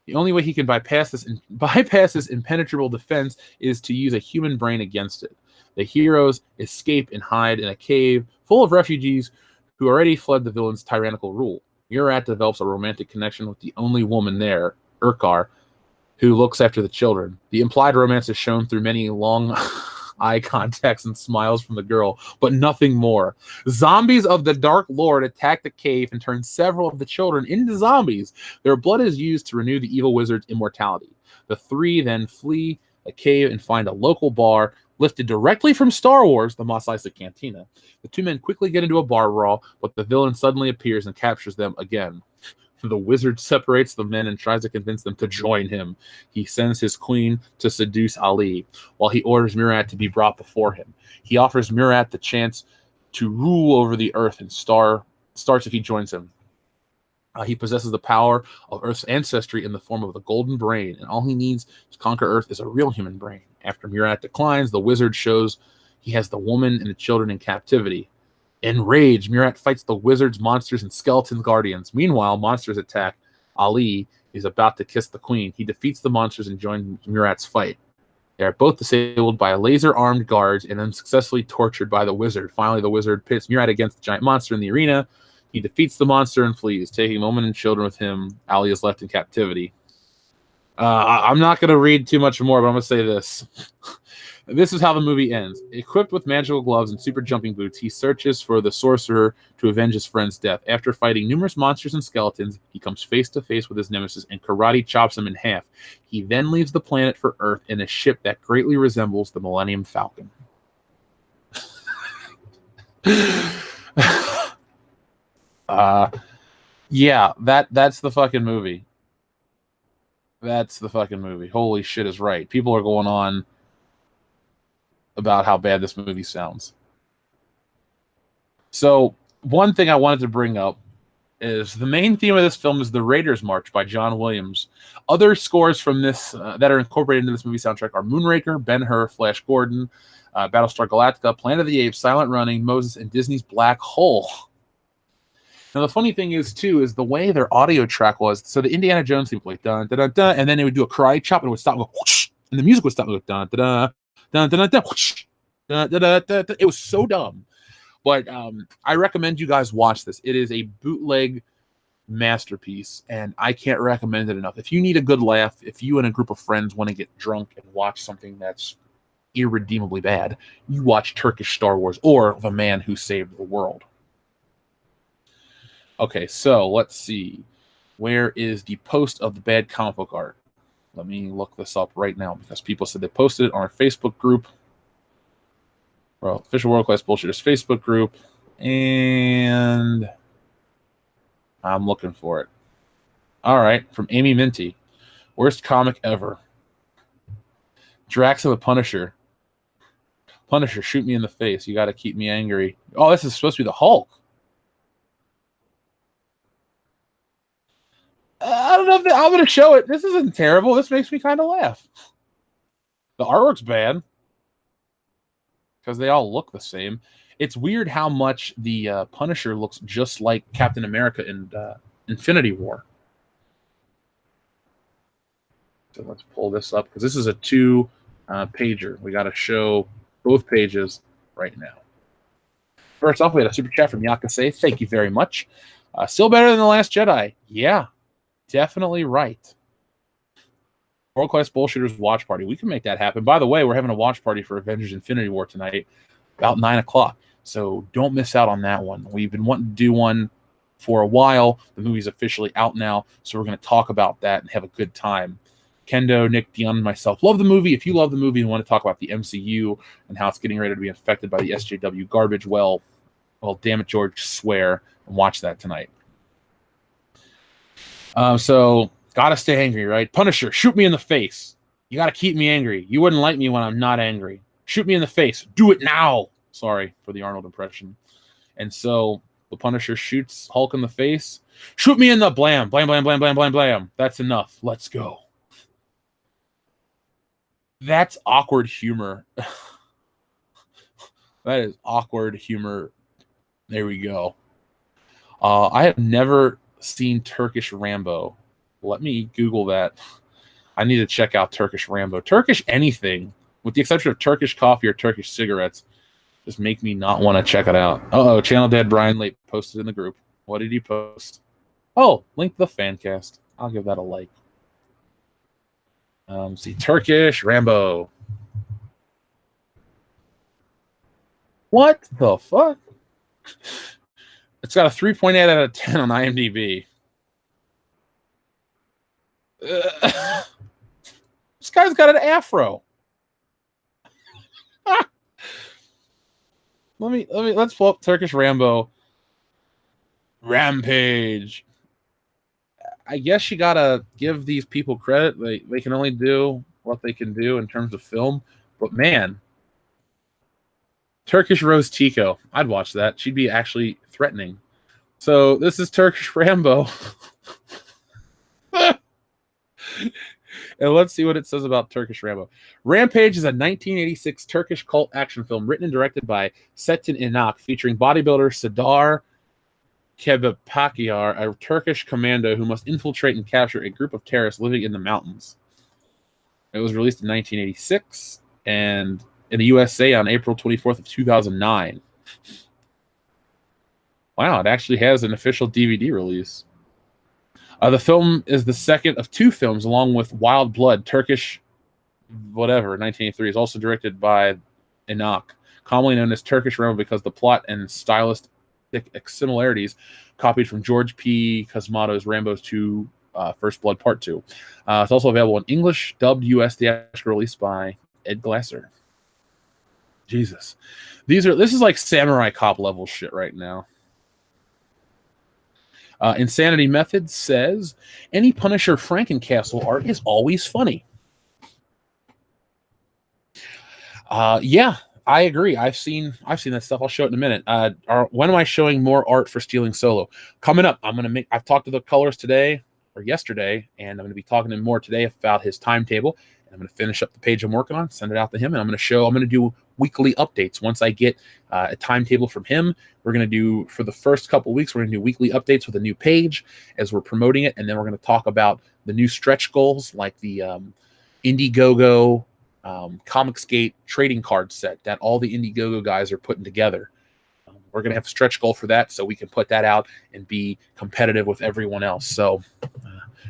The only way he can bypass this impenetrable defense is to use a human brain against it. The heroes escape and hide in a cave full of refugees who already fled the villain's tyrannical rule. Murat develops a romantic connection with the only woman there, Urkar, who looks after the children. The implied romance is shown through many long eye contacts and smiles from the girl, but nothing more. Zombies of the Dark Lord attack the cave and turn several of the children into zombies. Their blood is used to renew the evil wizard's immortality. The three then flee a cave and find a local bar lifted directly from Star Wars, the Mos Eisley Cantina. The two men quickly get into a bar brawl, but the villain suddenly appears and captures them again. The wizard separates the men and tries to convince them to join him. He sends his queen to seduce Ali, while he orders Murat to be brought before him. He offers Murat the chance to rule over the earth and starts if he joins him. He possesses the power of Earth's ancestry in the form of the golden brain, and all he needs to conquer Earth is a real human brain. After Murat declines, the wizard shows he has the woman and the children in captivity. Enraged, Murat fights the wizards, monsters, and skeleton guardians. Meanwhile, monsters attack. Ali is about to kiss the queen. He defeats the monsters and joins Murat's fight. They are both disabled by laser-armed guards and unsuccessfully tortured by the wizard. Finally, the wizard pits Murat against the giant monster in the arena. He defeats the monster and flees, taking women and children with him. Ali is left in captivity. I'm not going to read too much more, but I'm going to say this. This is how the movie ends. Equipped with magical gloves and super jumping boots, he searches for the sorcerer to avenge his friend's death. After fighting numerous monsters and skeletons, he comes face to face with his nemesis and karate chops him in half. He then leaves the planet for Earth in a ship that greatly resembles the Millennium Falcon. Yeah, that's the fucking movie. That's the fucking movie. Holy shit is right. People are going on about how bad this movie sounds. So, one thing I wanted to bring up is the main theme of this film is the Raiders March by John Williams. Other scores from this that are incorporated into this movie soundtrack are Moonraker, Ben-Hur, Flash Gordon, Battlestar Galactica, Planet of the Apes, Silent Running, Moses, and Disney's Black Hole. Now, the funny thing is, too, is the way their audio track was. So the Indiana Jones theme would play dun dun dun dun, and then they would do a karate chop, and it would stop and go whoosh, and the music would stop and go dun dun dun dun dun dun whoosh, dun dun dun dun. It was so dumb, but I recommend you guys watch this. It is a bootleg masterpiece, and I can't recommend it enough. If you need a good laugh, if you and a group of friends want to get drunk and watch something that's irredeemably bad, you watch Turkish Star Wars or The Man Who Saved the World. Okay, so let's see. Where is the post of the bad comic book art? Let me look this up right now because people said they posted it on our Facebook group. Well, Official World Class Bullshitters Facebook group. And I'm looking for it. All right, from Amy Minty. Worst comic ever. Drax and the Punisher. Punisher, shoot me in the face. You got to keep me angry. Oh, this is supposed to be the Hulk. I don't know if I'm going to show it. This isn't terrible. This makes me kind of laugh. The artwork's bad because they all look the same. It's weird how much the Punisher looks just like Captain America in Infinity War. So let's pull this up because this is a two-pager. We got to show both pages right now. First off, we had a super chat from Yakase. Thank you very much. Still better than The Last Jedi. Yeah. Definitely right. World Class Bullshitters watch party. We can make that happen. By the way, we're having a watch party for Avengers Infinity War tonight, about 9 o'clock. So don't miss out on that one. We've been wanting to do one for a while. The movie's officially out now, so we're going to talk about that and have a good time. Kendo, Nick, Dion, and myself love the movie. If you love the movie and want to talk about the MCU and how it's getting ready to be infected by the SJW garbage, well, damn it, George, swear and watch that tonight. So gotta stay angry, right? Punisher, shoot me in the face. You gotta keep me angry. You wouldn't like me when I'm not angry. Shoot me in the face. Do it now. Sorry for the Arnold impression. And so the Punisher shoots Hulk in the face. Shoot me in the blam. Blam, blam, blam, blam, blam, blam. That's enough. Let's go. That's awkward humor. That is awkward humor. There we go. I have never seen Turkish Rambo. Let me Google that. I need to check out Turkish Rambo. Turkish anything, with the exception of Turkish coffee or Turkish cigarettes, just make me not want to check it out. Uh-oh, Channel Dad Brian Late posted in the group. What did he post? Oh, link to the fan cast. I'll give that a like. See, Turkish Rambo. What the fuck? It's got a 3.8 out of 10 on IMDb. This guy's got an afro. Let's pull up Turkish Rambo. Rampage. I guess you gotta give these people credit. They can only do what they can do in terms of film. But man, Turkish Rose Tico. I'd watch that. She'd be actually threatening. So this is Turkish Rambo. And let's see what it says about Turkish Rambo. Rampage is a 1986 Turkish cult action film written and directed by Setin Inak, featuring bodybuilder Sadar Kebepakyar, a Turkish commando who must infiltrate and capture a group of terrorists living in the mountains. It was released in 1986 and in the USA on April 24th of 2009. Wow, it actually has an official DVD release. The film is the second of two films, along with Wild Blood, Turkish whatever, 1983, is also directed by Inak, commonly known as Turkish Rambo because the plot and stylistic similarities copied from George P. Cosmato's Rambo's 2 First Blood Part 2. It's also available in English, dubbed U.S. theatrical release by Ed Glasser. Jesus. This is like Samurai Cop level shit right now. Insanity Methods says, any Punisher Frankencastle art is always funny. Yeah, I agree. I've seen that stuff. I'll show it in a minute. When am I showing more art for Stealing Solo? Coming up. I've talked to the colors today or yesterday, and I'm going to be talking to him more today about his timetable. And I'm going to finish up the page I'm working on, send it out to him, and I'm going to do weekly updates. Once I get a timetable from him, we're going to do, for the first couple of weeks, we're going to do weekly updates with a new page as we're promoting it, and then we're going to talk about the new stretch goals, like the Indiegogo Comicsgate trading card set that all the Indiegogo guys are putting together. We're going to have a stretch goal for that so we can put that out and be competitive with everyone else. So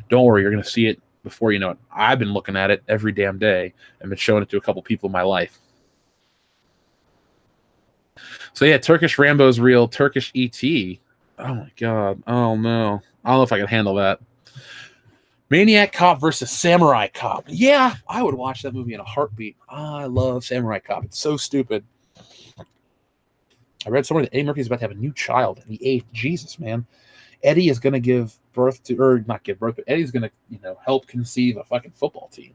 don't worry, you're going to see it before you know it. I've been looking at it every damn day and been showing it to a couple people in my life. So yeah, Turkish Rambo's real, Turkish ET. Oh my God. Oh no. I don't know if I can handle that. Maniac Cop versus Samurai Cop. Yeah, I would watch that movie in a heartbeat. I love Samurai Cop. It's so stupid. I read somewhere that Eddie Murphy's about to have a new child, and the 8th. Jesus, man. Eddie is going to give birth to, or not give birth, but Eddie's going to, help conceive a fucking football team.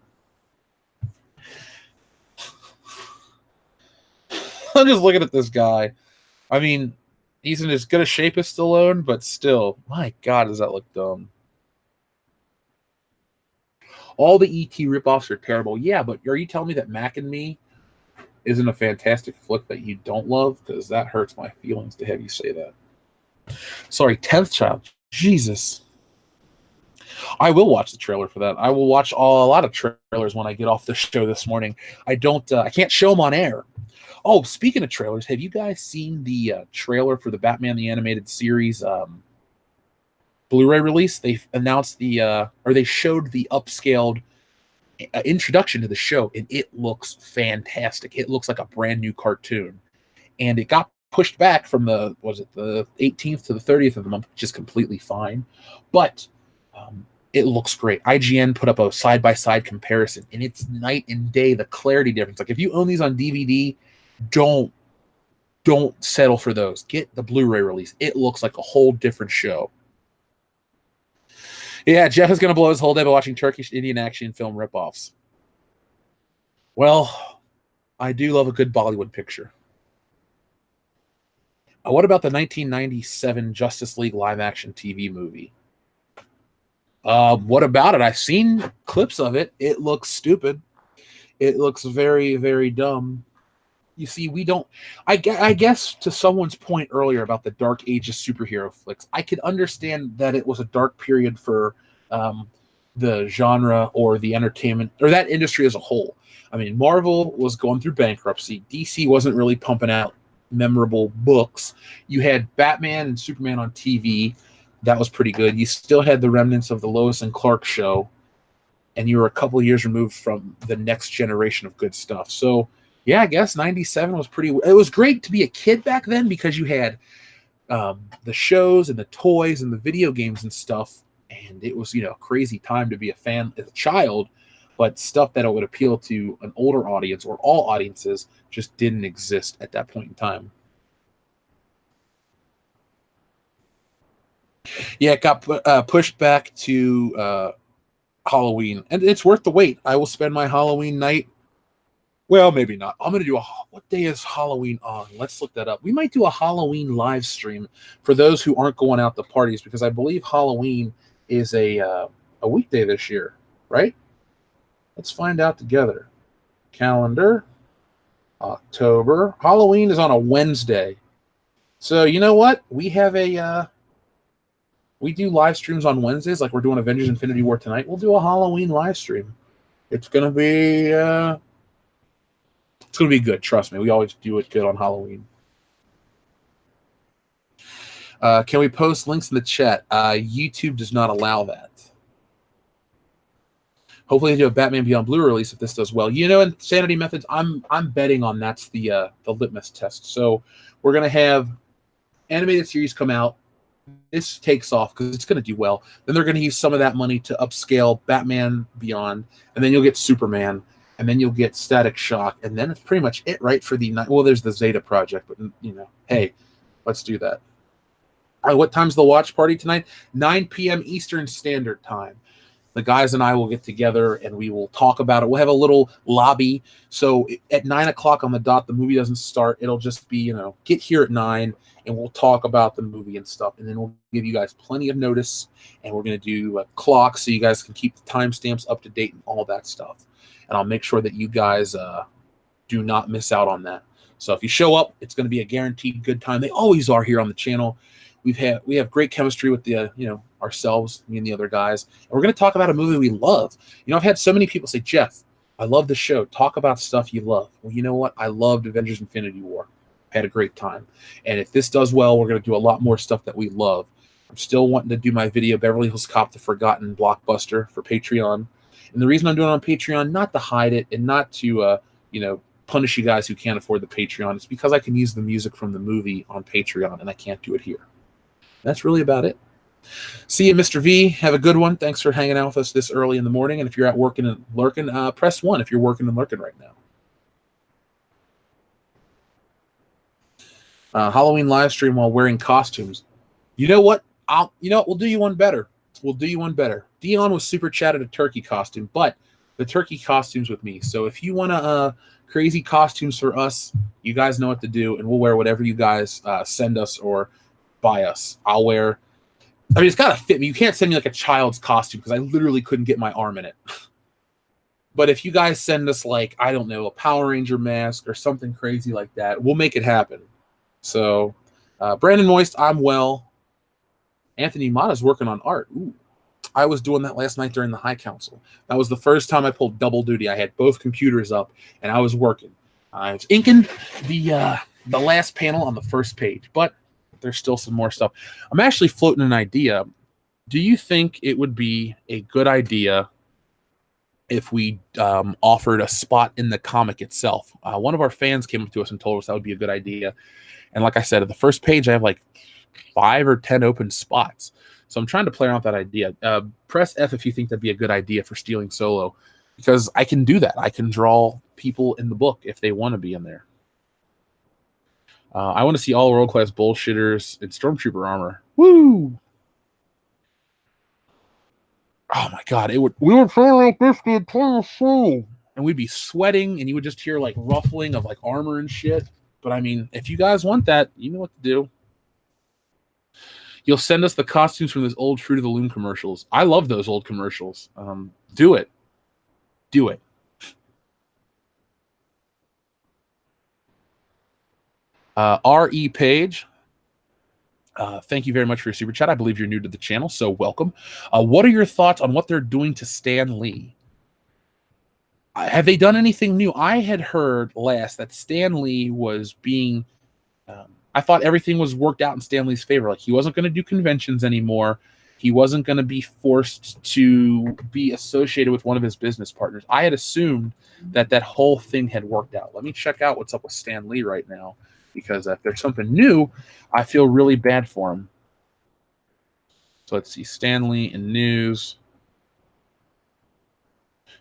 I'm just looking at this guy. I mean, he's in as good a shape as Stallone, but still, my God, does that look dumb. All the E.T. ripoffs are terrible. Yeah, but are you telling me that Mac and Me isn't a fantastic flick that you don't love? Because that hurts my feelings to have you say that. Sorry, 10th Child. Jesus. I will watch the trailer for that. I will watch a lot of trailers when I get off the show this morning. I can't show them on air. Oh, speaking of trailers, have you guys seen the trailer for the Batman the Animated Series Blu-ray release? They've announced they showed the upscaled introduction to the show, and it looks fantastic. It looks like a brand new cartoon, and it got pushed back from the 18th to the 30th of the month, which is completely fine, but it looks great. IGN put up a side-by-side comparison, and it's night and day, the clarity difference. Like, if you own these on DVD, don't settle for those. Get the Blu-ray release. It looks like a whole different show. Yeah, Jeff is going to blow his whole day by watching Turkish Indian action film ripoffs. Well, I do love a good Bollywood picture. What about the 1997 Justice League live-action TV movie? What about it? I've seen clips of it. It looks stupid. It looks very, very dumb. You see, we don't... I guess to someone's point earlier about the dark age of superhero flicks, I could understand that it was a dark period for the genre or the entertainment, or that industry as a whole. I mean, Marvel was going through bankruptcy. DC wasn't really pumping out memorable books. You had Batman and Superman on TV. That was pretty good. You still had the remnants of the Lois and Clark show, and you were a couple of years removed from the next generation of good stuff. So, yeah, I guess 97 was pretty... It was great to be a kid back then because you had the shows and the toys and the video games and stuff, and it was, a crazy time to be a fan as a child, but stuff that would appeal to an older audience or all audiences just didn't exist at that point in time. Yeah, it got pushed back to Halloween, and it's worth the wait. I will spend my Halloween night Well, maybe not. I'm going to do what day is Halloween on? Let's look that up. We might do a Halloween live stream for those who aren't going out to parties, because I believe Halloween is a weekday this year, right? Let's find out together. Calendar, October. Halloween is on a Wednesday. So you know what? We have we do live streams on Wednesdays, like we're doing Avengers Infinity War tonight. We'll do a Halloween live stream. It's going to be... it's going to be good. Trust me. We always do it good on Halloween. Can we post links in the chat? YouTube does not allow that. Hopefully they do a Batman Beyond Blue release if this does well. You know, in Sanity Methods, I'm betting on that's the litmus test. So we're going to have animated series come out. This takes off because it's going to do well. Then they're going to use some of that money to upscale Batman Beyond. And then you'll get Superman. And then you'll get Static Shock, and then it's pretty much it, right? For the night. Well, there's the Zeta Project, but you know, hey, let's do that. What time's the watch party tonight? 9 p.m. Eastern Standard Time. The guys and I will get together and we will talk about it. We'll have a little lobby. So at 9 o'clock on the dot, the movie doesn't start. It'll just be, you know, get here at 9 and we'll talk about the movie and stuff. And then we'll give you guys plenty of notice. And we're going to do a clock so you guys can keep the timestamps up to date and all that stuff. And I'll make sure that you guys do not miss out on that. So if you show up, it's going to be a guaranteed good time. They always are here on the channel. We have great chemistry with the ourselves, me and the other guys. And we're going to talk about a movie we love. You know, I've had so many people say, Jeff, I love the show. Talk about stuff you love. Well, you know what? I loved Avengers Infinity War. Had a great time. And if this does well, we're going to do a lot more stuff that we love. I'm still wanting to do my video, Beverly Hills Cop: The Forgotten Blockbuster, for Patreon. And the reason I'm doing it on Patreon, not to hide it and not to, punish you guys who can't afford the Patreon. It's because I can use the music from the movie on Patreon, and I can't do it here. That's really about it. See you, Mr. V. Have a good one. Thanks for hanging out with us this early in the morning. And if you're at working and lurking, press 1 if you're working and lurking right now. Halloween live stream while wearing costumes. You know what? We'll do you one better. Dion was super chatted a turkey costume, but the turkey costume's with me. So if you want to crazy costumes for us, you guys know what to do, and we'll wear whatever you guys send us or buy us. I'll wear. I mean, it's got to fit me. You can't send me like a child's costume because I literally couldn't get my arm in it. But if you guys send us like, I don't know, a Power Ranger mask or something crazy like that, we'll make it happen. So Brandon Moist, I'm well. Anthony Mata's working on art. Ooh. I was doing that last night during the High Council. That was the first time I pulled double duty. I had both computers up, and I was working. I was inking the last panel on the first page, but there's still some more stuff. I'm actually floating an idea. Do you think it would be a good idea if we offered a spot in the comic itself? One of our fans came up to us and told us that would be a good idea. And like I said, at the first page, I have like 5 or 10 open spots. So I'm trying to play around with that idea. Press F if you think that'd be a good idea for Stealing Solo, because I can do that. I can draw people in the book if they want to be in there. I want to see all world-class bullshitters in Stormtrooper armor. Woo! Oh my God! We would play like this the entire show, and we'd be sweating, and you would just hear like ruffling of like armor and shit. But I mean, if you guys want that, you know what to do. You'll send us the costumes from those old Fruit of the Loom commercials. I love those old commercials. Do it. Do it. R.E. Page, thank you very much for your super chat. I believe you're new to the channel, so welcome. What are your thoughts on what they're doing to Stan Lee? Have they done anything new? I had heard last that Stan Lee was being... I thought everything was worked out in Stan Lee's favor. Like, he wasn't going to do conventions anymore. He wasn't going to be forced to be associated with one of his business partners. I had assumed that that whole thing had worked out. Let me check out what's up with Stan Lee right now, because if there's something new, I feel really bad for him. So let's see, Stan Lee in news.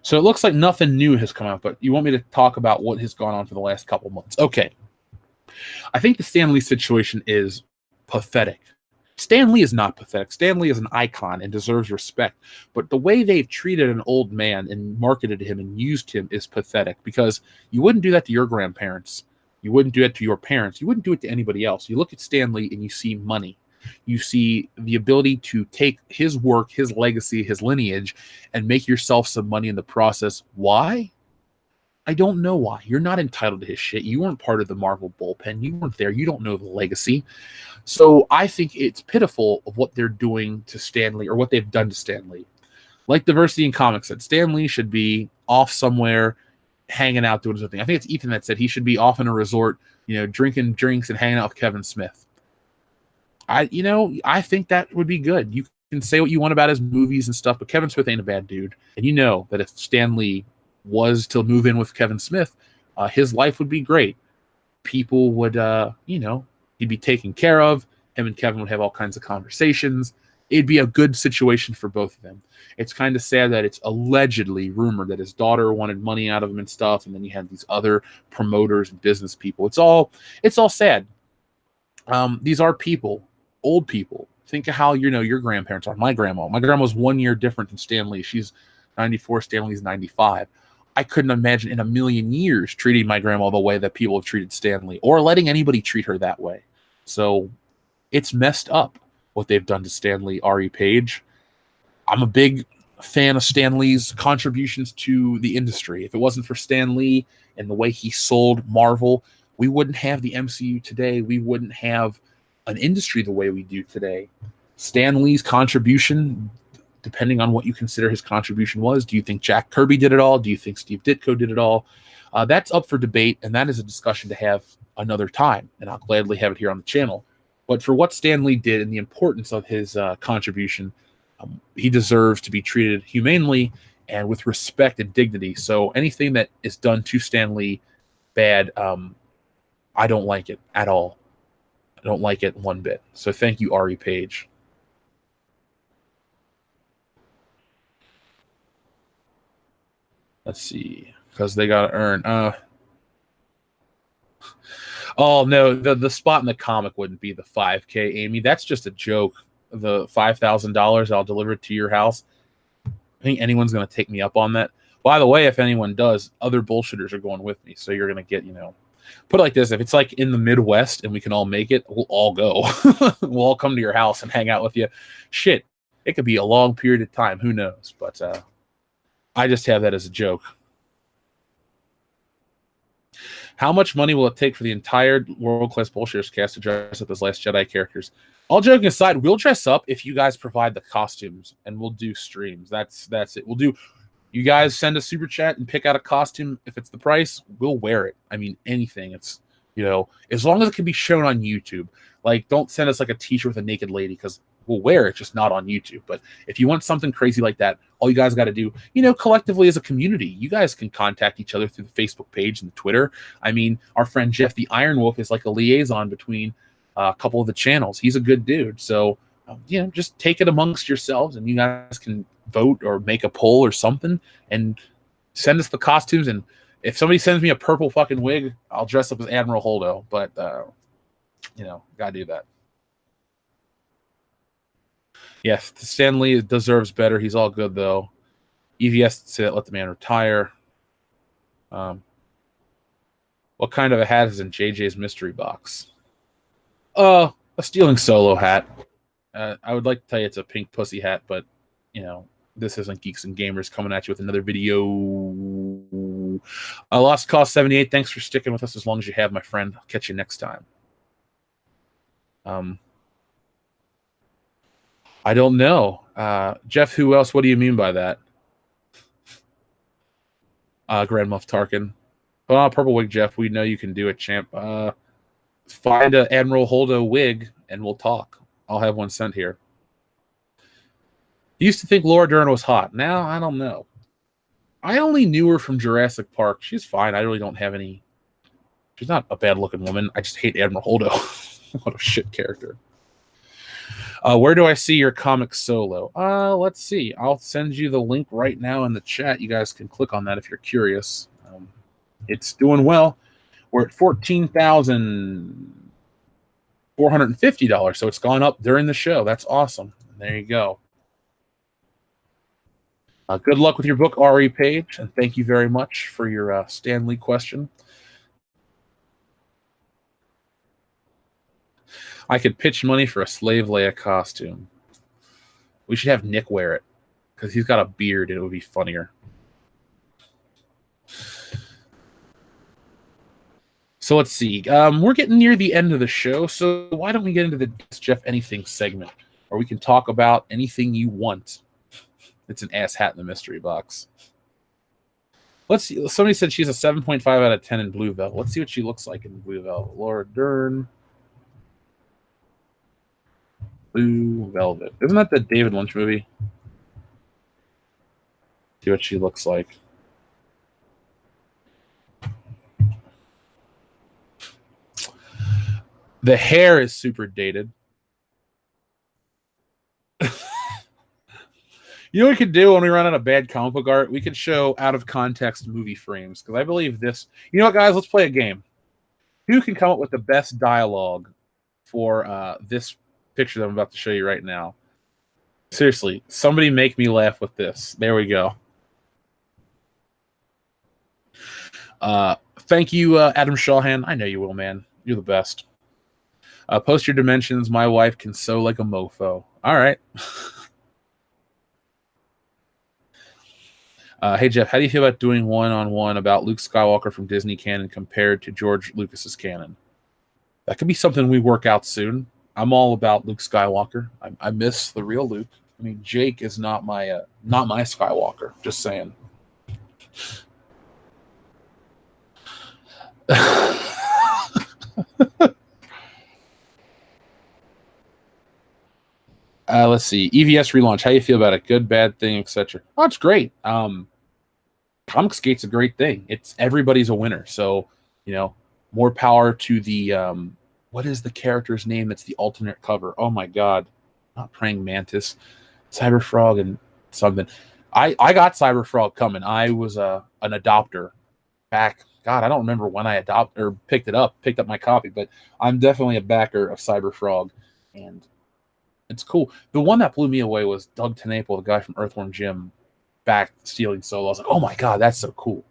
So it looks like nothing new has come out, but you want me to talk about what has gone on for the last couple months. Okay. I think the Stan Lee situation is pathetic. Stan Lee is not pathetic. Stan Lee is an icon and deserves respect. But the way they've treated an old man and marketed him and used him is pathetic, because you wouldn't do that to your grandparents. You wouldn't do it to your parents. You wouldn't do it to anybody else. You look at Stan Lee and you see money. You see the ability to take his work, his legacy, his lineage, and make yourself some money in the process. Why? I don't know why. You're not entitled to his shit. You weren't part of the Marvel bullpen. You weren't there. You don't know the legacy. So I think it's pitiful of what they're doing to Stan Lee, or what they've done to Stan Lee. Like Diversity in Comics said, Stan Lee should be off somewhere, hanging out, doing something. I think it's Ethan that said he should be off in a resort, drinking drinks and hanging out with Kevin Smith. I think that would be good. You can say what you want about his movies and stuff, but Kevin Smith ain't a bad dude. And you know that if Stan Lee was to move in with Kevin Smith, his life would be great. People would, he'd be taken care of. Him and Kevin would have all kinds of conversations. It'd be a good situation for both of them. It's kind of sad that it's allegedly rumored that his daughter wanted money out of him and stuff, and then you had these other promoters and business people. It's all sad. These are people, old people. Think of how your grandparents are. My grandma's 1 year different than Stan Lee. She's 94. Stan Lee's 95. I couldn't imagine in a million years treating my grandma the way that people have treated Stan Lee, or letting anybody treat her that way. So it's messed up what they've done to Stan Lee, R.E. Page. I'm a big fan of Stan Lee's contributions to the industry. If it wasn't for Stan Lee and the way he sold Marvel, we wouldn't have the MCU today. We wouldn't have an industry the way we do today. Stan Lee's contribution, depending on what you consider his contribution was. Do you think Jack Kirby did it all? Do you think Steve Ditko did it all? That's up for debate, and that is a discussion to have another time, and I'll gladly have it here on the channel. But for what Stan Lee did and the importance of his contribution, he deserves to be treated humanely and with respect and dignity. So anything that is done to Stan Lee bad, I don't like it at all. I don't like it one bit. So thank you, R.E. Page. Let's see, because they got to earn. Oh no, the spot in the comic wouldn't be the $5K, Amy. That's just a joke. The $5,000, I'll deliver it to your house. I think anyone's going to take me up on that. By the way, if anyone does, other bullshitters are going with me. So you're going to get, put it like this. If it's like in the Midwest and we can all make it, we'll all go. We'll all come to your house and hang out with you. Shit, it could be a long period of time. Who knows? But I just have that as a joke. How much money will it take for the entire world-class bullshitters cast to dress up as Last Jedi characters? All joking aside, we'll dress up if you guys provide the costumes, and we'll do streams. That's it. You guys send a super chat and pick out a costume. If it's the price, we'll wear it. I mean, anything. It's, as long as it can be shown on YouTube. Like, don't send us like a t-shirt with a naked lady, because we'll wear it, just not on YouTube. But if you want something crazy like that, all you guys got to do, collectively as a community, you guys can contact each other through the Facebook page and the Twitter. I mean, our friend Jeff the Iron Wolf is like a liaison between a couple of the channels. He's a good dude. So, just take it amongst yourselves, and you guys can vote or make a poll or something and send us the costumes. And if somebody sends me a purple fucking wig, I'll dress up as Admiral Holdo. But, gotta do that. Yes, Stan Lee deserves better. He's all good, though. EVS said, let the man retire. What kind of a hat is in JJ's mystery box? A Stealing Solo hat. I would like to tell you it's a pink pussy hat, but, this isn't Geeks and Gamers coming at you with another video. Lost Cause 78, thanks for sticking with us as long as you have, my friend. I'll catch you next time. I don't know. Jeff, who else? What do you mean by that? Grand Moff Tarkin. Purple wig, Jeff. We know you can do it, champ. Find an Admiral Holdo wig, and we'll talk. I'll have one sent here. I used to think Laura Dern was hot. Now, I don't know. I only knew her from Jurassic Park. She's fine. I really don't have any... She's not a bad-looking woman. I just hate Admiral Holdo. What a shit character. Where do I see your comic solo? Let's see. I'll send you the link right now in the chat. You guys can click on that if you're curious. It's doing well. We're at 14,000 $450. So it's gone up during the show. That's awesome. There you go. Good luck with your book, R.E. Page, and thank you very much for your Stan Lee question. I could pitch money for a Slave Leia costume. We should have Nick wear it because he's got a beard and it would be funnier. So let's see. We're getting near the end of the show, so why don't we get into the Jeff Anything segment, where we can talk about anything you want. It's an ass hat in the mystery box. Let's see. Somebody said she's a 7.5 out of 10 in Blue Velvet. Let's see what she looks like in Blue Velvet. Laura Dern. Blue Velvet. Isn't that the David Lynch movie? See what she looks like. The hair is super dated. You know what we could do when we run out of bad comic book art? We could show out of context movie frames. Because I believe this. You know what, guys? Let's play a game. Who can come up with the best dialogue for this picture that I'm about to show you right now? Seriously, somebody make me laugh with this. There we go. Thank you, Adam Shawhan. I know you will, man. You're the best. Post your dimensions. My wife can sew like a mofo. All right. Hey, Jeff, how do you feel about doing one-on-one about Luke Skywalker from Disney canon compared to George Lucas's canon? That could be something we work out soon. I'm all about Luke Skywalker. I miss the real Luke. I mean, Jake is not my Skywalker. Just saying. Let's see. EVS relaunch. How you feel about it? Good, bad thing, etc. Oh, it's great. Comic Skate's a great thing. It's everybody's a winner. So, you know, more power to the what is the character's name that's the alternate cover? Oh my god. Not Praying Mantis. Cyberfrog and something. I got Cyberfrog coming. I was an adopter back. God, I don't remember when I picked up my copy, but I'm definitely a backer of Cyberfrog, and it's cool. The one that blew me away was Doug Tenaple, the guy from Earthworm Jim, back stealing Solo. I was like, oh my god, that's so cool.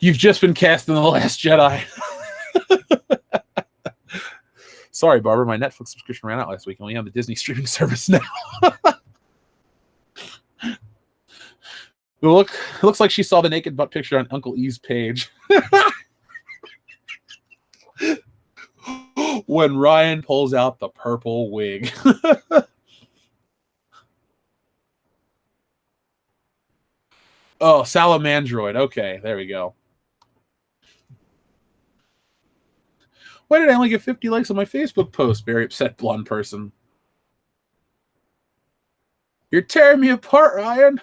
You've just been cast in The Last Jedi. Sorry, Barbara, my Netflix subscription ran out last week. I'm only on the Disney streaming service now. It looks like she saw the naked butt picture on Uncle E's page. When Ryan pulls out the purple wig. Oh, Salamandroid. Okay, there we go. Why did I only get 50 likes on my Facebook post? Very upset blonde person. You're tearing me apart, Ryan.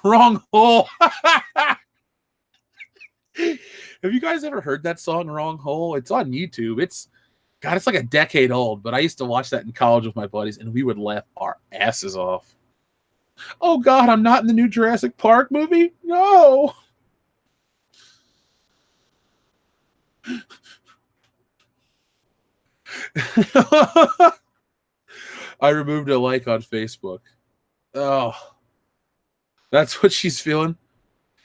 Wrong hole. Have you guys ever heard that song, Wrong Hole? It's on YouTube. It's like a decade old, but I used to watch that in college with my buddies, and we would laugh our asses off. Oh, God, I'm not in the new Jurassic Park movie? No. I removed a like on Facebook. Oh, that's what she's feeling.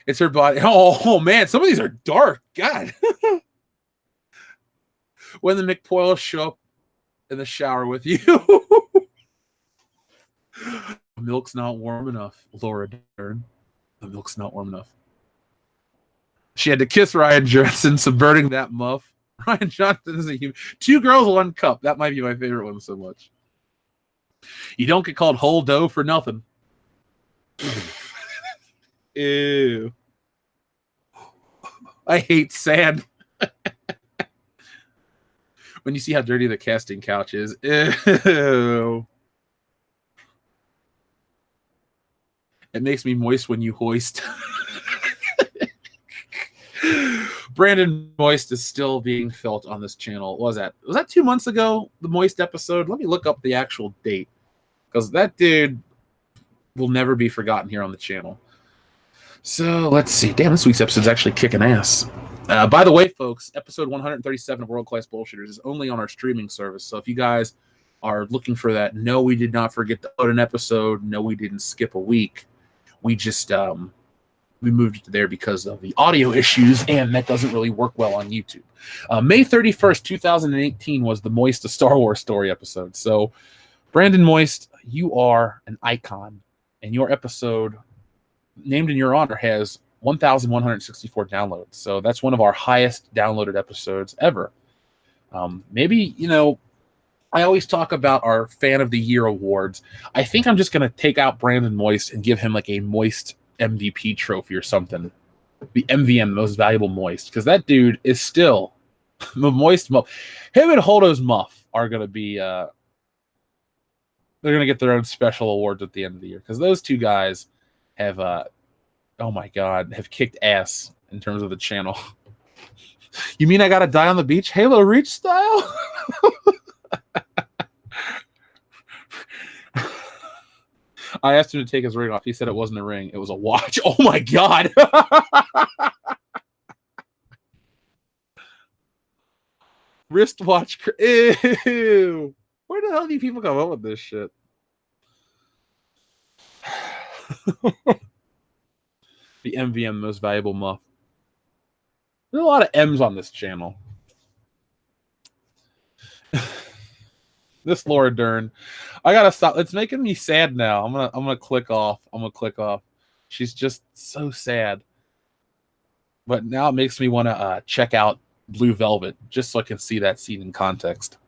It's her body. Oh man, some of these are dark. God. When the McPoyles show up in the shower with you. The milk's not warm enough, Laura Dern. The milk's not warm enough. She had to kiss Ryan Johnson, subverting that muff. Ryan Johnson is a human. 2 girls, 1 cup. That might be my favorite one so much. You don't get called whole dough for nothing. Ew. I hate sand. When you see how dirty the casting couch is. Ew. It makes me moist when you hoist. Brandon Moist is still being felt on this channel. What was that 2 months ago, the Moist episode? Let me look up the actual date, because that dude will never be forgotten here on the channel. So let's see. Damn, this week's episode's actually kicking ass. By the way, folks, episode 137 of World Class Bullshitters is only on our streaming service. So if you guys are looking for that, no, we did not forget to upload an episode. No, we didn't skip a week. We just we moved it to there because of the audio issues, and that doesn't really work well on YouTube. May 31st, 2018 was the Moist a Star Wars Story episode. So, Brandon Moist, you are an icon, and your episode, named in your honor, has 1,164 downloads. So that's one of our highest downloaded episodes ever. Maybe, I always talk about our Fan of the Year awards. I think I'm just going to take out Brandon Moist and give him like a Moist MVP trophy or something. The MVM, Most Valuable Moist, because that dude is still the Moist Muff. Him and Holdo's Muff are going to be, they're going to get their own special awards at the end of the year, because those two guys have, oh my God, have kicked ass in terms of the channel. You mean I got to die on the beach? Halo Reach style? I asked him to take his ring off. He said it wasn't a ring. It was a watch. Oh, my God. Wristwatch. Ew. Where the hell do you people come up with this shit? The MVM, Most Valuable Muff. There's a lot of M's on this channel. This Laura Dern, I gotta stop. It's making me sad now. I'm gonna click off. She's just so sad. But now it makes me want to check out Blue Velvet just so I can see that scene in context.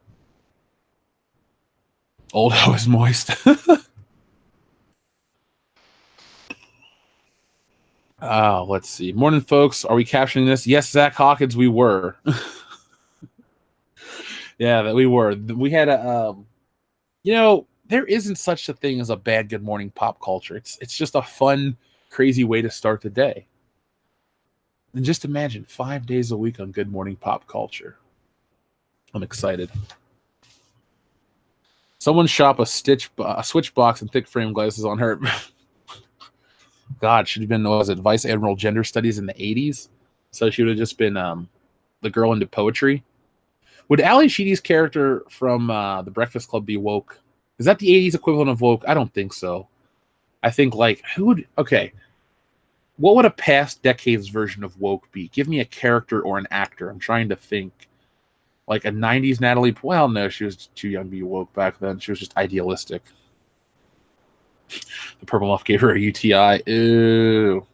Old Ho is moist. Let's see. Morning, folks. Are we capturing this? Yes, Zach Hawkins, we were. Yeah, that we were. We had a, there isn't such a thing as a bad Good Morning Pop culture. It's just a fun, crazy way to start the day. And just imagine 5 days a week on Good Morning Pop Culture. I'm excited. Someone shop a switch box and thick frame glasses on her. God, should have been, was it Vice Admiral Gender Studies in the 80s? So she would have just been the girl into poetry. Would Ali Sheedy's character from The Breakfast Club be woke? Is that the 80s equivalent of woke? I don't think so. I think, what would a past decade's version of woke be? Give me a character or an actor. I'm trying to think. Like a 90s Natalie. Well, no, she was too young to be woke back then. She was just idealistic. The purple muff gave her a UTI. Ew.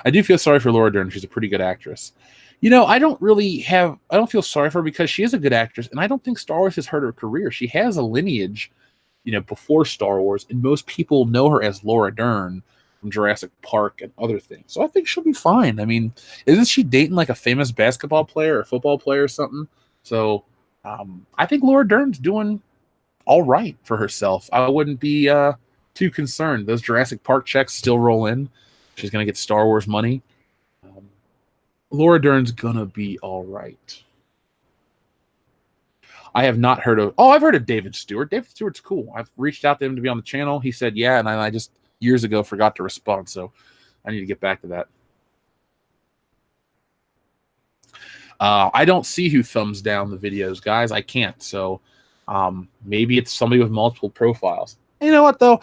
I do feel sorry for Laura Dern. She's a pretty good actress. I don't feel sorry for her because she is a good actress, and I don't think Star Wars has hurt her career. She has a lineage, before Star Wars, and most people know her as Laura Dern from Jurassic Park and other things. So I think she'll be fine. I mean, isn't she dating like a famous basketball player or football player or something? So I think Laura Dern's doing all right for herself. I wouldn't be too concerned. Those Jurassic Park checks still roll in. She's going to get Star Wars money. Laura Dern's gonna be all right. I have not heard of... I've heard of David Stewart. David Stewart's cool. I've reached out to him to be on the channel. He said, yeah, and I just years ago forgot to respond, so I need to get back to that. I don't see who thumbs down the videos, guys. I can't, so maybe it's somebody with multiple profiles. You know what, though?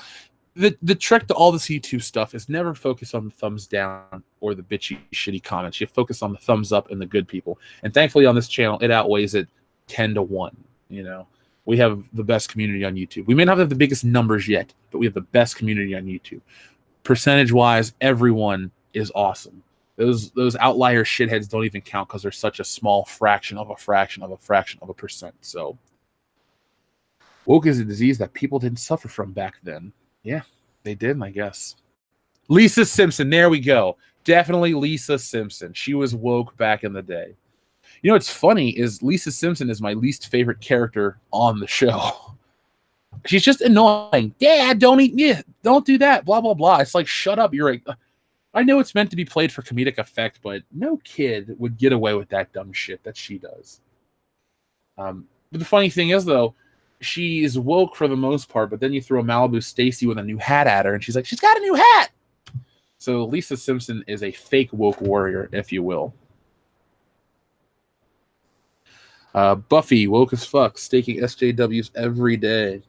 The trick to all this YouTube stuff is never focus on the thumbs down or the bitchy, shitty comments. You focus on the thumbs up and the good people. And thankfully on this channel, it outweighs it 10-1. We have the best community on YouTube. We may not have the biggest numbers yet, but we have the best community on YouTube. Percentage-wise, everyone is awesome. Those outlier shitheads don't even count because they're such a small fraction of a fraction of a fraction of a percent. So woke is a disease that people didn't suffer from back then. Yeah, they did, I guess. Lisa Simpson, there we go. Definitely Lisa Simpson. She was woke back in the day. What's funny is Lisa Simpson is my least favorite character on the show. She's just annoying. Dad, don't do that, blah, blah, blah. It's like, shut up. I know it's meant to be played for comedic effect, but no kid would get away with that dumb shit that she does. But the funny thing is, though, she is woke for the most part, but then you throw Malibu Stacy with a new hat at her, and she's like, she's got a new hat. So Lisa Simpson is a fake woke warrior, if you will. Buffy, woke as fuck, staking SJWs every day.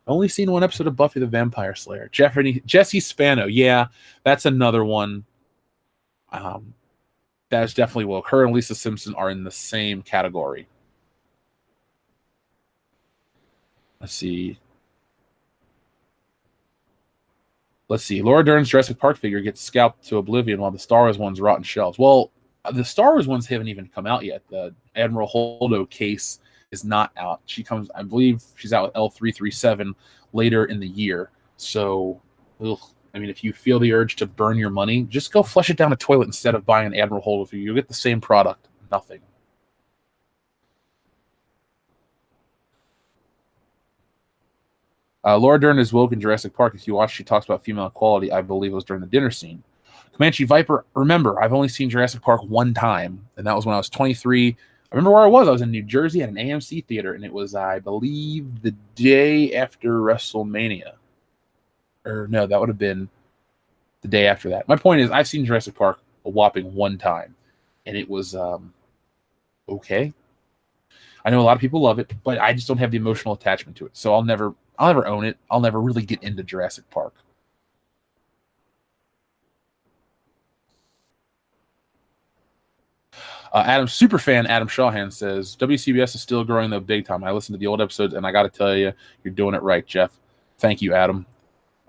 Only seen one episode of Buffy the Vampire Slayer. Jesse Spano, yeah, that's another one. That is definitely woke. Her and Lisa Simpson are in the same category. Let's see. Laura Dern's Jurassic Park figure gets scalped to oblivion while the Star Wars ones rot in shelves. Well, the Star Wars ones haven't even come out yet. The Admiral Holdo case is not out. She comes, I believe she's out with L337 later in the year. So, I mean, if you feel the urge to burn your money, just go flush it down the toilet instead of buying an Admiral Holdo figure. You'll get the same product. Nothing. Laura Dern is woke in Jurassic Park. If you watch, she talks about female equality. I believe it was during the dinner scene. Comanche Viper, remember, I've only seen Jurassic Park one time, and that was when I was 23. I remember where I was. I was in New Jersey at an AMC theater, and it was, I believe, the day after WrestleMania. Or no, that would have been the day after that. My point is, I've seen Jurassic Park a whopping one time, and it was okay. I know a lot of people love it, but I just don't have the emotional attachment to it. So I'll never own it. I'll never really get into Jurassic Park. Superfan Adam Shawhan says, WCBS is still growing though big time. I listened to the old episodes, and I got to tell you, you're doing it right, Jeff. Thank you, Adam.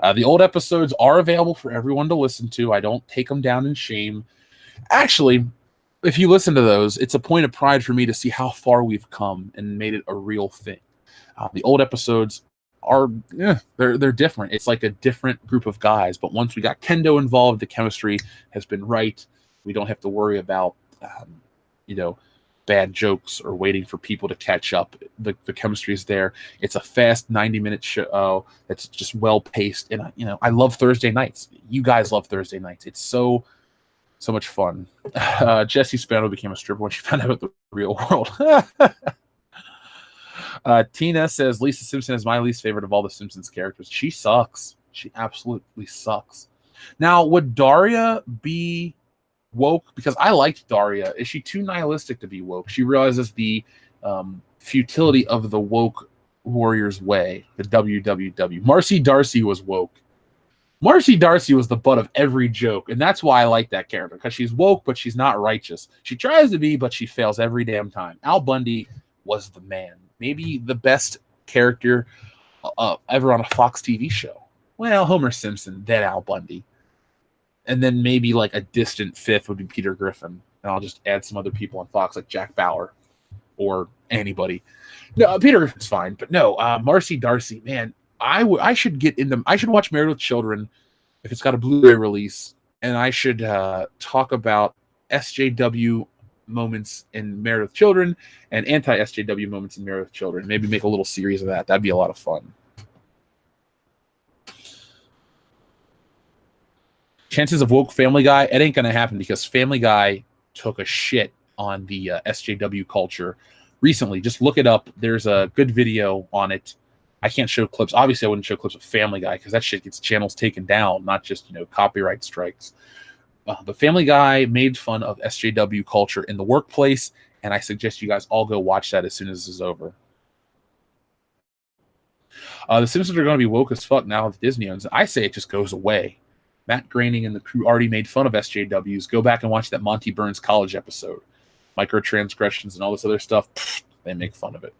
The old episodes are available for everyone to listen to. I don't take them down in shame. Actually, if you listen to those, it's a point of pride for me to see how far we've come and made it a real thing. The old episodes are, they're different. It's like a different group of guys. But once we got Kendo involved, the chemistry has been right. We don't have to worry about, bad jokes or waiting for people to catch up. The chemistry is there. It's a fast 90-minute show that's just well paced. And I love Thursday nights. You guys love Thursday nights. It's so much fun. Jessie Spano became a stripper when she found out about the real world. Tina says Lisa Simpson is my least favorite of all the Simpsons characters. She sucks. She absolutely sucks. Now, would Daria be woke? Because I liked Daria. Is she too nihilistic to be woke? She realizes the futility of the woke warrior's way, the WWW. Marcy Darcy was woke. Marcy Darcy was the butt of every joke, and that's why I like that character, because she's woke, but she's not righteous. She tries to be, but she fails every damn time. Al Bundy was the man. Maybe the best character ever on a Fox TV show. Well, Homer Simpson, then Al Bundy. And then maybe like a distant fifth would be Peter Griffin. And I'll just add some other people on Fox, like Jack Bauer or anybody. No, Peter Griffin's fine, but no, Marcy Darcy, man, I should watch Married with Children if it's got a Blu-ray release, and I should talk about SJW moments in Married with Children and anti-SJW moments in Married with Children. Maybe make a little series of that. That'd be a lot of fun. Chances of woke Family Guy, it ain't going to happen because Family Guy took a shit on the SJW culture recently. Just look it up. There's a good video on it. I can't show clips. Obviously, I wouldn't show clips of Family Guy because that shit gets channels taken down, not just, copyright strikes. But Family Guy made fun of SJW culture in the workplace, and I suggest you guys all go watch that as soon as this is over. The Simpsons are going to be woke as fuck now with Disney owns it. I say it just goes away. Matt Groening and the crew already made fun of SJWs. Go back and watch that Monty Burns college episode. Microtransgressions and all this other stuff, they make fun of it.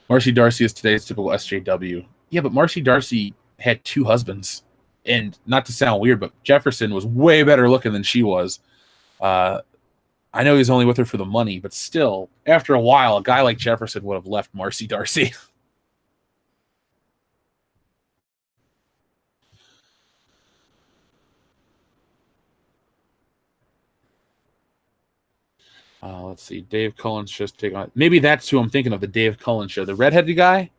Marcy Darcy is today's typical SJW. Yeah, but Marcy Darcy had 2 husbands. And not to sound weird, but Jefferson was way better looking than she was. I know he was only with her for the money, but still, after a while, a guy like Jefferson would have left Marcy Darcy. Let's see. Dave Cullen's just taking on. Maybe that's who I'm thinking of, the Dave Cullen show. The redheaded guy?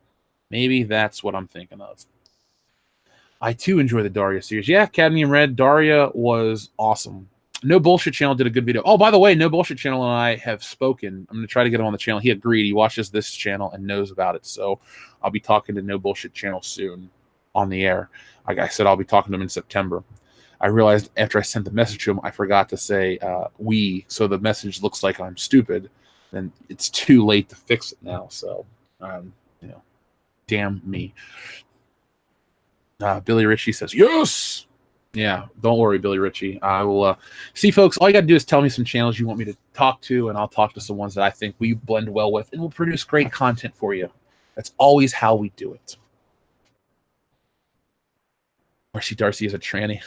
Maybe that's what I'm thinking of. I, too, enjoy the Daria series. Yeah, Cadmium Red. Daria was awesome. No Bullshit Channel did a good video. Oh, by the way, No Bullshit Channel and I have spoken. I'm going to try to get him on the channel. He agreed. He watches this channel and knows about it. So I'll be talking to No Bullshit Channel soon on the air. Like I said, I'll be talking to him in September. I realized after I sent the message to him, I forgot to say we, so the message looks like I'm stupid. Then it's too late to fix it now. So, you know, damn me. Billy Ritchie says, yes. Yeah, don't worry, Billy Ritchie. I will see, folks. All you got to do is tell me some channels you want me to talk to, and I'll talk to some ones that I think we blend well with, and we'll produce great content for you. That's always how we do it. Marcy Darcy is a tranny.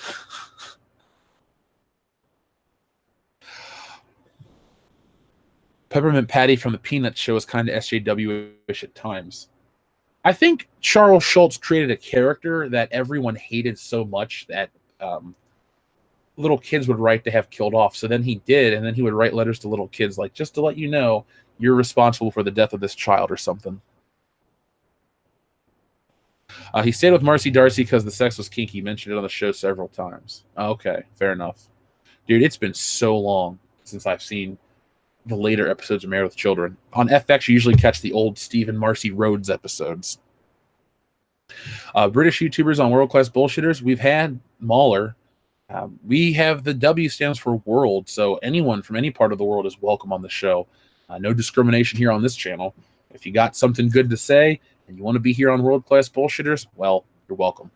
Peppermint Patty from the Peanuts show is kind of SJW-ish at times. I think Charles Schultz created a character that everyone hated so much that little kids would write to have killed off. So then he did, and then he would write letters to little kids like, just to let you know, you're responsible for the death of this child or something. He stayed with Marcy Darcy because the sex was kinky. He mentioned it on the show several times. Okay, fair enough. Dude, it's been so long since I've seen the later episodes of Married with Children. On FX, you usually catch the old Steve and Marcy Rhodes episodes. British YouTubers on World Class Bullshitters, we've had Mauler. We have the W stands for world, so anyone from any part of the world is welcome on the show. No discrimination here on this channel. If you got something good to say and you want to be here on World Class Bullshitters, well, you're welcome.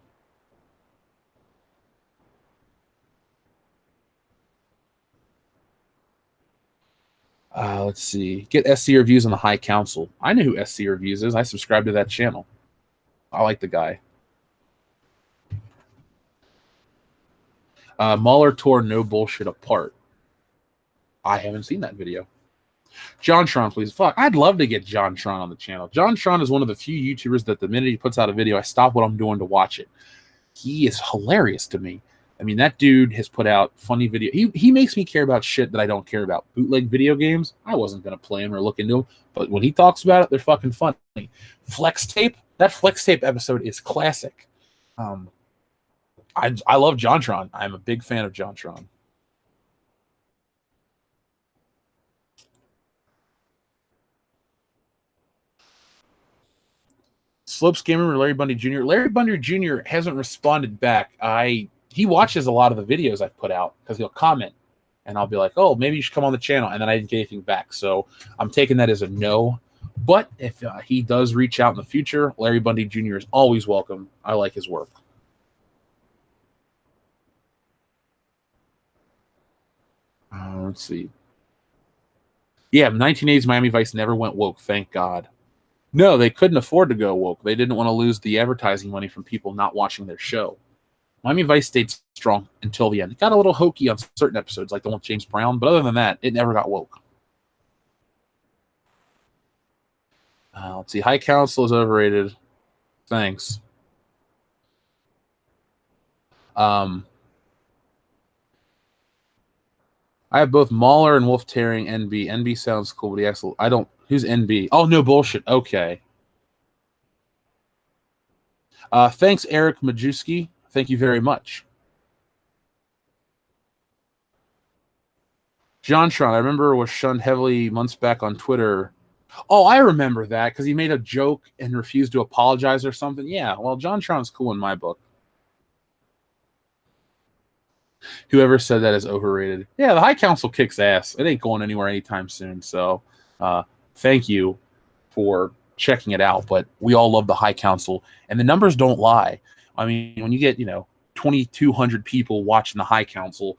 Let's see. Get SC Reviews on the High Council. I know who SC Reviews is. I subscribe to that channel. I like the guy. Mahler tore No Bullshit apart. I haven't seen that video. John Tron, please. Fuck, I'd love to get John Tron on the channel. John Tron is one of the few YouTubers that the minute he puts out a video, I stop what I'm doing to watch it. He is hilarious to me. I mean, that dude has put out funny video. He makes me care about shit that I don't care about. Bootleg video games, I wasn't going to play them or look into them. But when he talks about it, they're fucking funny. Flex Tape, that Flex Tape episode is classic. I love JonTron. I'm a big fan of JonTron. Slopes Gamer, Larry Bundy Jr. Larry Bundy Jr. hasn't responded back. He watches a lot of the videos I've put out because he'll comment, and I'll be like, "Oh, maybe you should come on the channel," and then I didn't get anything back. So I'm taking that as a no. But if he does reach out in the future, Larry Bundy Jr. is always welcome. I like his work. Let's see. Yeah, 1980s Miami Vice never went woke, thank God. No, they couldn't afford to go woke. They didn't want to lose the advertising money from people not watching their show. Miami Vice stayed strong until the end. It got a little hokey on certain episodes, like the one with James Brown, but other than that, it never got woke. Let's see. High Council is overrated. Thanks. I have both Mauler and Wolf Tearing NB. NB sounds cool, but he actually, I don't. Who's NB? Oh, No Bullshit. Okay. Thanks, Eric Majewski. Thank you very much. JonTron, I remember, was shunned heavily months back on Twitter. Oh, I remember that because he made a joke and refused to apologize or something. Yeah, well, JonTron's cool in my book. Whoever said that is overrated. Yeah, the High Council kicks ass. It ain't going anywhere anytime soon. So thank you for checking it out. But we all love the High Council, and the numbers don't lie. I mean, when you get 2,200 people watching the High Council,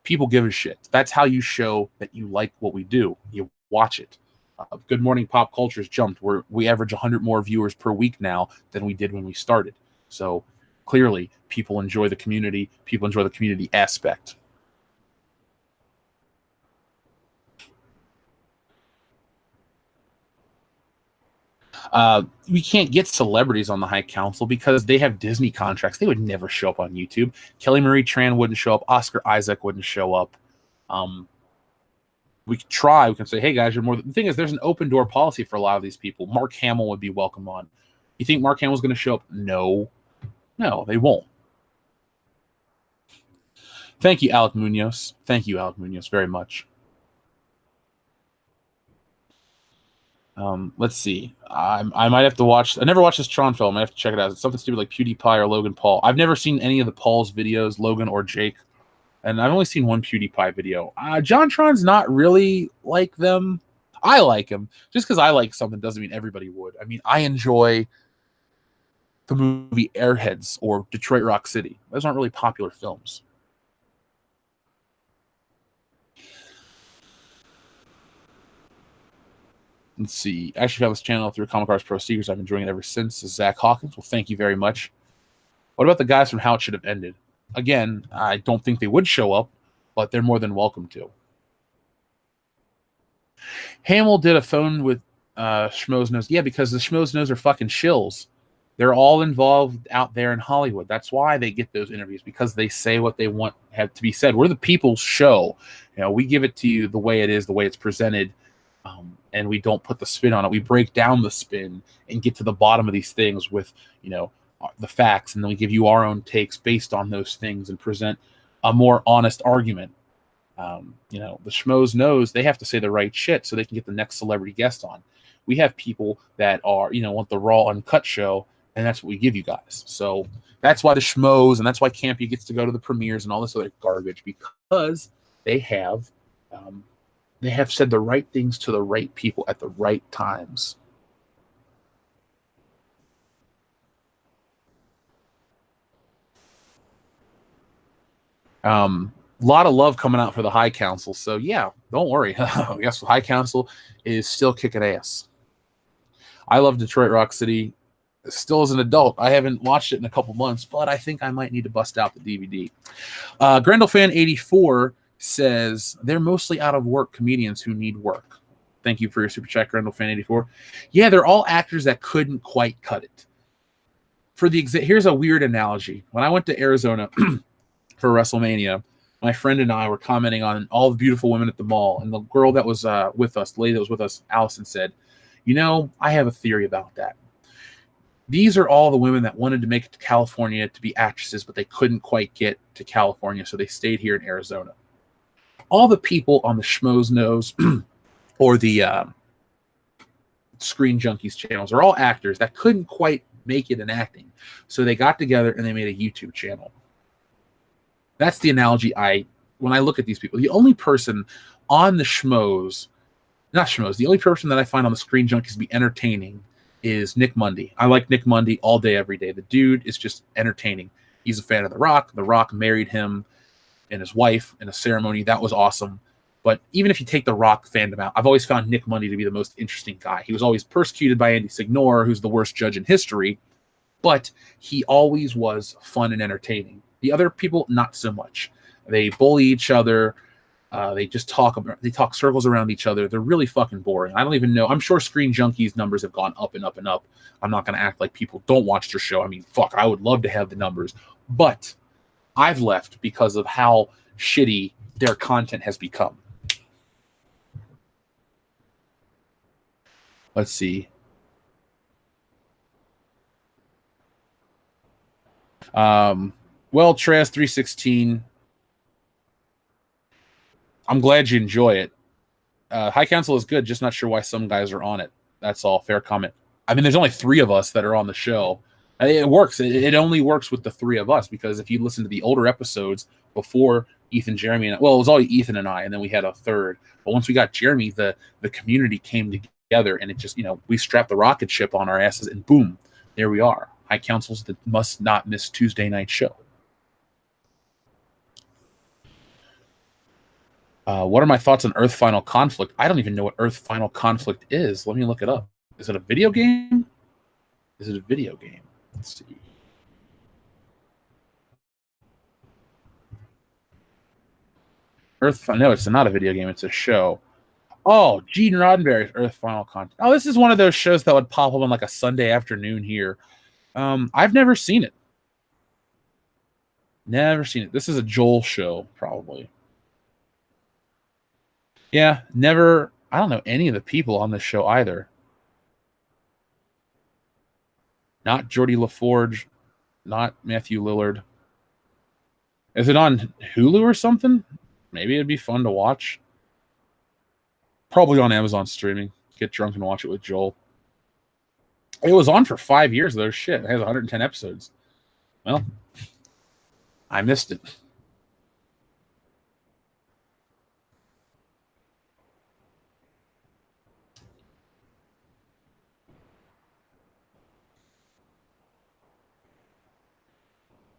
people give a shit. That's how you show that you like what we do. You watch it. Good Morning Pop Culture's jumped. We average 100 more viewers per week now than we did when we started. So clearly, people enjoy the community. People enjoy the community aspect. We can't get celebrities on the High Council because they have Disney contracts. They would never show up on YouTube. Kelly Marie Tran wouldn't show up. Oscar Isaac wouldn't show up. We could try. We can say, hey, guys, you're more. The thing is, there's an open door policy for a lot of these people. Mark Hamill would be welcome on. You think Mark Hamill's going to show up? No, they won't. Thank you, Alec Munoz. Thank you, Alec Munoz, very much. Let's see. I might have to watch. I never watched this Tron film. I have to check it out. It's something stupid like PewDiePie or Logan Paul. I've never seen any of the Paul's videos, Logan or Jake, and I've only seen one PewDiePie video. John Tron's not really like them. I like him. Just because I like something doesn't mean everybody would. I mean, I enjoy the movie Airheads or Detroit Rock City. Those aren't really popular films. Let's see. I actually found this channel through Comic Cars Pro Seekers. I've been enjoying it ever since. This is Zach Hawkins. Well, thank you very much. What about the guys from How It Should Have Ended? Again, I don't think they would show up, but they're more than welcome to. Hamill did a phone with Schmoes Knows. Yeah, because the Schmoes Knows are fucking shills. They're all involved out there in Hollywood. That's why they get those interviews, because they say what they want have to be said. We're the people's show. You know, we give it to you the way it is, the way it's presented, and we don't put the spin on it. We break down the spin and get to the bottom of these things with, you know, the facts, and then we give you our own takes based on those things and present a more honest argument. You know, the Schmoes Knows they have to say the right shit so they can get the next celebrity guest on. We have people that are, you know, want the raw, uncut show, and that's what we give you guys. So that's why the Schmoes, and that's why Campy gets to go to the premieres and all this other garbage, because they have said the right things to the right people at the right times. A lot of love coming out for the High Council. So yeah, don't worry. I guess the High Council is still kicking ass. I love Detroit Rock City. Still as an adult. I haven't watched it in a couple months, but I think I might need to bust out the DVD. Grendelfan84 says they're mostly out of work comedians who need work. Thank you for your super chat, Grendelfan84. Yeah, they're all actors that couldn't quite cut it. Here's a weird analogy. When I went to Arizona for WrestleMania, my friend and I were commenting on all the beautiful women at the mall, and the girl that was with us, the lady that was with us, Allison, said, "You know, I have a theory about that. These are all the women that wanted to make it to California to be actresses, but they couldn't quite get to California, so they stayed here in Arizona. All the people on the Schmoes Knows or the Screen Junkies channels are all actors that couldn't quite make it in acting, so they got together and they made a YouTube channel." That's the analogy when I look at these people. The only person on the Schmoes, the only person that I find on the Screen Junkies to be entertaining is Nick Mundy. I like Nick Mundy all day, every day. The dude is just entertaining. He's a fan of The Rock. The Rock married him and his wife in a ceremony. That was awesome. But even if you take The Rock fandom out, I've always found Nick Mundy to be the most interesting guy. He was always persecuted by Andy Signore, who's the worst judge in history, but he always was fun and entertaining. The other people, not so much. They bully each other. They just talk circles around each other. They're really fucking boring. I don't even know. I'm sure Screen Junkies numbers have gone up and up and up. I'm not going to act like people don't watch their show. I mean, fuck, I would love to have the numbers. But I've left because of how shitty their content has become. Let's see. Well, Trez316, I'm glad you enjoy it. High Council is good, just not sure why some guys are on it. That's all. Fair comment. I mean, there's only 3 of us that are on the show. It works. It only works with the 3 of us, because if you listen to the older episodes before Ethan, Jeremy, and it was all Ethan and I, and then we had a third. But once we got Jeremy, the community came together, and it just, you know, we strapped the rocket ship on our asses, and boom, there we are. High Council's the must not miss Tuesday night show. What are my thoughts on Earth Final Conflict? I don't even know what Earth Final Conflict is. Let me look it up. Is it a video game? Is it a video game? Let's see. No, it's not a video game. It's a show. Oh, Gene Roddenberry's Earth Final Conflict. Oh, this is one of those shows that would pop up on like a Sunday afternoon here. I've never seen it. Never seen it. This is a Joel show, probably. Yeah, never. I don't know any of the people on this show either. Not Geordie LaForge, not Matthew Lillard. Is it on Hulu or something? Maybe it'd be fun to watch. Probably on Amazon streaming. get drunk and watch it with Joel. It was on for 5 years, though. Shit, it has 110 episodes. Well, I missed it.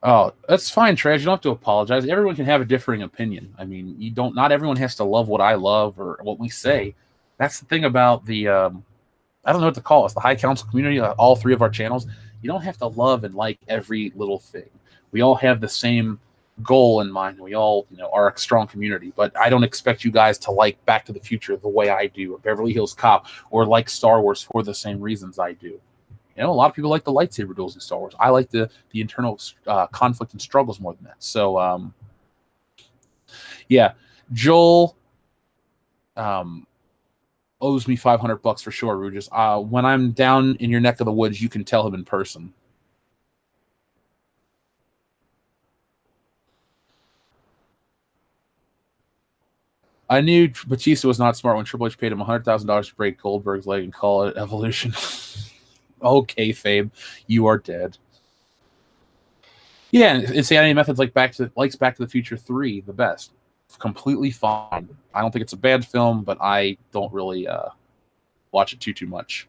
Oh, that's fine, Trash. You don't have to apologize. Everyone can have a differing opinion. I mean, you don't. Not everyone has to love what I love or what we say. That's the thing about the. I don't know what to call us. The High Council community. All three of our channels. You don't have to love and like every little thing. We all have the same goal in mind. We all, are a strong community. But I don't expect you guys to like Back to the Future the way I do, or Beverly Hills Cop, or like Star Wars for the same reasons I do. A lot of people like the lightsaber duels in Star Wars. I like the internal conflict and struggles more than that. So, yeah, Joel owes me $500 for sure, Rugis. When I'm down in your neck of the woods, you can tell him in person. I knew Batista was not smart when Triple H paid him $100,000 to break Goldberg's leg and call it Evolution. Okay, Fabe, you are dead. Yeah, insanity methods like Back to the Future 3 the best. Completely fine. I don't think it's a bad film, but I don't really watch it too much.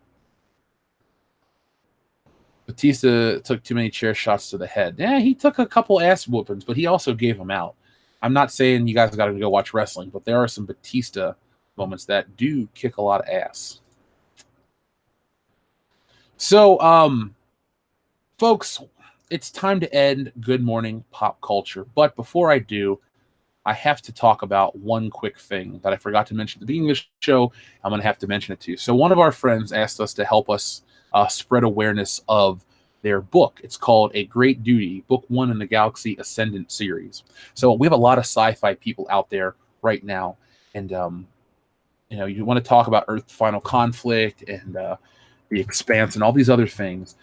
Batista took too many chair shots to the head. Yeah, he took a couple ass whoopings, but he also gave them out. I'm not saying you guys got to go watch wrestling, but there are some Batista moments that do kick a lot of ass. So, folks, it's time to end Good Morning Pop Culture. But before I do, I have to talk about one quick thing that I forgot to mention at the beginning of the show. I'm going to have to mention it to you. So one of our friends asked us to help us spread awareness of their book. It's called A Great Duty, Book 1 in the Galaxy Ascendant series. So we have a lot of sci-fi people out there right now. And, you want to talk about Earth's final conflict and the Expanse and all these other things.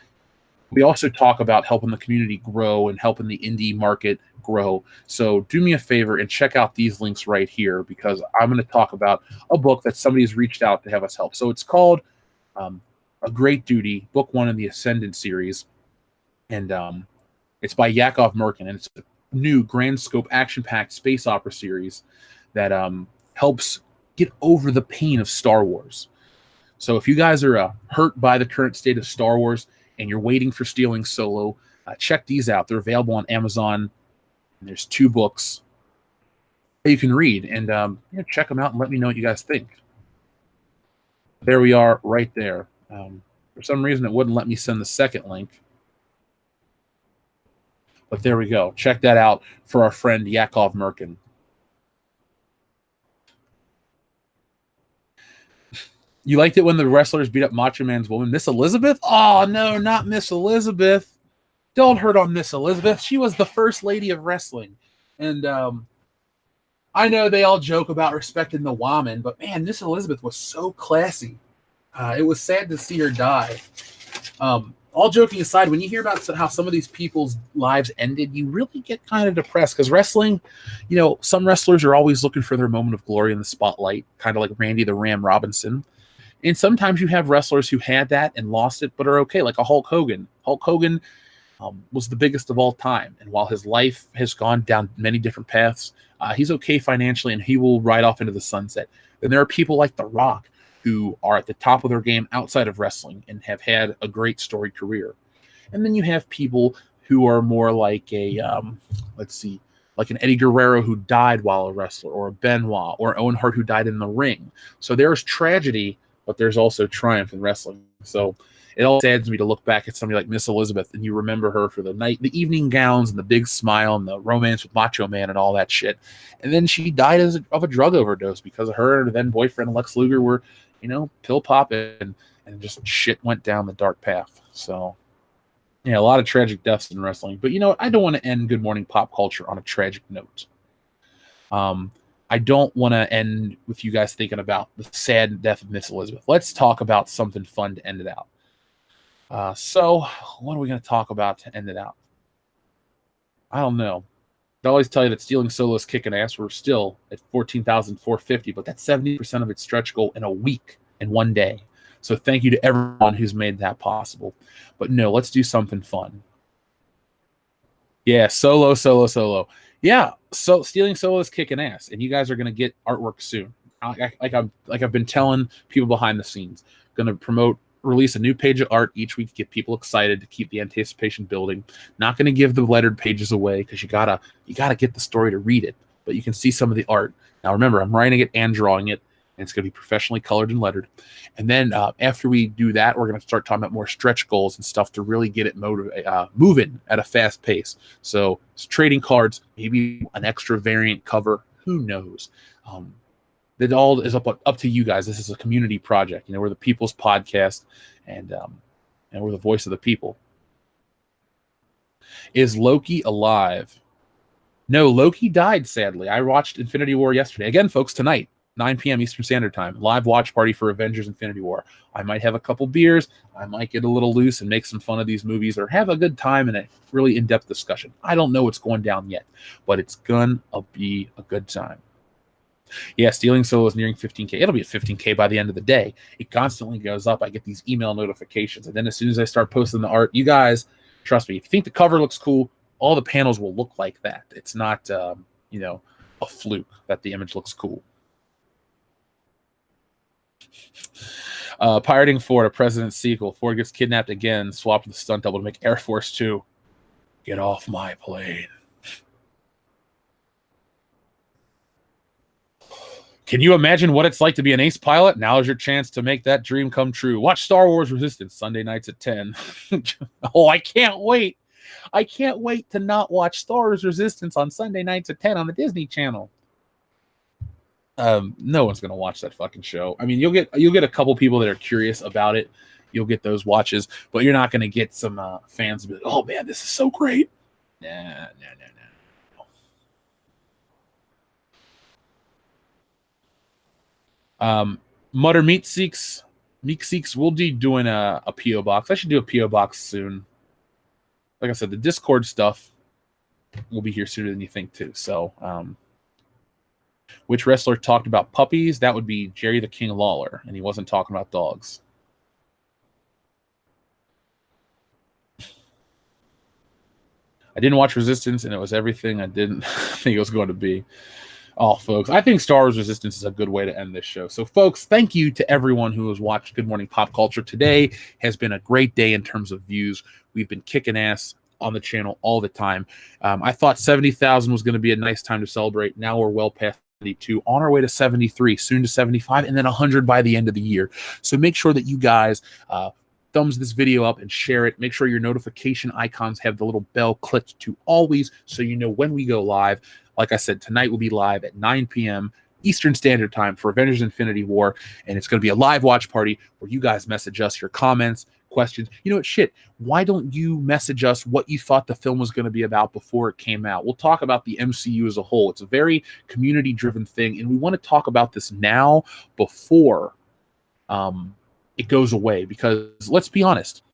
We also talk about helping the community grow and helping the indie market grow. So do me a favor and check out these links right here, because I'm going to talk about a book that somebody's reached out to have us help. So it's called A Great Duty, Book 1 in the Ascendant series. And it's by Yakov Merkin. And it's a new grand scope action-packed space opera series that helps get over the pain of Star Wars. So if you guys are hurt by the current state of Star Wars and you're waiting for Stealing Solo, check these out. They're available on Amazon. And there's 2 books that you can read, and check them out and let me know what you guys think. There we are right there. For some reason, it wouldn't let me send the second link. But there we go. Check that out for our friend Yakov Merkin. You liked it when the wrestlers beat up Macho Man's woman, Miss Elizabeth? Oh, no, not Miss Elizabeth. Don't hurt on Miss Elizabeth. She was the first lady of wrestling. And I know they all joke about respecting the woman, but man, Miss Elizabeth was so classy. It was sad to see her die. All joking aside, when you hear about how some of these people's lives ended, you really get kind of depressed, because wrestling, some wrestlers are always looking for their moment of glory in the spotlight, kind of like Randy the Ram Robinson. And sometimes you have wrestlers who had that and lost it, but are okay, like a Hulk Hogan. Hulk Hogan was the biggest of all time. And while his life has gone down many different paths, he's okay financially, and he will ride off into the sunset. Then there are people like The Rock, who are at the top of their game outside of wrestling and have had a great storied career. And then you have people who are more like like an Eddie Guerrero who died while a wrestler, or a Benoit, or Owen Hart who died in the ring. So there's tragedy, but there's also triumph in wrestling. So it all saddens me to look back at somebody like Miss Elizabeth, and you remember her for the evening gowns and the big smile and the romance with Macho Man and all that shit. And then she died of a drug overdose because her and then boyfriend Lex Luger were, pill popping, and just shit went down the dark path. So, a lot of tragic deaths in wrestling. But you know what? I don't want to end Good Morning Pop Culture on a tragic note. I don't want to end with you guys thinking about the sad death of Miss Elizabeth. Let's talk about something fun to end it out. So what are we going to talk about to end it out? I don't know. I always tell you that Stealing Solo is kicking ass. We're still at 14,450, but that's 70% of its stretch goal in a week. in one day. So thank you to everyone who's made that possible. But no, let's do something fun. Yeah, solo. Yeah, so Stealing Solo is kicking ass, and you guys are gonna get artwork soon. I've been telling people behind the scenes, gonna release a new page of art each week to get people excited to keep the anticipation building. Not gonna give the lettered pages away because you gotta get the story to read it, but you can see some of the art. Now remember, I'm writing it and drawing it, and it's gonna be professionally colored and lettered. And then after we do that, we're gonna start talking about more stretch goals and stuff to really get it moving at a fast pace. So it's trading cards, maybe an extra variant cover, who knows? That all is up to you guys. This is a community project. We're the people's podcast, and we're the voice of the people. Is Loki alive? No, Loki died, sadly. I watched Infinity War yesterday. Again, folks, tonight, 9 p.m. Eastern Standard Time, live watch party for Avengers Infinity War. I might have a couple beers. I might get a little loose and make some fun of these movies or have a good time and a really in-depth discussion. I don't know what's going down yet, but it's going to be a good time. Yeah, Stealing Solo is nearing 15K. It'll be at 15K by the end of the day. It constantly goes up. I get these email notifications. And then as soon as I start posting the art, you guys, trust me, if you think the cover looks cool, all the panels will look like that. It's not, a fluke that the image looks cool. Pirating Ford, a President sequel. Ford gets kidnapped again, swapped with the stunt double to make Air Force 2. Get off my plane. Can you imagine what it's like to be an ace pilot? Now is your chance to make that dream come true. Watch Star Wars Resistance Sunday nights at 10. Oh, I can't wait. I can't wait to not watch Star Wars Resistance on Sunday nights at 10 on the Disney Channel. No one's going to watch that fucking show. I mean, you'll get a couple people that are curious about it. You'll get those watches, but you're not going to get some fans to be like, oh, man, this is so great. Nah. Mutter Meat Seeks, we'll be doing a P.O. box. I should do a P.O. box soon. Like I said, the Discord stuff will be here sooner than you think too. So, which wrestler talked about puppies? That would be Jerry the King Lawler, and he wasn't talking about dogs. I didn't watch Resistance, and it was everything I didn't think it was going to be. Oh, folks, I think Star Wars Resistance is a good way to end this show. So, folks, thank you to everyone who has watched Good Morning Pop Culture. Today has been a great day in terms of views. We've been kicking ass on the channel all the time. I thought 70,000 was going to be a nice time to celebrate. Now we're well past 72, on our way to 73, soon to 75, and then 100 by the end of the year. So make sure that you guys thumbs this video up and share it. Make sure your notification icons have the little bell clicked to always so you know when we go live. Like I said, tonight we'll be live at 9 p.m. Eastern Standard Time for Avengers Infinity War, and it's going to be a live watch party where you guys message us your comments, questions. You know what, shit, why don't you message us what you thought the film was going to be about before it came out? We'll talk about the MCU as a whole. It's a very community-driven thing, and we want to talk about this now before it goes away, because let's be honest,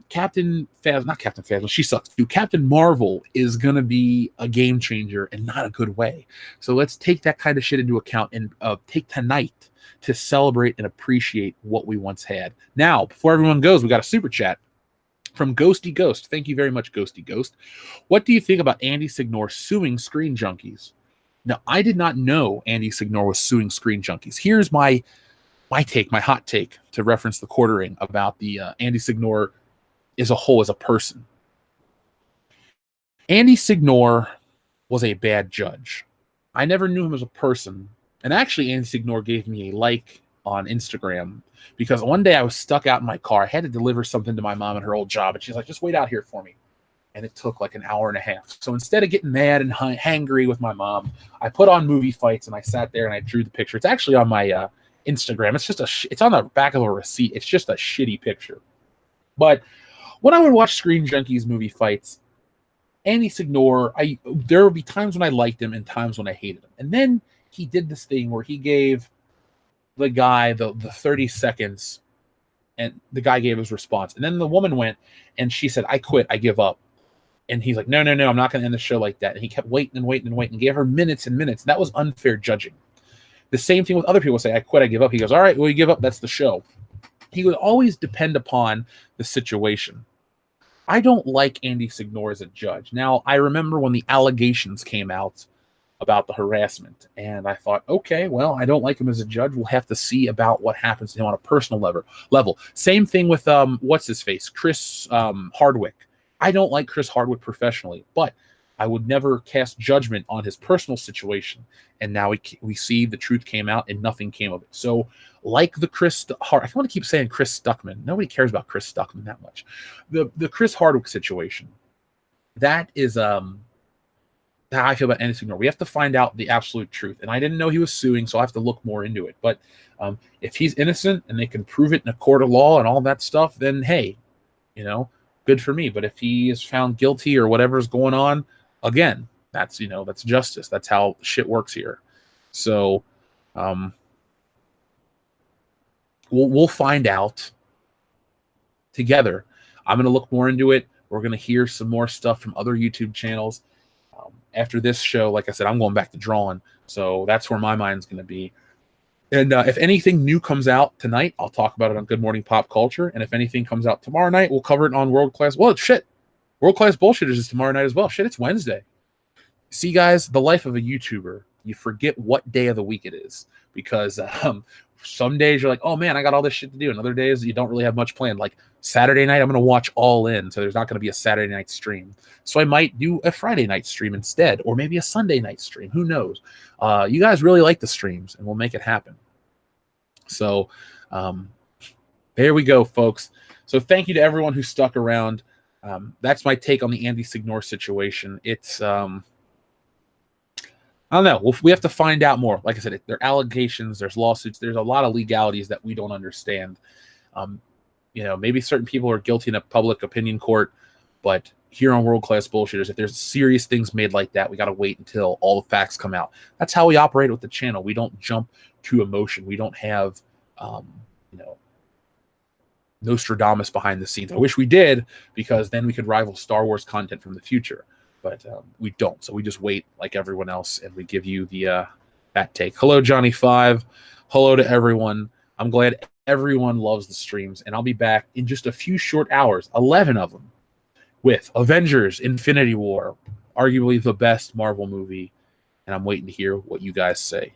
Captain Phasma, she sucks too. Captain Marvel is going to be a game changer and not a good way. So let's take that kind of shit into account and take tonight to celebrate and appreciate what we once had. Now, before everyone goes, we got a super chat from Ghosty Ghost. Thank you very much, Ghosty Ghost. What do you think about Andy Signor suing Screen Junkies? Now, I did not know Andy Signor was suing Screen Junkies. Here's my hot take, to reference the quartering about the Andy Signor as a whole, as a person. Andy Signor was a bad judge. I never knew him as a person. And actually, Andy Signor gave me a like on Instagram because one day I was stuck out in my car. I had to deliver something to my mom at her old job. And she's like, just wait out here for me. And it took like an hour and a half. So instead of getting mad and hangry with my mom, I put on Movie Fights and I sat there and I drew the picture. It's actually on my Instagram. It's just it's on the back of a receipt. It's just a shitty picture. But when I would watch Screen Junkies Movie Fights, Andy Signor, there would be times when I liked him and times when I hated him. And then he did this thing where he gave the guy the 30 seconds, and the guy gave his response. And then the woman went and she said, I quit, I give up. And he's like, no, I'm not going to end the show like that. And he kept waiting and gave her minutes and minutes. And that was unfair judging. The same thing with other people say, I quit, I give up. He goes, all right, well, you give up, that's the show. He would always depend upon the situation. I don't like Andy Signore as a judge. Now, I remember when the allegations came out about the harassment, and I thought, okay, well, I don't like him as a judge. We'll have to see about what happens to him on a personal level. Same thing with what's his face, Chris Hardwick. I don't like Chris Hardwick professionally, but I would never cast judgment on his personal situation. And now we see the truth came out and nothing came of it. So, like the I want to keep saying Chris Stuckman. Nobody cares about Chris Stuckman that much. The Chris Hardwick situation, that is how I feel about Andy Signore. We have to find out the absolute truth. And I didn't know he was suing, so I have to look more into it. But if he's innocent and they can prove it in a court of law and all that stuff, then hey, good for me. But if he is found guilty or whatever's going on, again, that's justice. That's how shit works here. So we'll find out together. I'm going to look more into it. We're going to hear some more stuff from other YouTube channels. After this show, like I said, I'm going back to drawing. So that's where my mind's going to be. And if anything new comes out tonight, I'll talk about it on Good Morning Pop Culture. And if anything comes out tomorrow night, we'll cover it on World Class. Well, shit. World Class Bullshitters is tomorrow night as well. Shit, it's Wednesday. See, guys, the life of a YouTuber, you forget what day of the week it is. Because some days you're like, oh, man, I got all this shit to do. And other days you don't really have much planned. Like Saturday night, I'm going to watch All In. So there's not going to be a Saturday night stream. So I might do a Friday night stream instead. Or maybe a Sunday night stream. Who knows? You guys really like the streams. And we'll make it happen. So there we go, folks. So thank you to everyone who stuck around. That's my take on the Andy Signore situation. It's I don't know. We have to find out more. Like I said, there are allegations, there's lawsuits, there's a lot of legalities that we don't understand. Maybe certain people are guilty in a public opinion court, but here on World Class Bullshitters, if there's serious things made like that, we got to wait until all the facts come out. That's how we operate with the channel. We don't jump to emotion. We don't have, Nostradamus behind the scenes. I wish we did, because then we could rival Star Wars content from the future. But we don't. So we just wait like everyone else, and we give you the that take. Hello, Johnny 5. Hello to everyone. I'm glad everyone loves the streams, and I'll be back in just a few short hours, 11 of them, with Avengers Infinity War, arguably the best Marvel movie, and I'm waiting to hear what you guys say.